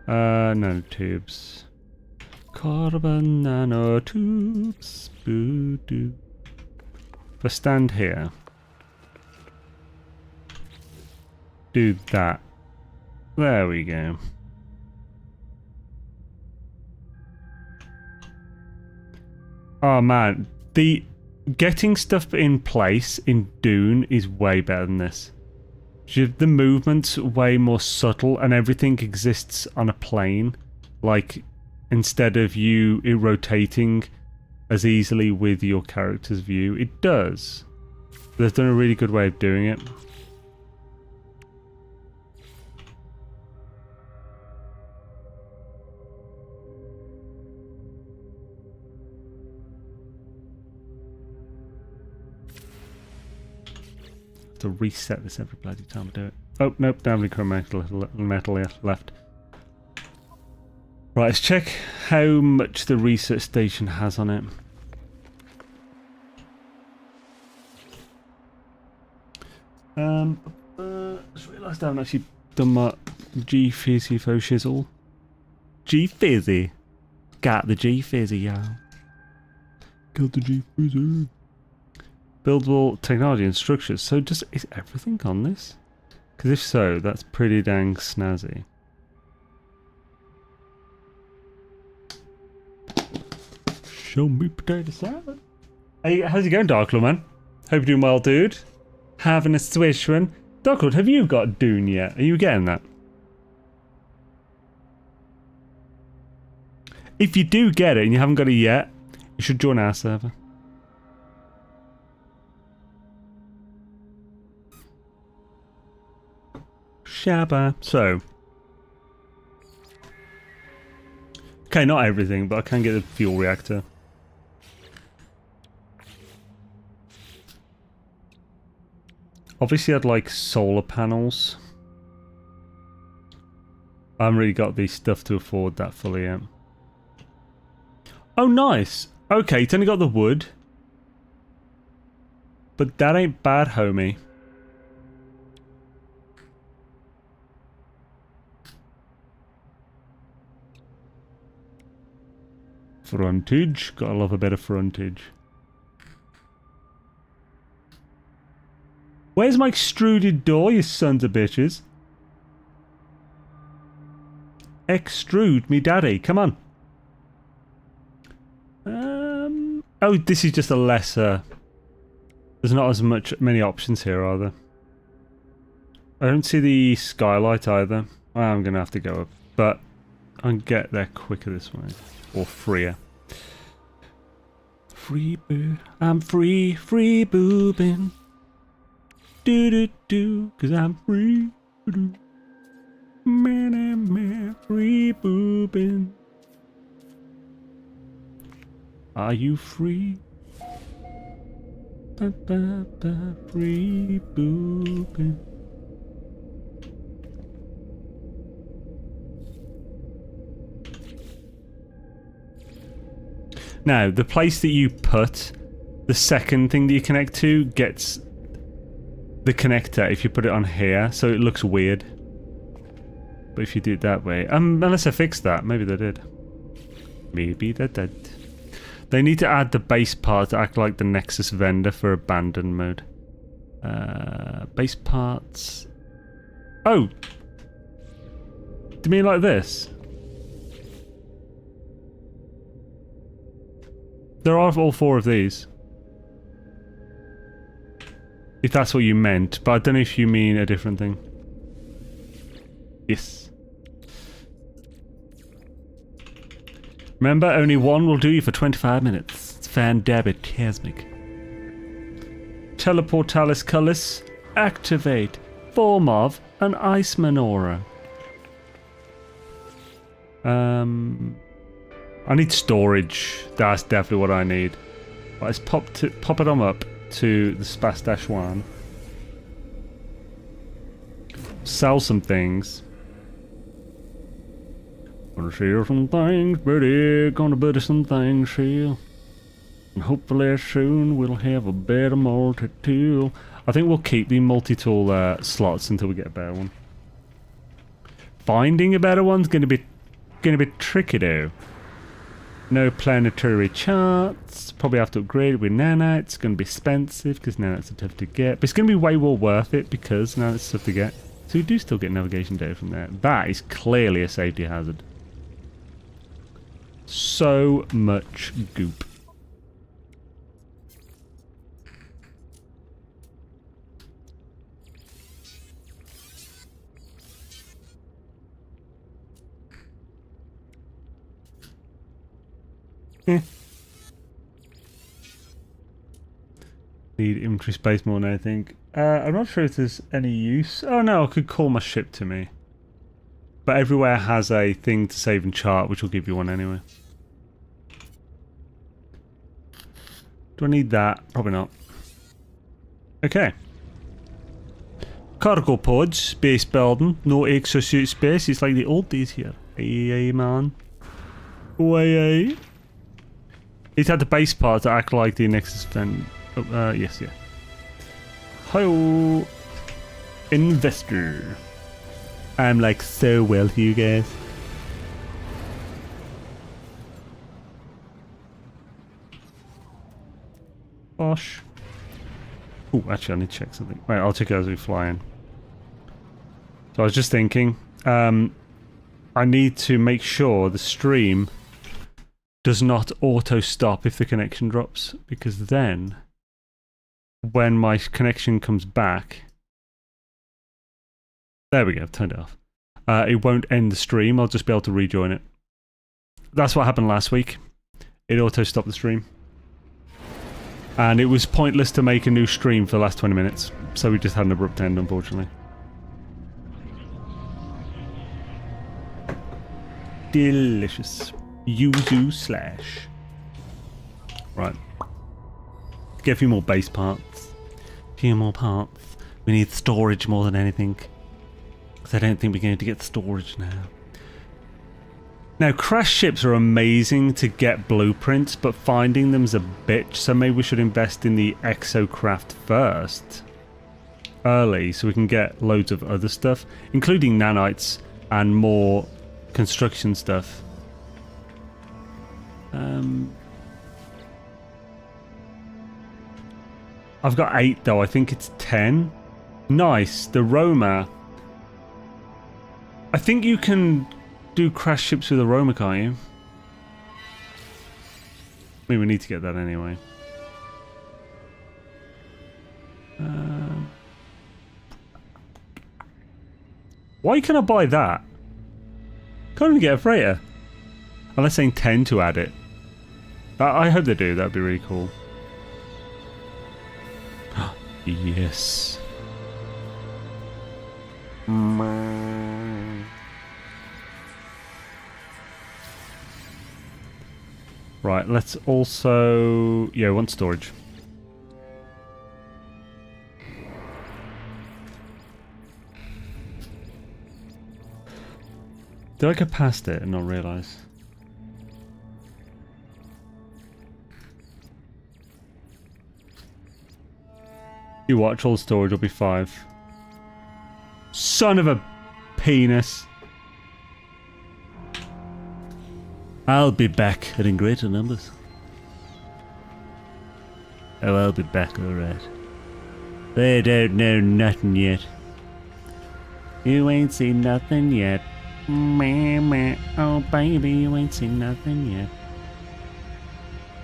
Speaker 1: Nanotubes. Carbon nanotubes. If I stand here. Do that. There we go. Oh man, the getting stuff in place in Dune is way better than this. The movement's way more subtle and everything exists on a plane. Like, instead of you rotating as easily with your character's view, it does. They've done a really good way of doing it. To reset this every bloody time I do it. Oh, nope, don't have any metal left. Right, let's check how much the research station has on it. Just realised I haven't actually done my G-Fizzy fo shizzle. G-Fizzy. Got the G-Fizzy, y'all. Got the G-Fizzy. Buildable technology and structures. So is everything on this? Because if so, that's pretty dang snazzy. Show me potato salad. Hey, how's it going, Darklord, man? Hope you're doing well, dude. Having a swish one. Darklord, have you got Dune yet? Are you getting that? If you do get it and you haven't got it yet, you should join our server. Shabba. So. Okay, not everything, but I can get the fuel reactor. Obviously I'd like solar panels. I haven't really got the stuff to afford that fully yet. Oh, nice. Okay, it's only got the wood. But that ain't bad, homie. Frontage. Gotta love a bit of frontage. Where's my extruded door, you sons of bitches? Extrude me daddy, come on. Oh, this is just a lesser... There's not as many options here, are there? I don't see the skylight either. I'm going to have to go up. But I can get there quicker this way. Or freer. Free boo. I'm free, free boobin'. Do-do-do, 'cause I'm free. Man, free boobin'. Are you free? Ba-ba-ba, free boobin'. Now, the place that you put the second thing that you connect to gets the connector if you put it on here, so it looks weird. But if you do it that way, unless I fixed that, maybe they did. Maybe they did. They need to add the base part to act like the Nexus vendor for abandoned mode. Base parts. Oh! Do you mean like this? There are all 4 of these. If that's what you meant, but I don't know if you mean a different thing. Yes. Remember, only one will do you for 25 minutes. It's fantastic. Teleportalis Cullis. Activate. Form of an ice menorah. I need storage. That's definitely what I need. Right, let's pop it on up to the Spas-1. Sell some things. Gonna sell some things, buddy. Gonna buy some things here. And hopefully soon we'll have a better multi-tool. I think we'll keep the multi-tool slots until we get a better one. Finding a better one's gonna be tricky though. No planetary charts. Probably have to upgrade it with nanites. It's going to be expensive because nanites are tough to get. But it's going to be way more worth it because nanites are tough to get. So we do still get navigation data from there. That is clearly a safety hazard. So much goop. Need inventory space more than anything. I'm not sure if there's any use. Oh no, I could call my ship to me. But everywhere has a thing to save and chart, which will give you one anyway. Do I need that? Probably not. Okay. Cargo pods, space building, no exosuit space. It's like the old days here. Hey, man. Way. He's had the base part to act like the Nexus then. Yes, yeah. Hi, investor. I'm like so wealthy, you guys. Bosh. Oh, actually, I need to check something. Right, I'll check it as we fly in. So I was just thinking, I need to make sure the stream does not auto-stop if the connection drops, because then, when my connection comes back... There we go, I've turned it off. It won't end the stream, I'll just be able to rejoin it. That's what happened last week. It auto-stopped the stream. And it was pointless to make a new stream for the last 20 minutes, so we just had an abrupt end, unfortunately. Delicious. Yuzu slash. Right. Get a few more base parts. A few more parts. We need storage more than anything. Because I don't think we're going to get storage now. Now, crash ships are amazing to get blueprints, but finding them's a bitch, so maybe we should invest in the exocraft first. Early, so we can get loads of other stuff, including nanites and more construction stuff. I've got 8 though, I think it's 10. Nice, the Roma. I think you can do crash ships with a Roma, can't you? I mean, we need to get that anyway. Why can't I buy that? Can't even get a freighter. Unless they intend to add it. I hope they do, that'd be really cool. Yes. Right, let's also... Yeah, we want storage. Did I go past it and not realise? You watch, all storage will be 5. Son of a penis. I'll be back in greater numbers. Oh, I'll be back, alright. They don't know nothing yet. You ain't seen nothing yet. Meh. Oh, baby, you ain't seen nothing yet.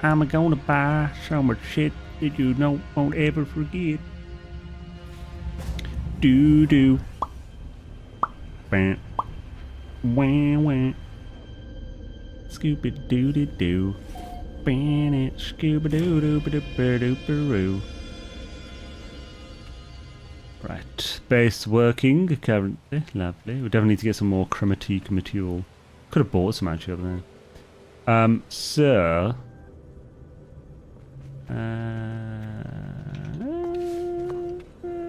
Speaker 1: I'm gonna buy so much shit that you won't ever forget. Do. Bam. Wah. Scooby-doo-doo-doo. Ban it. Scooby-doo-doo-doo-doo-doo-doo. Right. Base working currently. Lovely. We definitely need to get some more chromatique material. Could have bought some actually over there. So...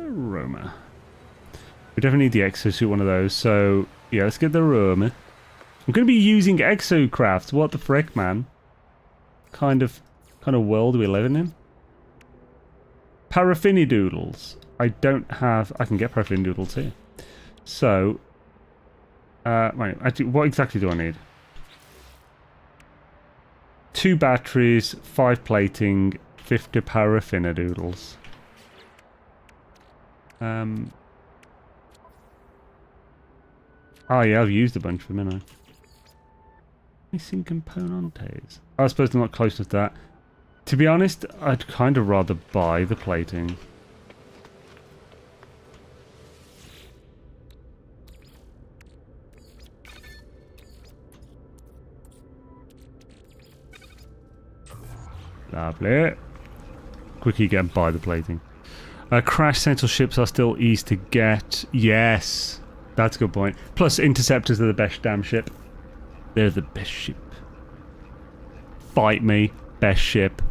Speaker 1: Roma. We definitely need the exosuit, one of those. So, yeah, let's get the Roma. I'm going to be using exocrafts. What the frick, man? Kind of world are we living in? Paraffinidoodles. I don't have... I can get paraffinidoodles here. So... right, actually, what exactly do I need? 2 batteries, 5 plating, 50 paraffinidoodles. Oh yeah, I've used a bunch of them, haven't I? Missing componentes. I suppose I'm not close enough to that. To be honest, I'd kind of rather buy the plating. Lovely. Quickly get and buy the plating. Crash central ships are still easy to get. Yes. That's a good point. Plus, interceptors are the best damn ship. They're the best ship. Fight me. Best ship.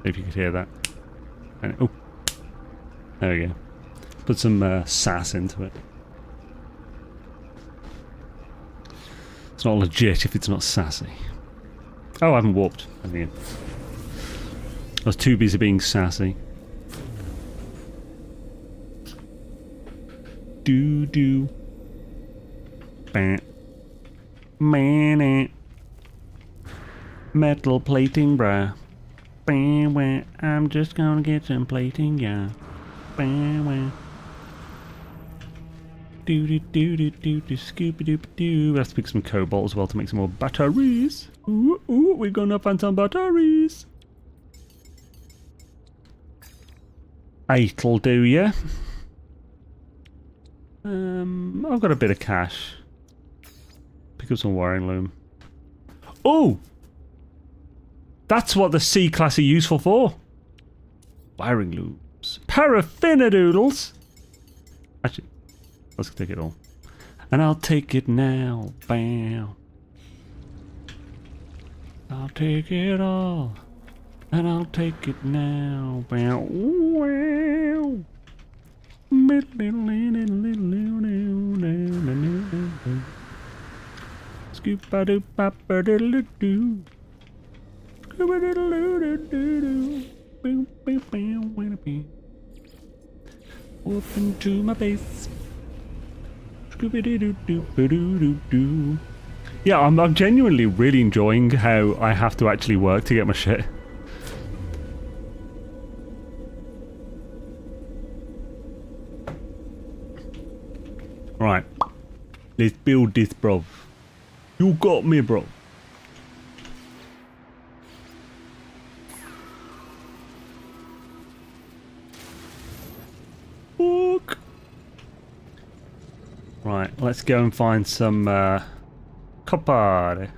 Speaker 1: If you could hear that. And, oh. There we go. Put some sass into it. It's not legit if it's not sassy. Oh, I haven't warped. I was too busy being sassy. Do. Bam. Man. Metal plating, bruh. Bam. I'm just gonna get some plating, yeah. Bam. Do. Scooby-doo. Let's pick some cobalt as well to make some more batteries. Ooh, we're gonna find some batteries. 8'll do, yeah. I've got a bit of cash. Pick up some wiring loom. Oh! That's what the C-class are useful for. Wiring looms. Paraffinadoodles! Actually, let's take it all. And I'll take it now. Bam. I'll take it all. And I'll take it now. Bam. Wow. Let's Scoop-a-doop-a-ba-diddle-doo. Scoop-a-diddle-doo-doo-doo-doo. Open to my base. Scooby-doo-doo-doo-doo-doo. Yeah, I'm genuinely really enjoying how I have to actually work to get my shit. Right. Let's build this, bro. You got me, bro. Fuck. Right, let's go and find some copper.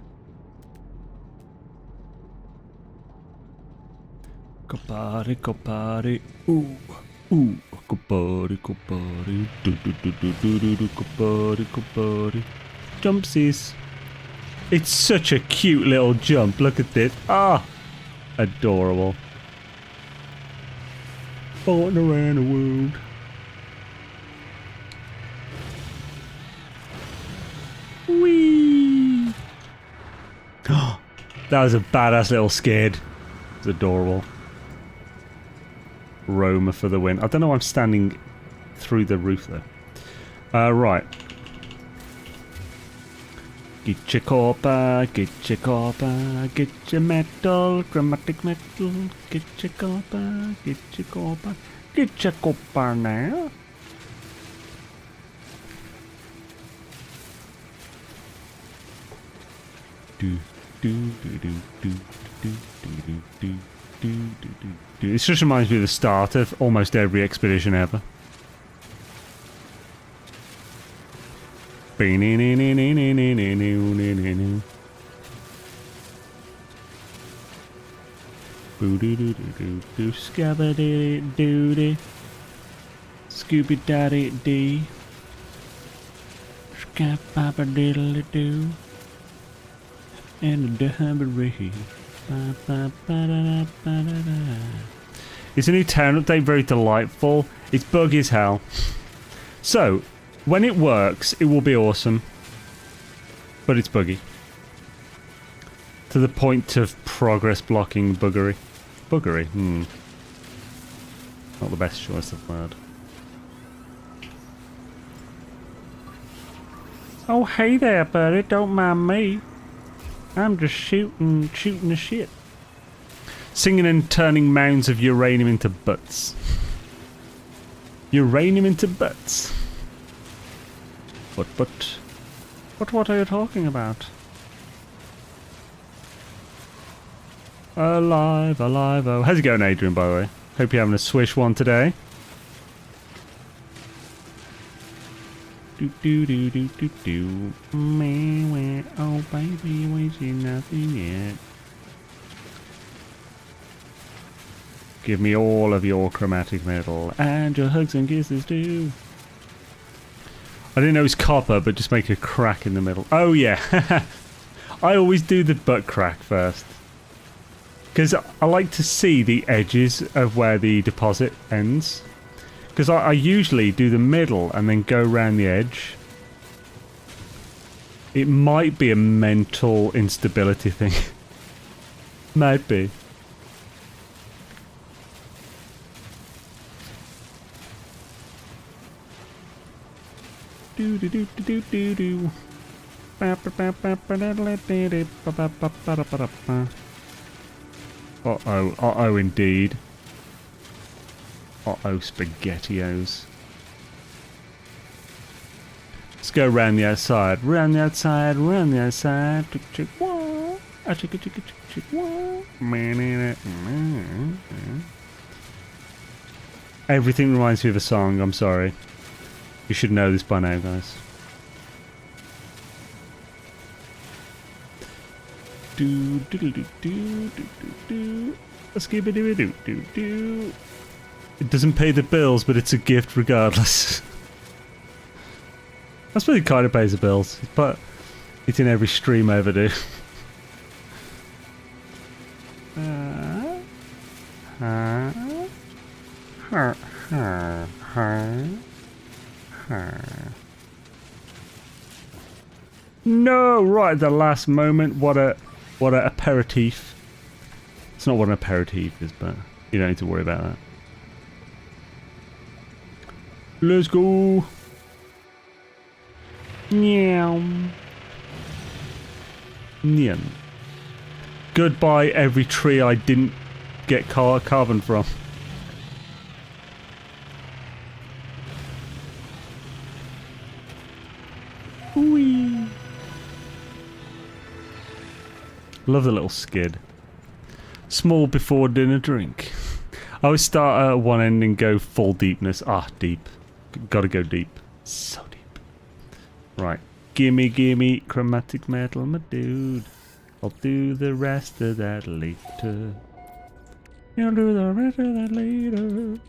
Speaker 1: Copper, copper. Ooh, ooh. Copper, copper. Do do do do do do do. Copper, copper. Jumpsies. It's such a cute little jump. Look at this. Ah, adorable. Born around the world. Whee! That was a badass little skid. It's adorable. Roma for the win. I don't know why I'm standing through the roof though. Right. Get your copper, get your copper, get your metal, chromatic metal, get your copper, get your copper, get your copper now. Do do do do do do do do do. This just reminds me of the start of almost every expedition ever. Scabba-dee-doo-dee. Scooby-daddy-dee. Scabba-diddle-doo. And the hubbaree. Is a new town update very delightful? It's buggy as hell. So, when it works, it will be awesome. But it's buggy. To the point of progress blocking buggery. Buggery? Not the best choice of word. Oh, hey there, buddy. Don't mind me. I'm just shooting the shit. Singing and turning mounds of uranium into butts. Uranium into butts. But, what are you talking about? Alive, alive, oh. How's it going, Adrian, by the way? Hope you're having a swish one today. Do do do do do do. Me, oh baby, we see nothing yet. Give me all of your chromatic metal and your hugs and kisses too. I didn't know it's copper, but just make a crack in the middle. Oh yeah, I always do the butt crack first. Because I like to see the edges of where the deposit ends. Because I usually do the middle and then go around the edge. It might be a mental instability thing. Might be. Do do do do do do. Uh-oh, uh-oh indeed. Uh-oh, SpaghettiOs. Let's go round the outside. Round the outside, round the outside. Everything reminds me of a song, I'm sorry. You should know this by now, guys. Do do do do do do do. Skibidi do do do. It doesn't pay the bills, but it's a gift regardless. I suppose it kind of pays the bills, but it's in every stream I ever do. No, right at the last moment. What a aperitif. It's not what an aperitif is, but you don't need to worry about that. Let's go. Meow. Nyan. Goodbye, every tree I didn't get carbon from. Whee. Love the little skid. Small before dinner drink. I always start at one end and go full deepness. Ah, deep. Gotta go deep. So deep. Right. Gimme, chromatic metal, my dude. I'll do the rest of that later. You'll do the rest of that later.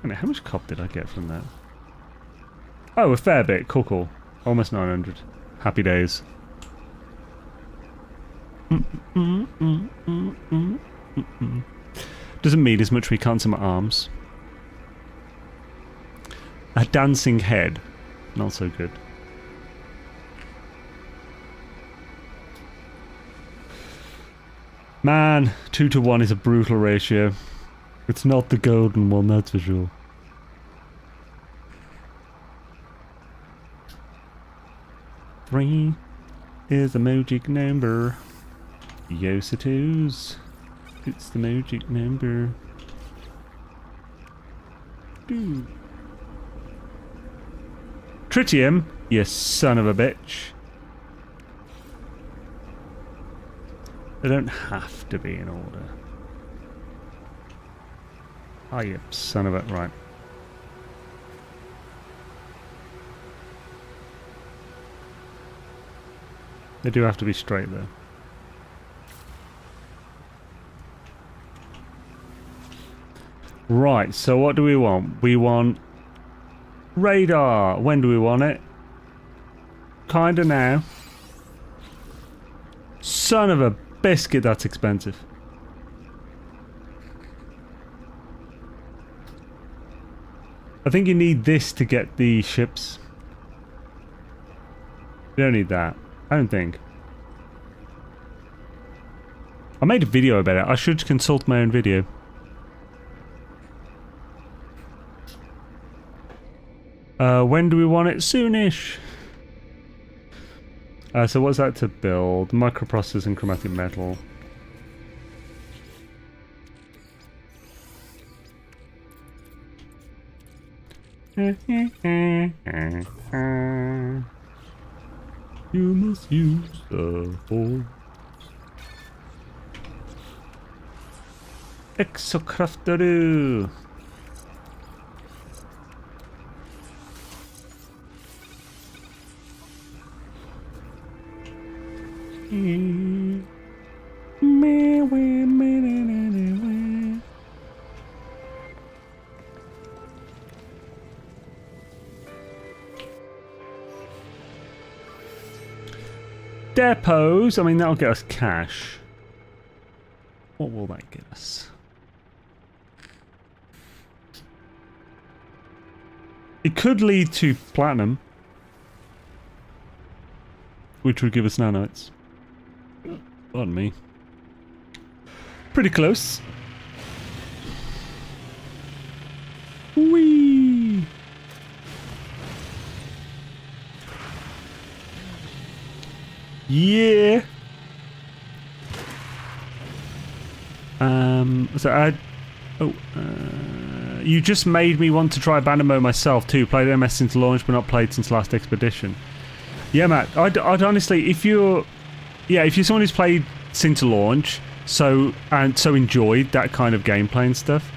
Speaker 1: I mean, how much cop did I get from that? Oh, a fair bit. Cool. Almost 900. Happy days. Doesn't mean as much when you can't see my arms. A dancing head. Not so good. Man, 2 to 1 is a brutal ratio. It's not the golden one, that's for sure. Three is a magic number. Yes, it is. It's the magic number. Dude. Tritium, you son of a bitch. They don't have to be in order. Ah, you son of a... Right. They do have to be straight, though. Right, so what do we want? We want... radar. When do we want it? Kinda now. Son of a biscuit, that's expensive. I think you need this to get the ships. You don't need that. I don't think. I made a video about it. I should consult my own video. When do we want it? Soonish. So what's that to build? Microprocessors and chromatic metal. You must use the force. Exocrafteroo. Depots, I mean that'll get us cash. What will that get us? It could lead to platinum, which would give us nanites. Pardon me. Pretty close. Whee! Yeah. You just made me want to try abandon mode myself too. Played NMS since launch, but not played since last expedition. Yeah, Matt. I'd honestly, if you're someone who's played since launch, so enjoyed that kind of gameplay and stuff,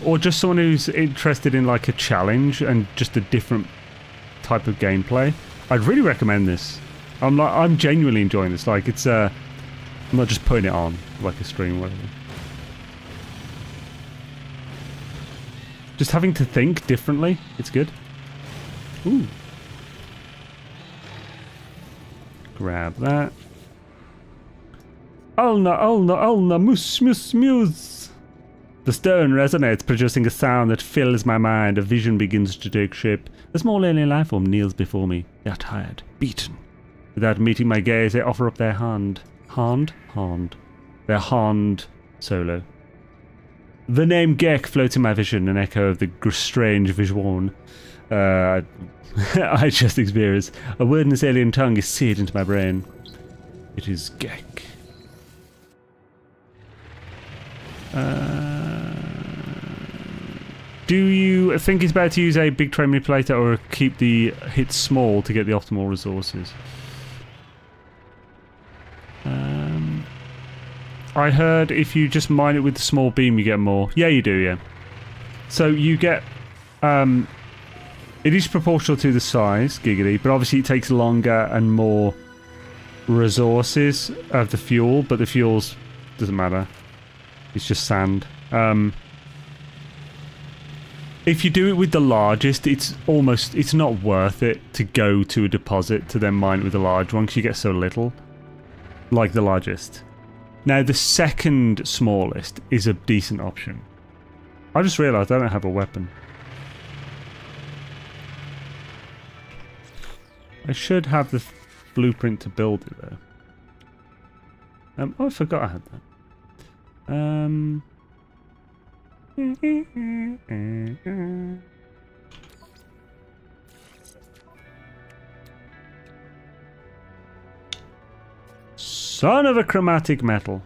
Speaker 1: or just someone who's interested in like a challenge and just a different type of gameplay, I'd really recommend this. I'm genuinely enjoying this. Like it's I'm not just putting it on like a stream or whatever. Just having to think differently, it's good. Ooh. Grab that. Muse. The stone resonates, producing a sound that fills my mind. A vision begins to take shape. A small alien lifeform kneels before me. They are tired, beaten. Without meeting my gaze, they offer up their hand. Their hand solo. The name Gek floats in my vision, an echo of the strange vision I just experienced. A word in this alien tongue is seared into my brain. It is Gek. Do you think it's better to use a big tray manipulator or keep the hits small to get the optimal resources? I heard if you just mine it with the small beam you get more. Yeah, you do, yeah. So you get... it is proportional to the size, giggity, but obviously it takes longer and more resources of the fuel, but the fuels doesn't matter. It's just sand. If you do it with the largest, it's not worth it to go to a deposit to then mine it with the large one because you get so little. Like the largest. Now the second smallest is a decent option. I just realised I don't have a weapon. I should have the blueprint to build it though. Oh, I forgot I had that. Son of a chromatic metal.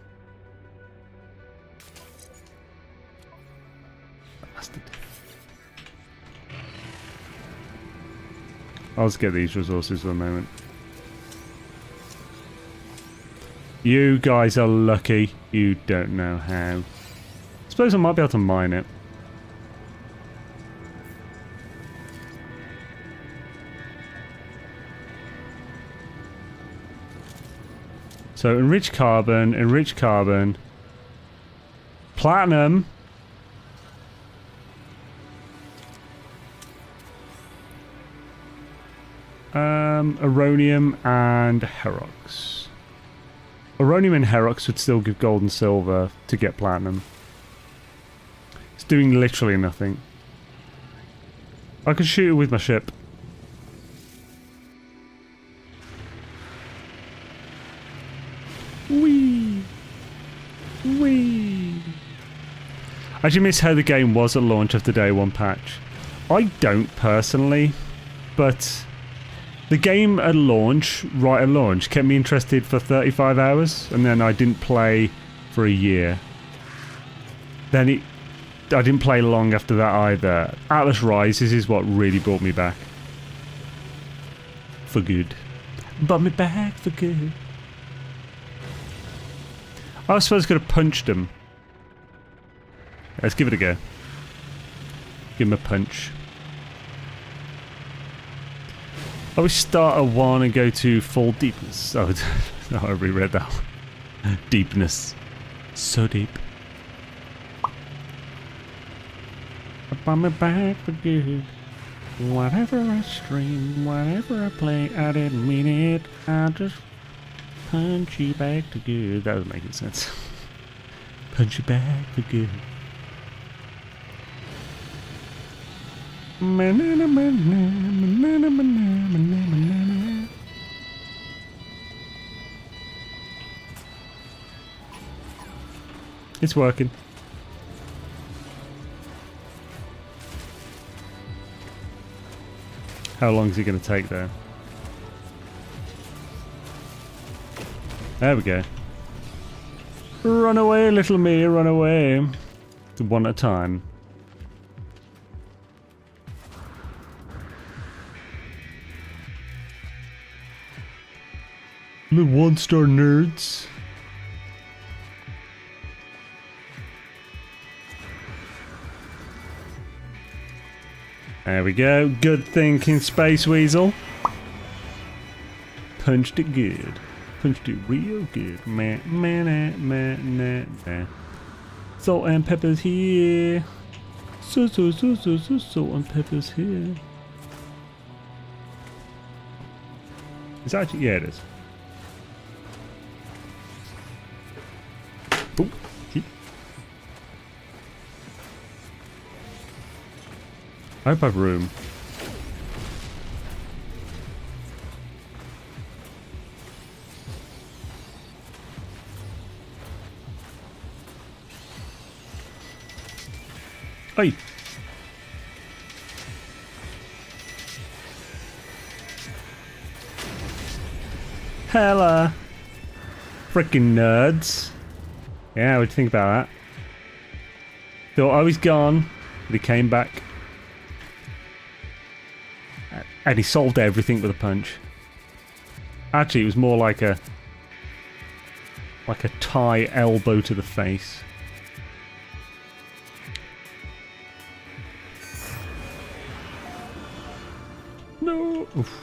Speaker 1: Bastard. I'll just get these resources for a moment. You guys are lucky. You don't know how. Suppose I might be able to mine it. So enrich carbon, platinum, Aronium and Herox. Aronium and Herox would still give gold and silver to get platinum. It's doing literally nothing. I could shoot it with my ship. Whee! Whee! I actually miss how the game was at launch of the day one patch. I don't personally, but the game at launch, right at launch, kept me interested for 35 hours, and then I didn't play for a year. Then I didn't play long after that either. Atlas Rises is what really brought me back. For good. Brought me back for good. I suppose I could have punched him. Let's give it a go. Give him a punch. I always start at 1 and go to full deepness. Oh, I reread that one. Deepness. So deep. On my back for good. Whatever I stream, whatever I play, I didn't mean it. I just punch you back to good. That was making sense. Punch you back for good. It's working. How long is it going to take there? There we go. Run away, little me, run away. One at a time. The 1-star nerds. There we go. Good thinking, Space Weasel. Punched it good. Punched it real good. Salt and peppers here. Salt and peppers here. It's actually, yeah, it is. Oh, I hope I have room. Oi! Hella! Frickin' nerds. Yeah, what do you think about that? Thought I was gone, but he came back. And he solved everything with a punch. Actually, it was more like a Thai elbow to the face. No. Oof.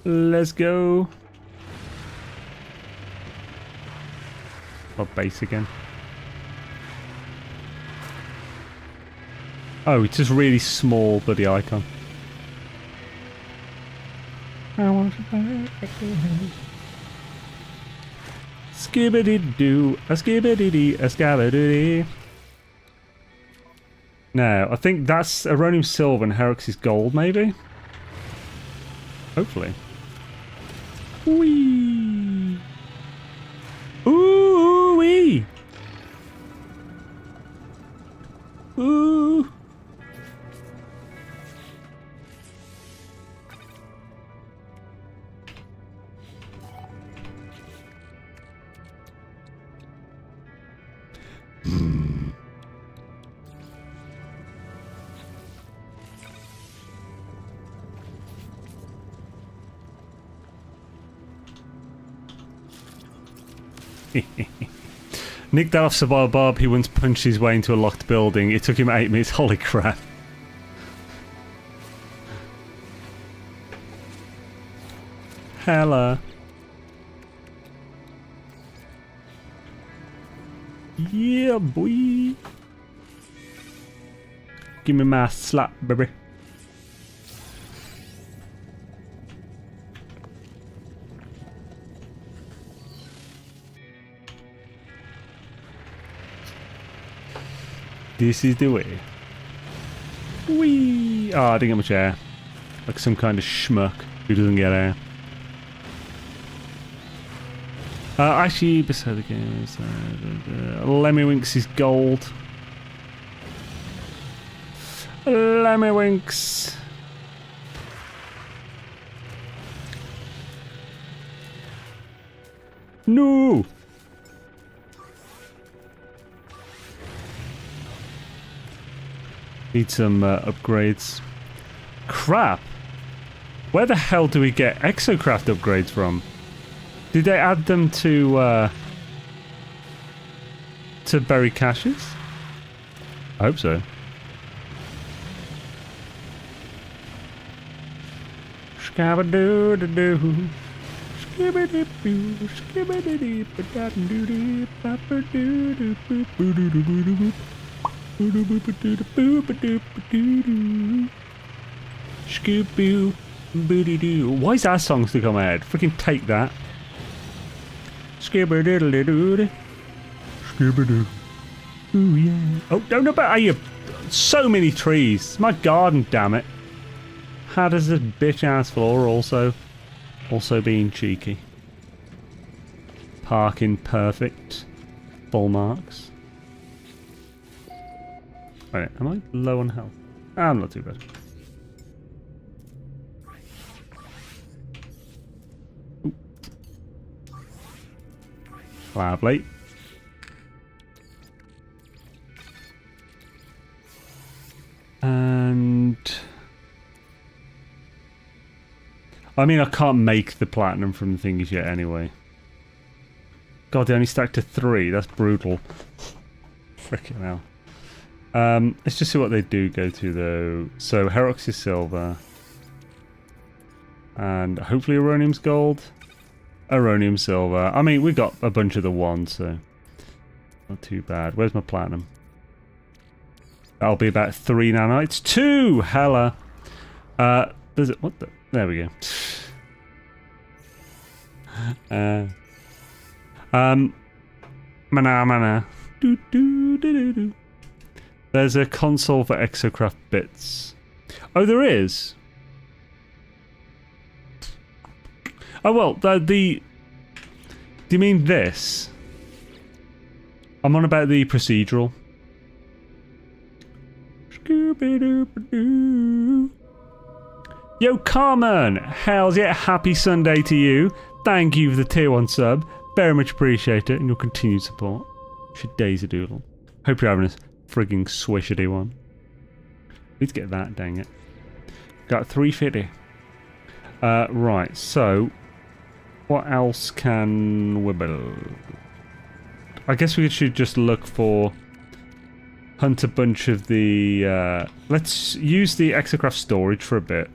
Speaker 1: Let's go. Oh, base again. Oh, it's just really small bloody icon. I want to Skibbity-doo, a skibbity-dee, a scabbity-dee. Now, I think that's Aronium Silver and Herex's Gold, maybe? Hopefully. Whee! Ooh-wee! Ooh! Nicked that off Survival Bob. He once punched his way into a locked building. It took him 8 minutes. Holy crap. Hella. Yeah, boy. Give me my slap, baby. This is the way. Whee! Oh, I didn't get much air. Like some kind of schmuck who doesn't get air. Actually, beside the game, Lemmywinks is gold. Lemmywinks. No! Need some upgrades. Crap! Where the hell do we get Exocraft upgrades from? Did they add them to buried caches? I hope so. Scabba-doo-doo-doo. Skibba-dee-boo, skibba-dee-dee-ba-da-doo-dee, ba-ba-doo-doo-boo-boo-doo-doo-doo-doo. Skiboo-boo-doo. Why is that song stuck on my head? Freaking take that. Skibba-diddle-doo. Skibba-doo. Ooh, yeah. Oh, don't know about you. So many trees. It's my garden, damn it. How does this bitch ass floor also being cheeky? Parking perfect. Full marks. Wait, am I low on health? I'm not too bad. Ooh. Lovely. And I mean, I can't make the platinum from the thingies yet anyway. God, they only stacked to 3. That's brutal. Frickin' hell. Let's just see what they do go to though. So Herox is silver. And hopefully Aronium's gold. Aronium silver. I mean, we got a bunch of the ones, so not too bad. Where's my platinum? That'll be about 3 nanites. 2! Hella! There's it. What the? There we go. Mana. Do, do, do, do, do. There's a console for Exocraft bits. Oh, there is? Oh, well, do you mean this? I'm on about the procedural. Yo, Carmen! Hells yeah, happy Sunday to you. Thank you for the tier 1 sub. Very much appreciate it and your continued support. Should daisy doodle. Hope you're having a frigging swishity one. Need to get that, dang it. Got 350. Right, so what else can we build? I guess we should just look for... Hunt a bunch of the... let's use the Exocraft storage for a bit.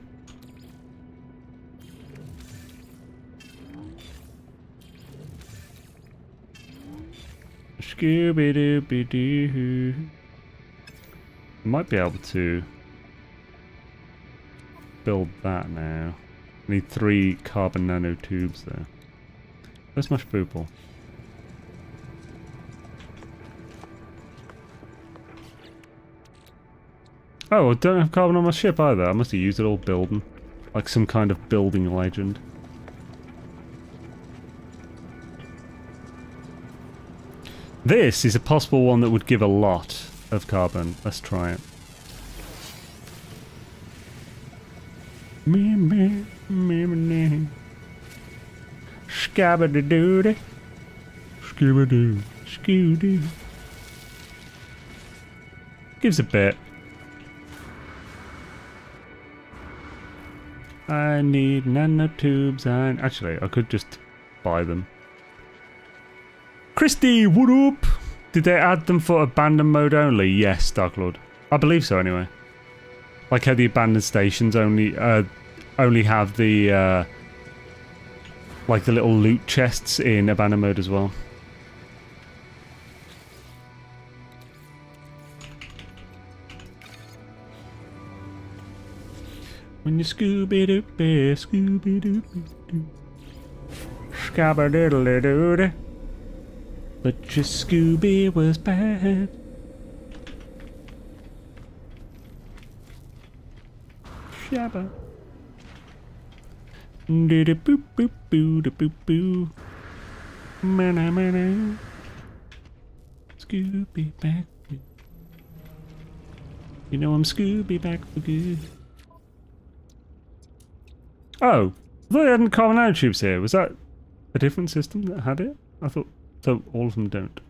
Speaker 1: Scooby-Dooby-Doo. Might be able to build that now. Need 3 carbon nanotubes there. Where's my spoople? Oh, I don't have carbon on my ship either. I must have used it all building. Like some kind of building legend. This is a possible one that would give a lot of carbon. Let's try it. Scabba-doo-doo-doo. Scooby-doo. Scooby-doo. Gives a bit. I need nanotubes and... Actually, I could just buy them. Christy, what up? Did they add them for abandoned mode only? Yes, Dark Lord. I believe so anyway. Like how the abandoned stations only have the like the little loot chests in abandoned mode as well. When you Scooby-Doo-Doo, Scooby-Doo-Doo, Scabba-Diddle-Doo-Doo. But your Scooby was bad. Shabba. Do-do-boop-boop-boo-do-boop-boo. Mana-mana. Scooby back. You know I'm Scooby back for good. Oh, I thought they hadn't carbon nanotubes here. Was that a different system that had it? I thought so. All of them don't.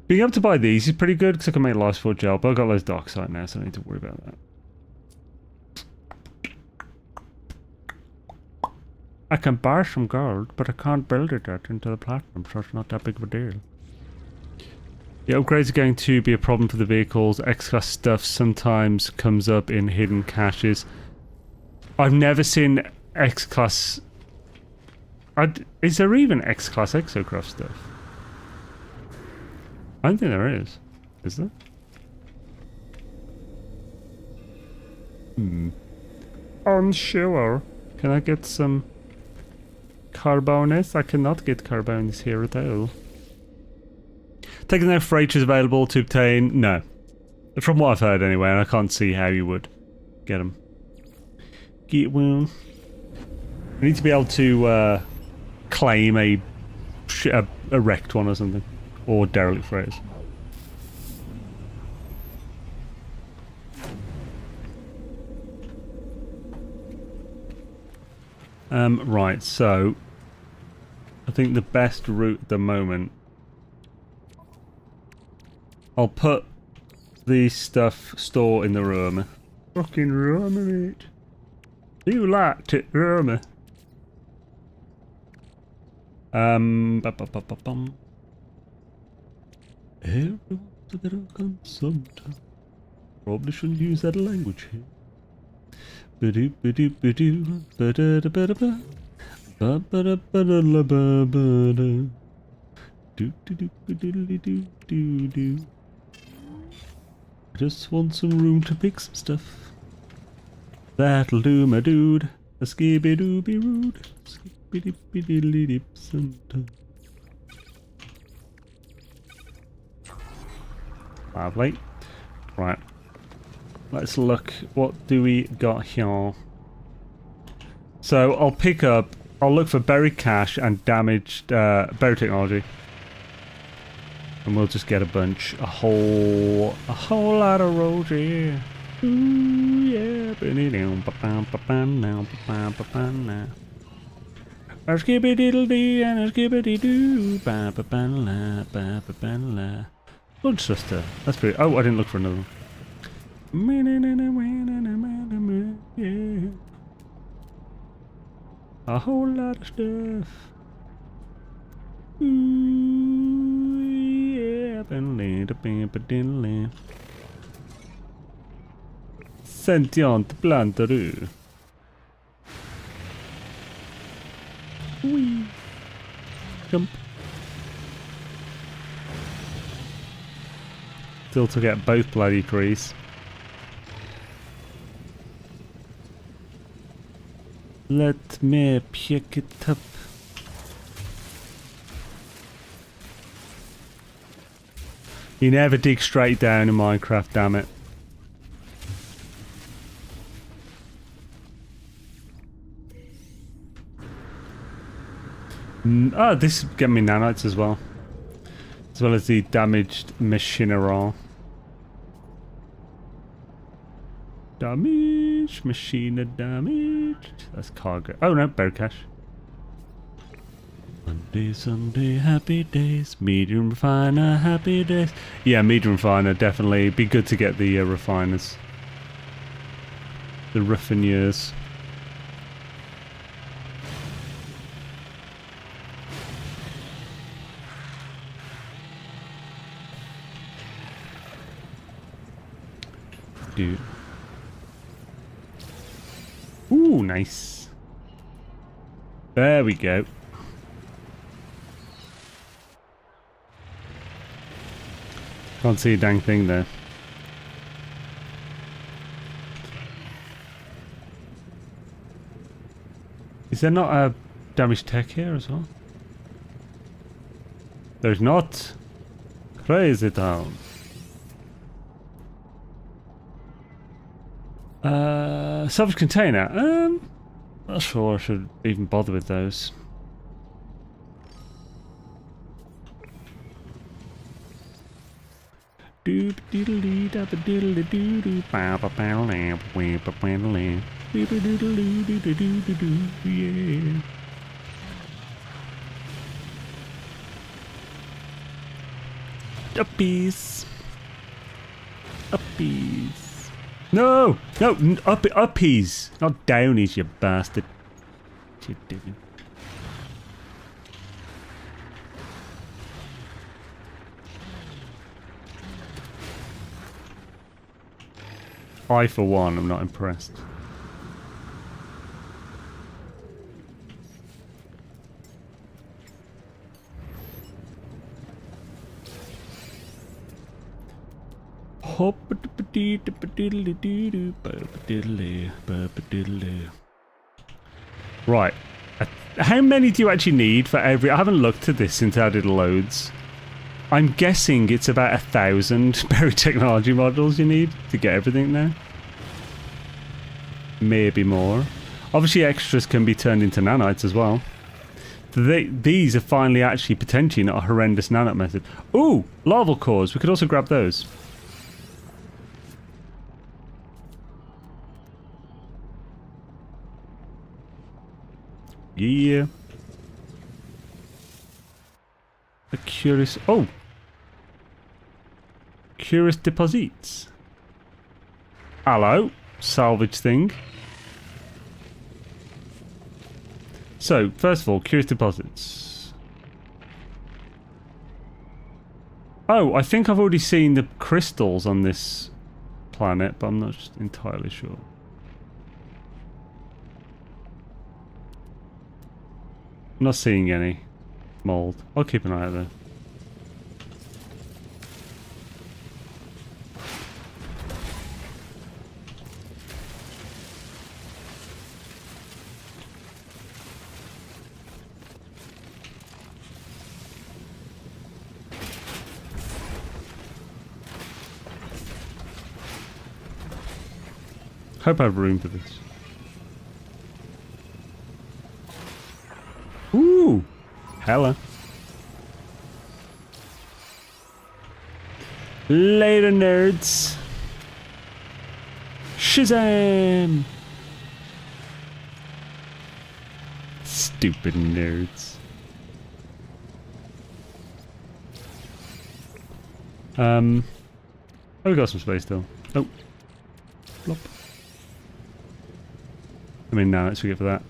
Speaker 1: Being able to buy these is pretty good because I can make lifeforms gel, but I've got loads of dark side now, so I don't need to worry about that. I can buy some gold, but I can't build it yet into the platinum, so it's not that big of a deal. The upgrades are going to be a problem for the vehicles. X-Class stuff sometimes comes up in hidden caches. I've never seen X-Class... Is there even X-Class Exocraft stuff? I don't think there is. Is there? Unsure. Can I get some... Carbonis? I cannot get Carbonis here at all. Taking no freighters available to obtain? No. From what I've heard anyway, and I can't see how you would get them. Get one. I need to be able to claim a wrecked one or something. Or derelict freighters. Right, so I think the best route at the moment, I'll put the stuff store in the room. Fucking room, mate. You liked it, room. Everyone's a bit of consumption. Probably shouldn't use that language here. Ba-doo ba-doo ba-doo ba-da-da-ba-da-ba. Ba-ba-da-ba-da-la-ba-ba-da. Do-do-do-ba-doodly-doo-doo-doo. I just want some room to pick some stuff. That'll do, my dude. A skibby-dooby rude. Skibby-dooby-diddly-dip sometime. Lovely. Right. Let's look. What do we got here? So I'll look for buried cache and damaged buried technology. And we'll just get a bunch. A whole lot of rolls, yeah. Ooh, yeah. A skibbity-diddle-dee and a skibbity-doo. Ba-ba-ba-la. Bloodsuster. That's pretty. Oh, I didn't look for another one. Yeah. A whole lot of stuff. Ooh, yeah. Sentient planetary. Wee. Jump. Still to get both bloody trees. Let me pick it up. You never dig straight down in Minecraft, damn it. Oh, this get me nanites as well. As well as the damaged machinery. Damage, machine damage. That's cargo. Oh no, bear cache. Monday, Sunday, happy days. Medium refiner, happy days. Yeah, medium refiner, definitely. Be good to get the refiners. The raffineurs. Dude. Ooh, nice. There we go. Can't see a dang thing there. Is there not a damaged tech here as well? There's not. Crazy town. Salvage container. Not sure I should even bother with those. Yeah. Uppies. Uppies. No! No! Uppies! Not downies, you bastard. What you doing? I, for one, am not impressed. Right. How many do you actually need for every... I haven't looked at this since I did loads. I'm guessing it's about 1,000 buried technology models you need to get everything now. Maybe more. Obviously extras can be turned into nanites as well. These are finally actually potentially not a horrendous nanite method. Ooh! Larval cores. We could also grab those. Yeah. A curious... Oh! Curious deposits. Hello. Salvage thing. So, first of all, curious deposits. Oh, I think I've already seen the crystals on this planet, but I'm not entirely sure. I'm not seeing any mold. I'll keep an eye out there. Hope I have room for this. Ooh! Hella. Later, nerds. Shazam! Stupid nerds. Oh, we got some space still. Oh. Flop. I mean, now let's forget for that.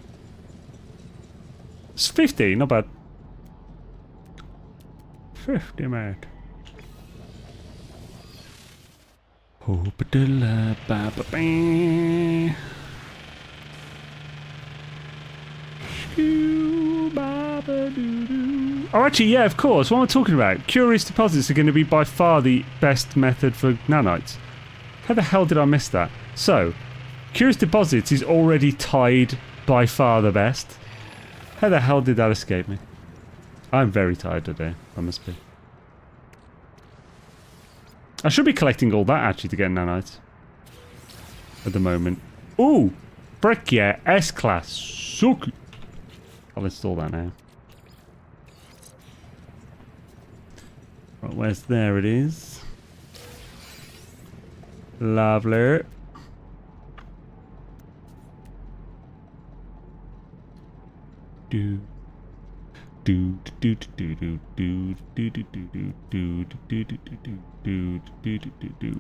Speaker 1: It's 50, not bad. 50, mate. Oh, actually, yeah, of course. What am I talking about? Curious deposits are going to be by far the best method for nanites. How the hell did I miss that? So, curious deposits is already tied by far the best. How the hell did that escape me? I'm very tired today, I must be. I should be collecting all that actually to get nanites. At the moment. Ooh! Brick, yeah, S-Class. Suck. I'll install that now. Right, where's there it is. Lovely. Do do do do do do do do do do do do do do do do.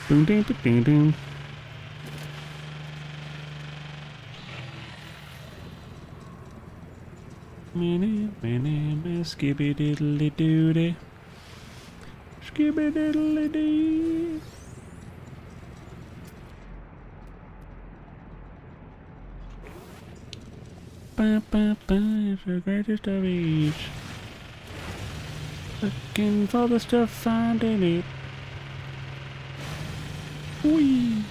Speaker 1: Boom ding ding ding. Skibby diddly doody. Skibby diddly dee. Ba ba ba is the greatest of each. Looking for the stuff, finding it. Wee.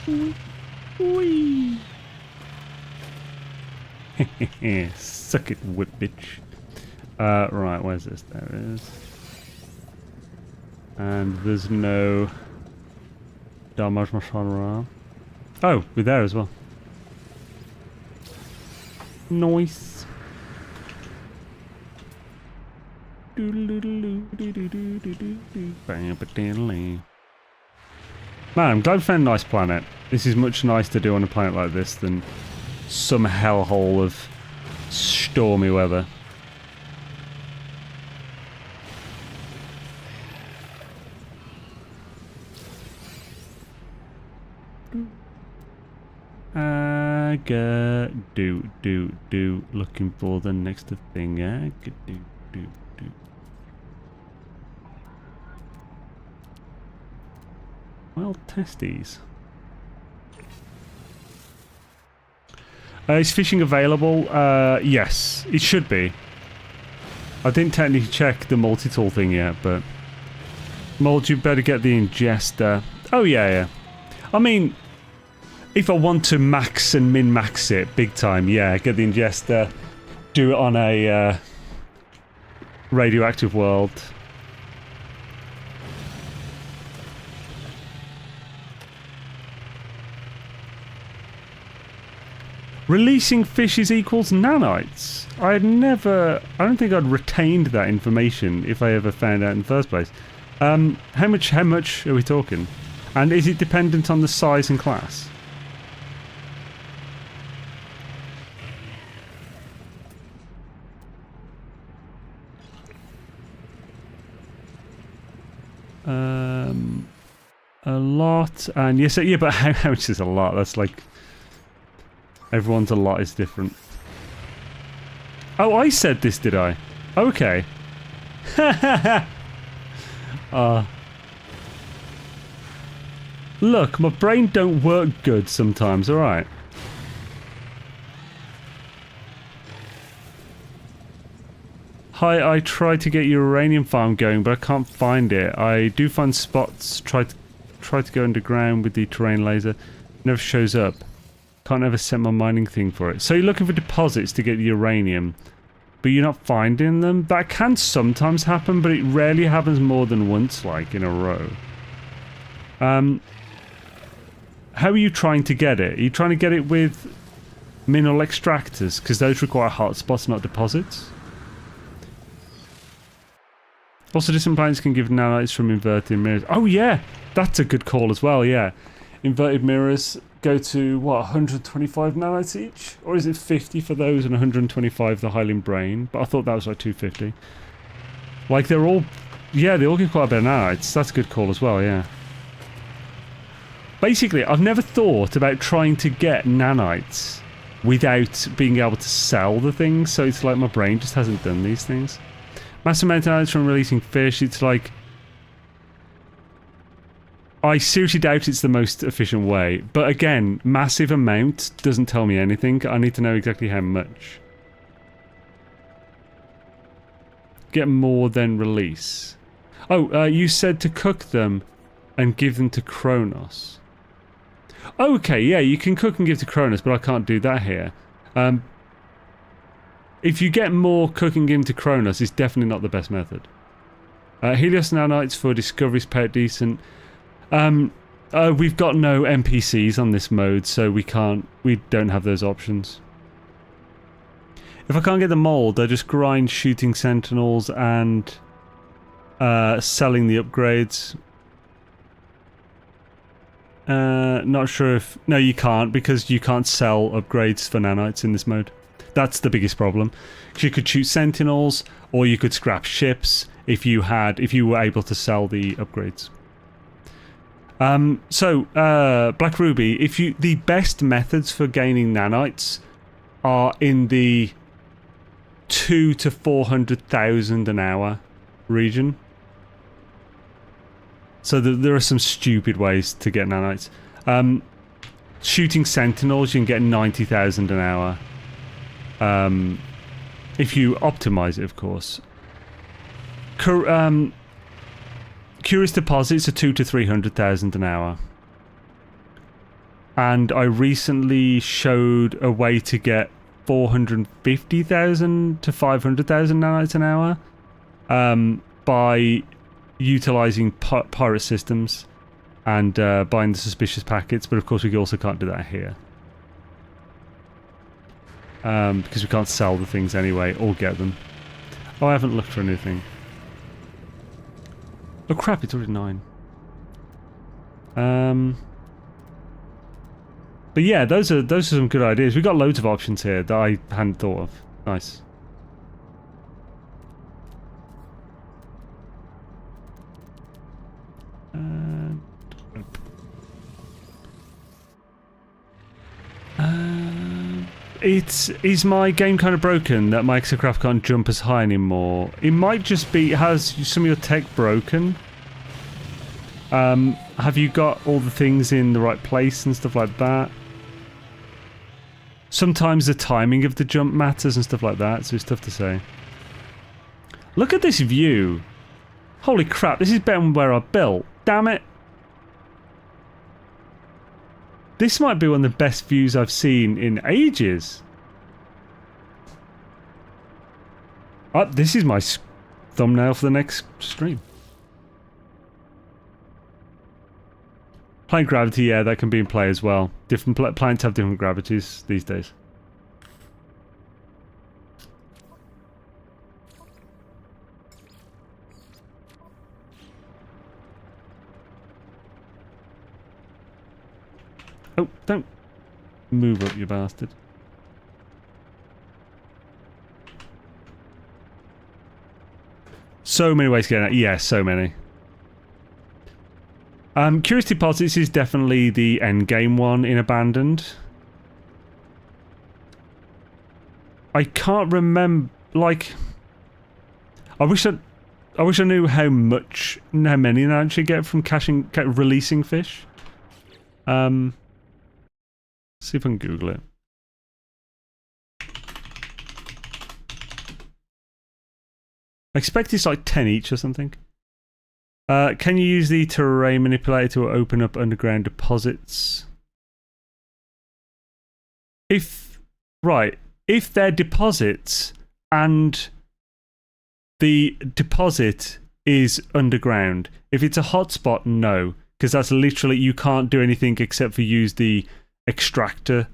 Speaker 1: Wee. Wee. Suck it, whip bitch. Right, where's this? There it is. And there's no damage machine around. Oh, we're there as well. Nice. Man, I'm glad we found a nice planet. This is much nicer to do on a planet like this than some hellhole of stormy weather. Do looking for the next thing. Do. Well, testes. Is fishing available? Yes, it should be. I didn't technically check the multi-tool thing yet, but Mold, you better get the ingester. Oh yeah. I mean, if I want to max and min-max it big time, yeah, get the ingester, do it on a radioactive world. Releasing fishes equals nanites. I don't think I'd retained that information if I ever found out in the first place. How much are we talking? And is it dependent on the size and class? A lot, and yes, yeah, but how much is a lot? That's like everyone's a lot is different. Oh, I said this, did I? Okay. Look, my brain don't work good sometimes. All right. Hi, I tried to get your uranium farm going, but I can't find it. I do find spots. Try to go underground with the terrain laser. Never shows up. Can't ever set my mining thing for it. So you're looking for deposits to get the uranium. but you're not finding them. That can sometimes happen, but it rarely happens more than once, like, in a row. How are you trying to get it? Are you trying to get it with mineral extractors? Because those require hotspots, not deposits. Also, distant planets can give nanites from inverted mirrors. Oh, yeah! That's a good call as well, yeah. Inverted mirrors go to, what, 125 nanites each? Or is it 50 for those and 125 the Hylian brain? But I thought that was like 250. Like, they're all... Yeah, they all give quite a bit of nanites. That's a good call as well, yeah. Basically, I've never thought about trying to get nanites without being able to sell the things, so it's like my brain just hasn't done these things. Massive amount of nanites from releasing fish, it's like... I seriously doubt it's the most efficient way, but again, massive amount doesn't tell me anything. I need to know exactly how much. Get more than release. Oh, you said to cook them and give them to Kronos. Okay, yeah, you can cook and give to Kronos, but I can't do that here. If you get more cooking and give to Kronos, it's definitely not the best method. Helios nanites for discoveries pay out decent. We've got no NPCs on this mode, so we don't have those options. If I can't get the mold, I just grind shooting sentinels and selling the upgrades. Not sure if... No, you can't, because you can't sell upgrades for nanites in this mode. That's the biggest problem. Because you could shoot sentinels, or you could scrap ships if you were able to sell the upgrades. Black Ruby, the best methods for gaining nanites are in the 200,000 to 400,000 an hour region. So there are some stupid ways to get nanites. Shooting sentinels, you can get 90,000 an hour. If you optimize it, of course. Curious deposits are 200,000 to 300,000 an hour. And I recently showed a way to get 450,000 to 500,000 nanites an hour by utilizing pirate systems and buying the suspicious packets, but of course we also can't do that here. Because we can't sell the things anyway, or get them. Oh, I haven't looked for anything. Oh crap, it's already 9. But yeah, those are some good ideas. We've got loads of options here that I hadn't thought of. Nice. Is my game kind of broken that my exocraft can't jump as high anymore? It might just be, has some of your tech broken? Have you got all the things in the right place and stuff like that? Sometimes the timing of the jump matters and stuff like that, so it's tough to say. Look at this view. Holy crap, this is better than where I built. Damn it. This might be one of the best views I've seen in ages. This is my thumbnail for the next stream. Planet gravity, yeah, that can be in play as well. Different planets have different gravities these days. Oh, don't move up, you bastard. So many ways to get out. Yeah, so many. Curious Deposits is definitely the endgame one in Abandoned. I can't remember, like... I wish I knew how many I actually get from releasing fish. See if I can Google it. I expect it's like 10 each or something. Can you use the terrain manipulator to open up underground deposits? If they're deposits, and the deposit is underground. If it's a hotspot, no, because that's literally, you can't do anything except for use the extractor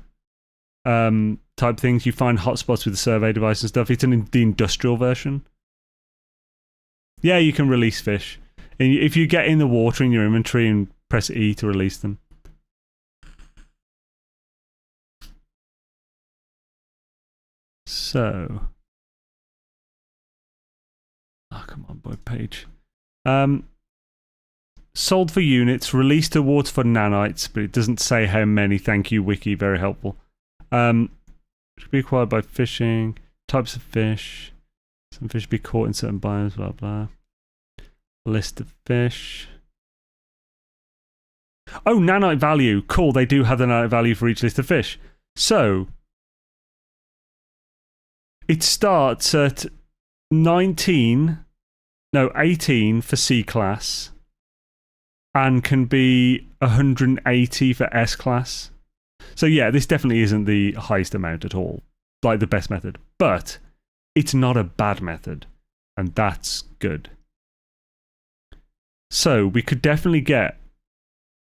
Speaker 1: type things. You find hotspots with the survey device and stuff. It's the industrial version. Yeah, you can release fish. And if you get in the water in your inventory and press E to release them. So, oh come on, boy, page. Sold for units, released awards for nanites, but it doesn't say how many. Thank you, Wiki, very helpful. Should be acquired by fishing. Types of fish. Some fish be caught in certain biomes, blah blah. List of fish. Oh, nanite value. Cool, they do have the nanite value for each list of fish. So, it starts at 18 for C class, and can be 180 for S class. So yeah, this definitely isn't the highest amount at all, like the best method. But it's not a bad method, and that's good. So we could definitely get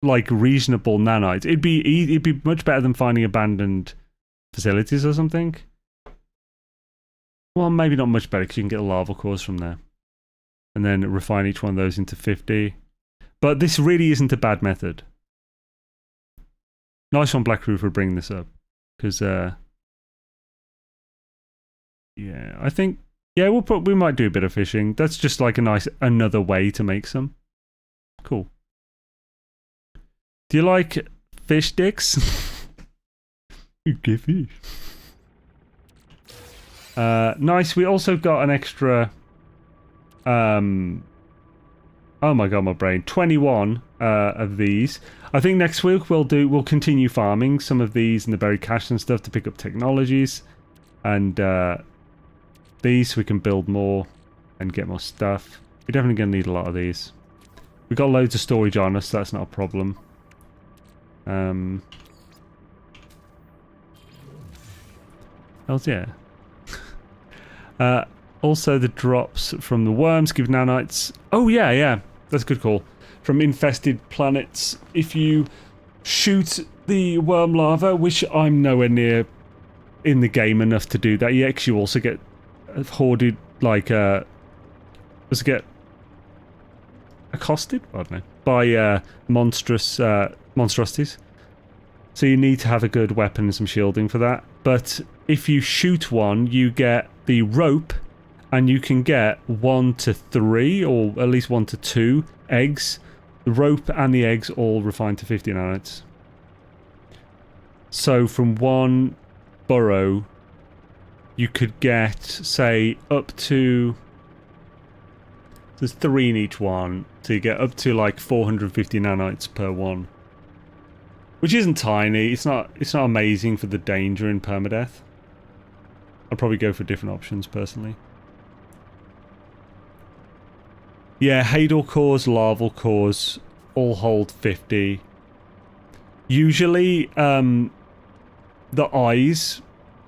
Speaker 1: like reasonable nanites. It'd be much better than finding abandoned facilities or something. Well, maybe not much better, because you can get lava cores from there. And then refine each one of those into 50. But this really isn't a bad method. Nice one, Blackroof, for bringing this up. Because, yeah, I think, yeah, we might do a bit of fishing. That's just like a nice, another way to make some. Cool. Do you like fish sticks? You get fish. Nice. We also got an extra. Oh my god, my brain. 21 of these. I think next week we'll continue farming some of these and the buried cache and stuff to pick up technologies, and these so we can build more and get more stuff. We're definitely gonna need a lot of these. We got loads of storage on us, so that's not a problem. Hells yeah. Also, the drops from the worms give nanites. Oh, yeah, that's a good call. From infested planets. If you shoot the worm larva, which I'm nowhere near in the game enough to do that yet, because you also get hoarded, like, get accosted? I don't know. By monstrosities. So you need to have a good weapon and some shielding for that. But if you shoot one, you get the rope, and you can get 1 to 3, or at least 1 to 2 eggs. The rope and the eggs all refined to 50 nanites. So from one burrow, you could get, say, up to... There's 3 in each one, so you get up to like 450 nanites per one. Which isn't tiny, it's not amazing for the danger in permadeath. I'd probably go for different options, personally. Yeah, Hadal cores, larval cores, all hold 50. Usually, the eyes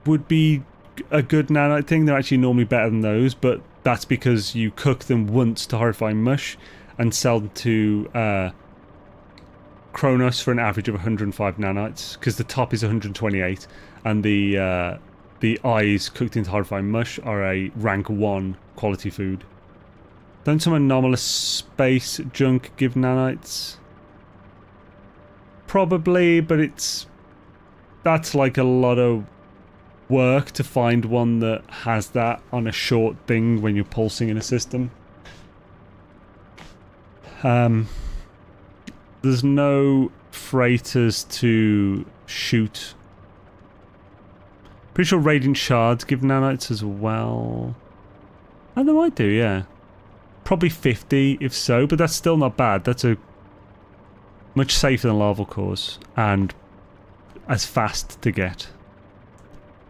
Speaker 1: would be a good nanite thing. They're actually normally better than those, but that's because you cook them once to horrifying mush and sell them to Kronos for an average of 105 nanites, because the top is 128, and the eyes cooked into horrifying mush are a rank 1 quality food. Don't some anomalous space junk give nanites? Probably, but that's like a lot of work to find one that has that on a short thing when you're pulsing in a system. There's no freighters to shoot. Pretty sure radiant shards give nanites as well. Oh, they might do, yeah. Probably 50 if so, but that's still not bad. That's a much safer than larval cores and as fast to get.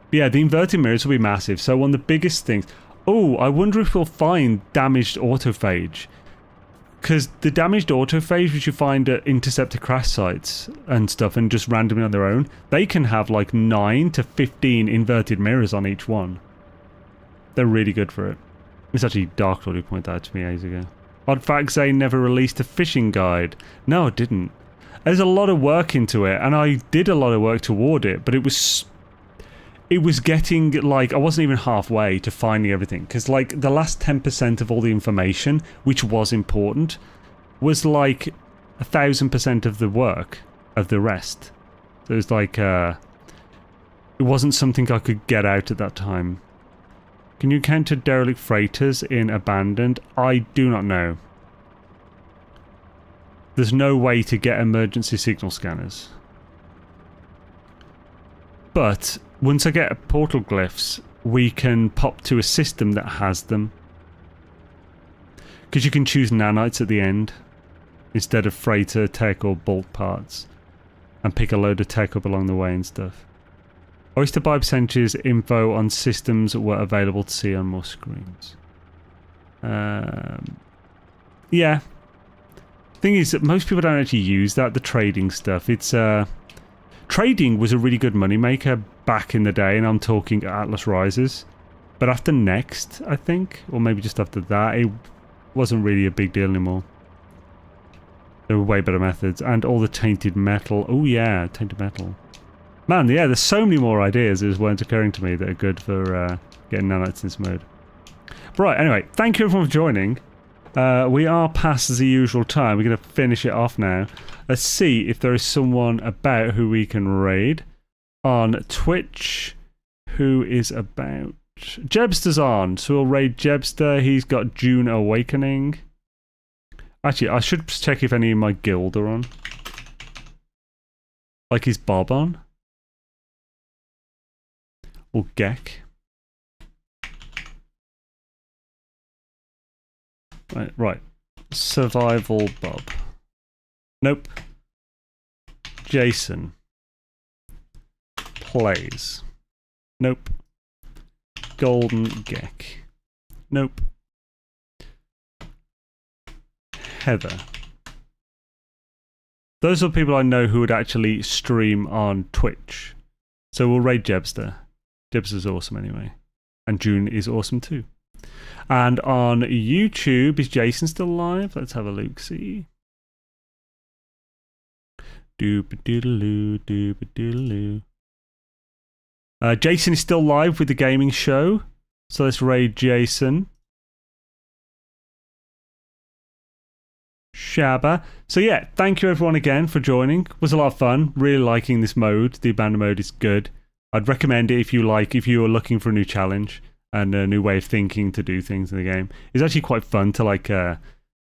Speaker 1: But yeah, the inverted mirrors will be massive. So one of the biggest things... Oh, I wonder if we'll find damaged autophage. Because the damaged autophage, which you find at interceptor crash sites and stuff, and just randomly on their own, they can have like 9 to 15 inverted mirrors on each one. They're really good for it. It's actually Dark Lord who pointed that out to me ages ago. Odd fact, Zane never released a fishing guide. No, I didn't. There's a lot of work into it, and I did a lot of work toward it, but it was getting, like, I wasn't even halfway to finding everything, because, like, the last 10% of all the information, which was important, was, like, 1,000% of the work of the rest. So it was, like, it wasn't something I could get out at that time. Can you encounter derelict freighters in Abandoned? I do not know. There's no way to get emergency signal scanners. But once I get portal glyphs, we can pop to a system that has them. Because you can choose nanites at the end instead of freighter, tech or bulk parts, and pick a load of tech up along the way and stuff. Oyster buy percentages info on systems were available to see on more screens. Yeah. Thing is that most people don't actually use that, the trading stuff. It's trading was a really good moneymaker back in the day, and I'm talking Atlas Rises. But after Next, I think, or maybe just after that, it wasn't really a big deal anymore. There were way better methods. And all the tainted metal. Oh yeah, tainted metal. Man, yeah, there's so many more ideas that weren't occurring to me that are good for getting nanites in this mode. Right, anyway, thank you everyone for joining. We are past the usual time. We're going to finish it off now. Let's see if there is someone about who we can raid on Twitch. Who is about? Jebster's on, so we'll raid Jebster. He's got June Awakening. Actually, I should check if any of my guild are on. Like, is Bob on? Or Gek? Right. Survival Bob. Nope. Jason. Plays. Nope. Golden Gek. Nope. Heather. Those are people I know who would actually stream on Twitch. So we'll raid Jebster. Jebster's awesome anyway. And June is awesome too. And on YouTube, is Jason still live? Let's have a look, see. Doop-a-doodle-oo, doop-a-doodle-oo. Jason is still live with the gaming show. So let's raid Jason. Shabba. So yeah, thank you everyone again for joining. It was a lot of fun. Really liking this mode. The abandoned mode is good. I'd recommend it if you are looking for a new challenge and a new way of thinking to do things in the game. It's actually quite fun to like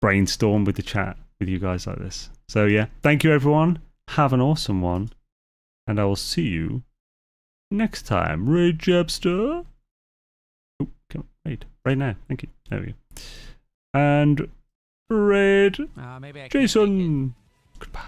Speaker 1: brainstorm with the chat with you guys like this. So yeah, thank you everyone. Have an awesome one. And I will see you next time. Raid Jebster. Oh, come on, raid. Right now. Thank you. There we go. And raid Jason. Goodbye.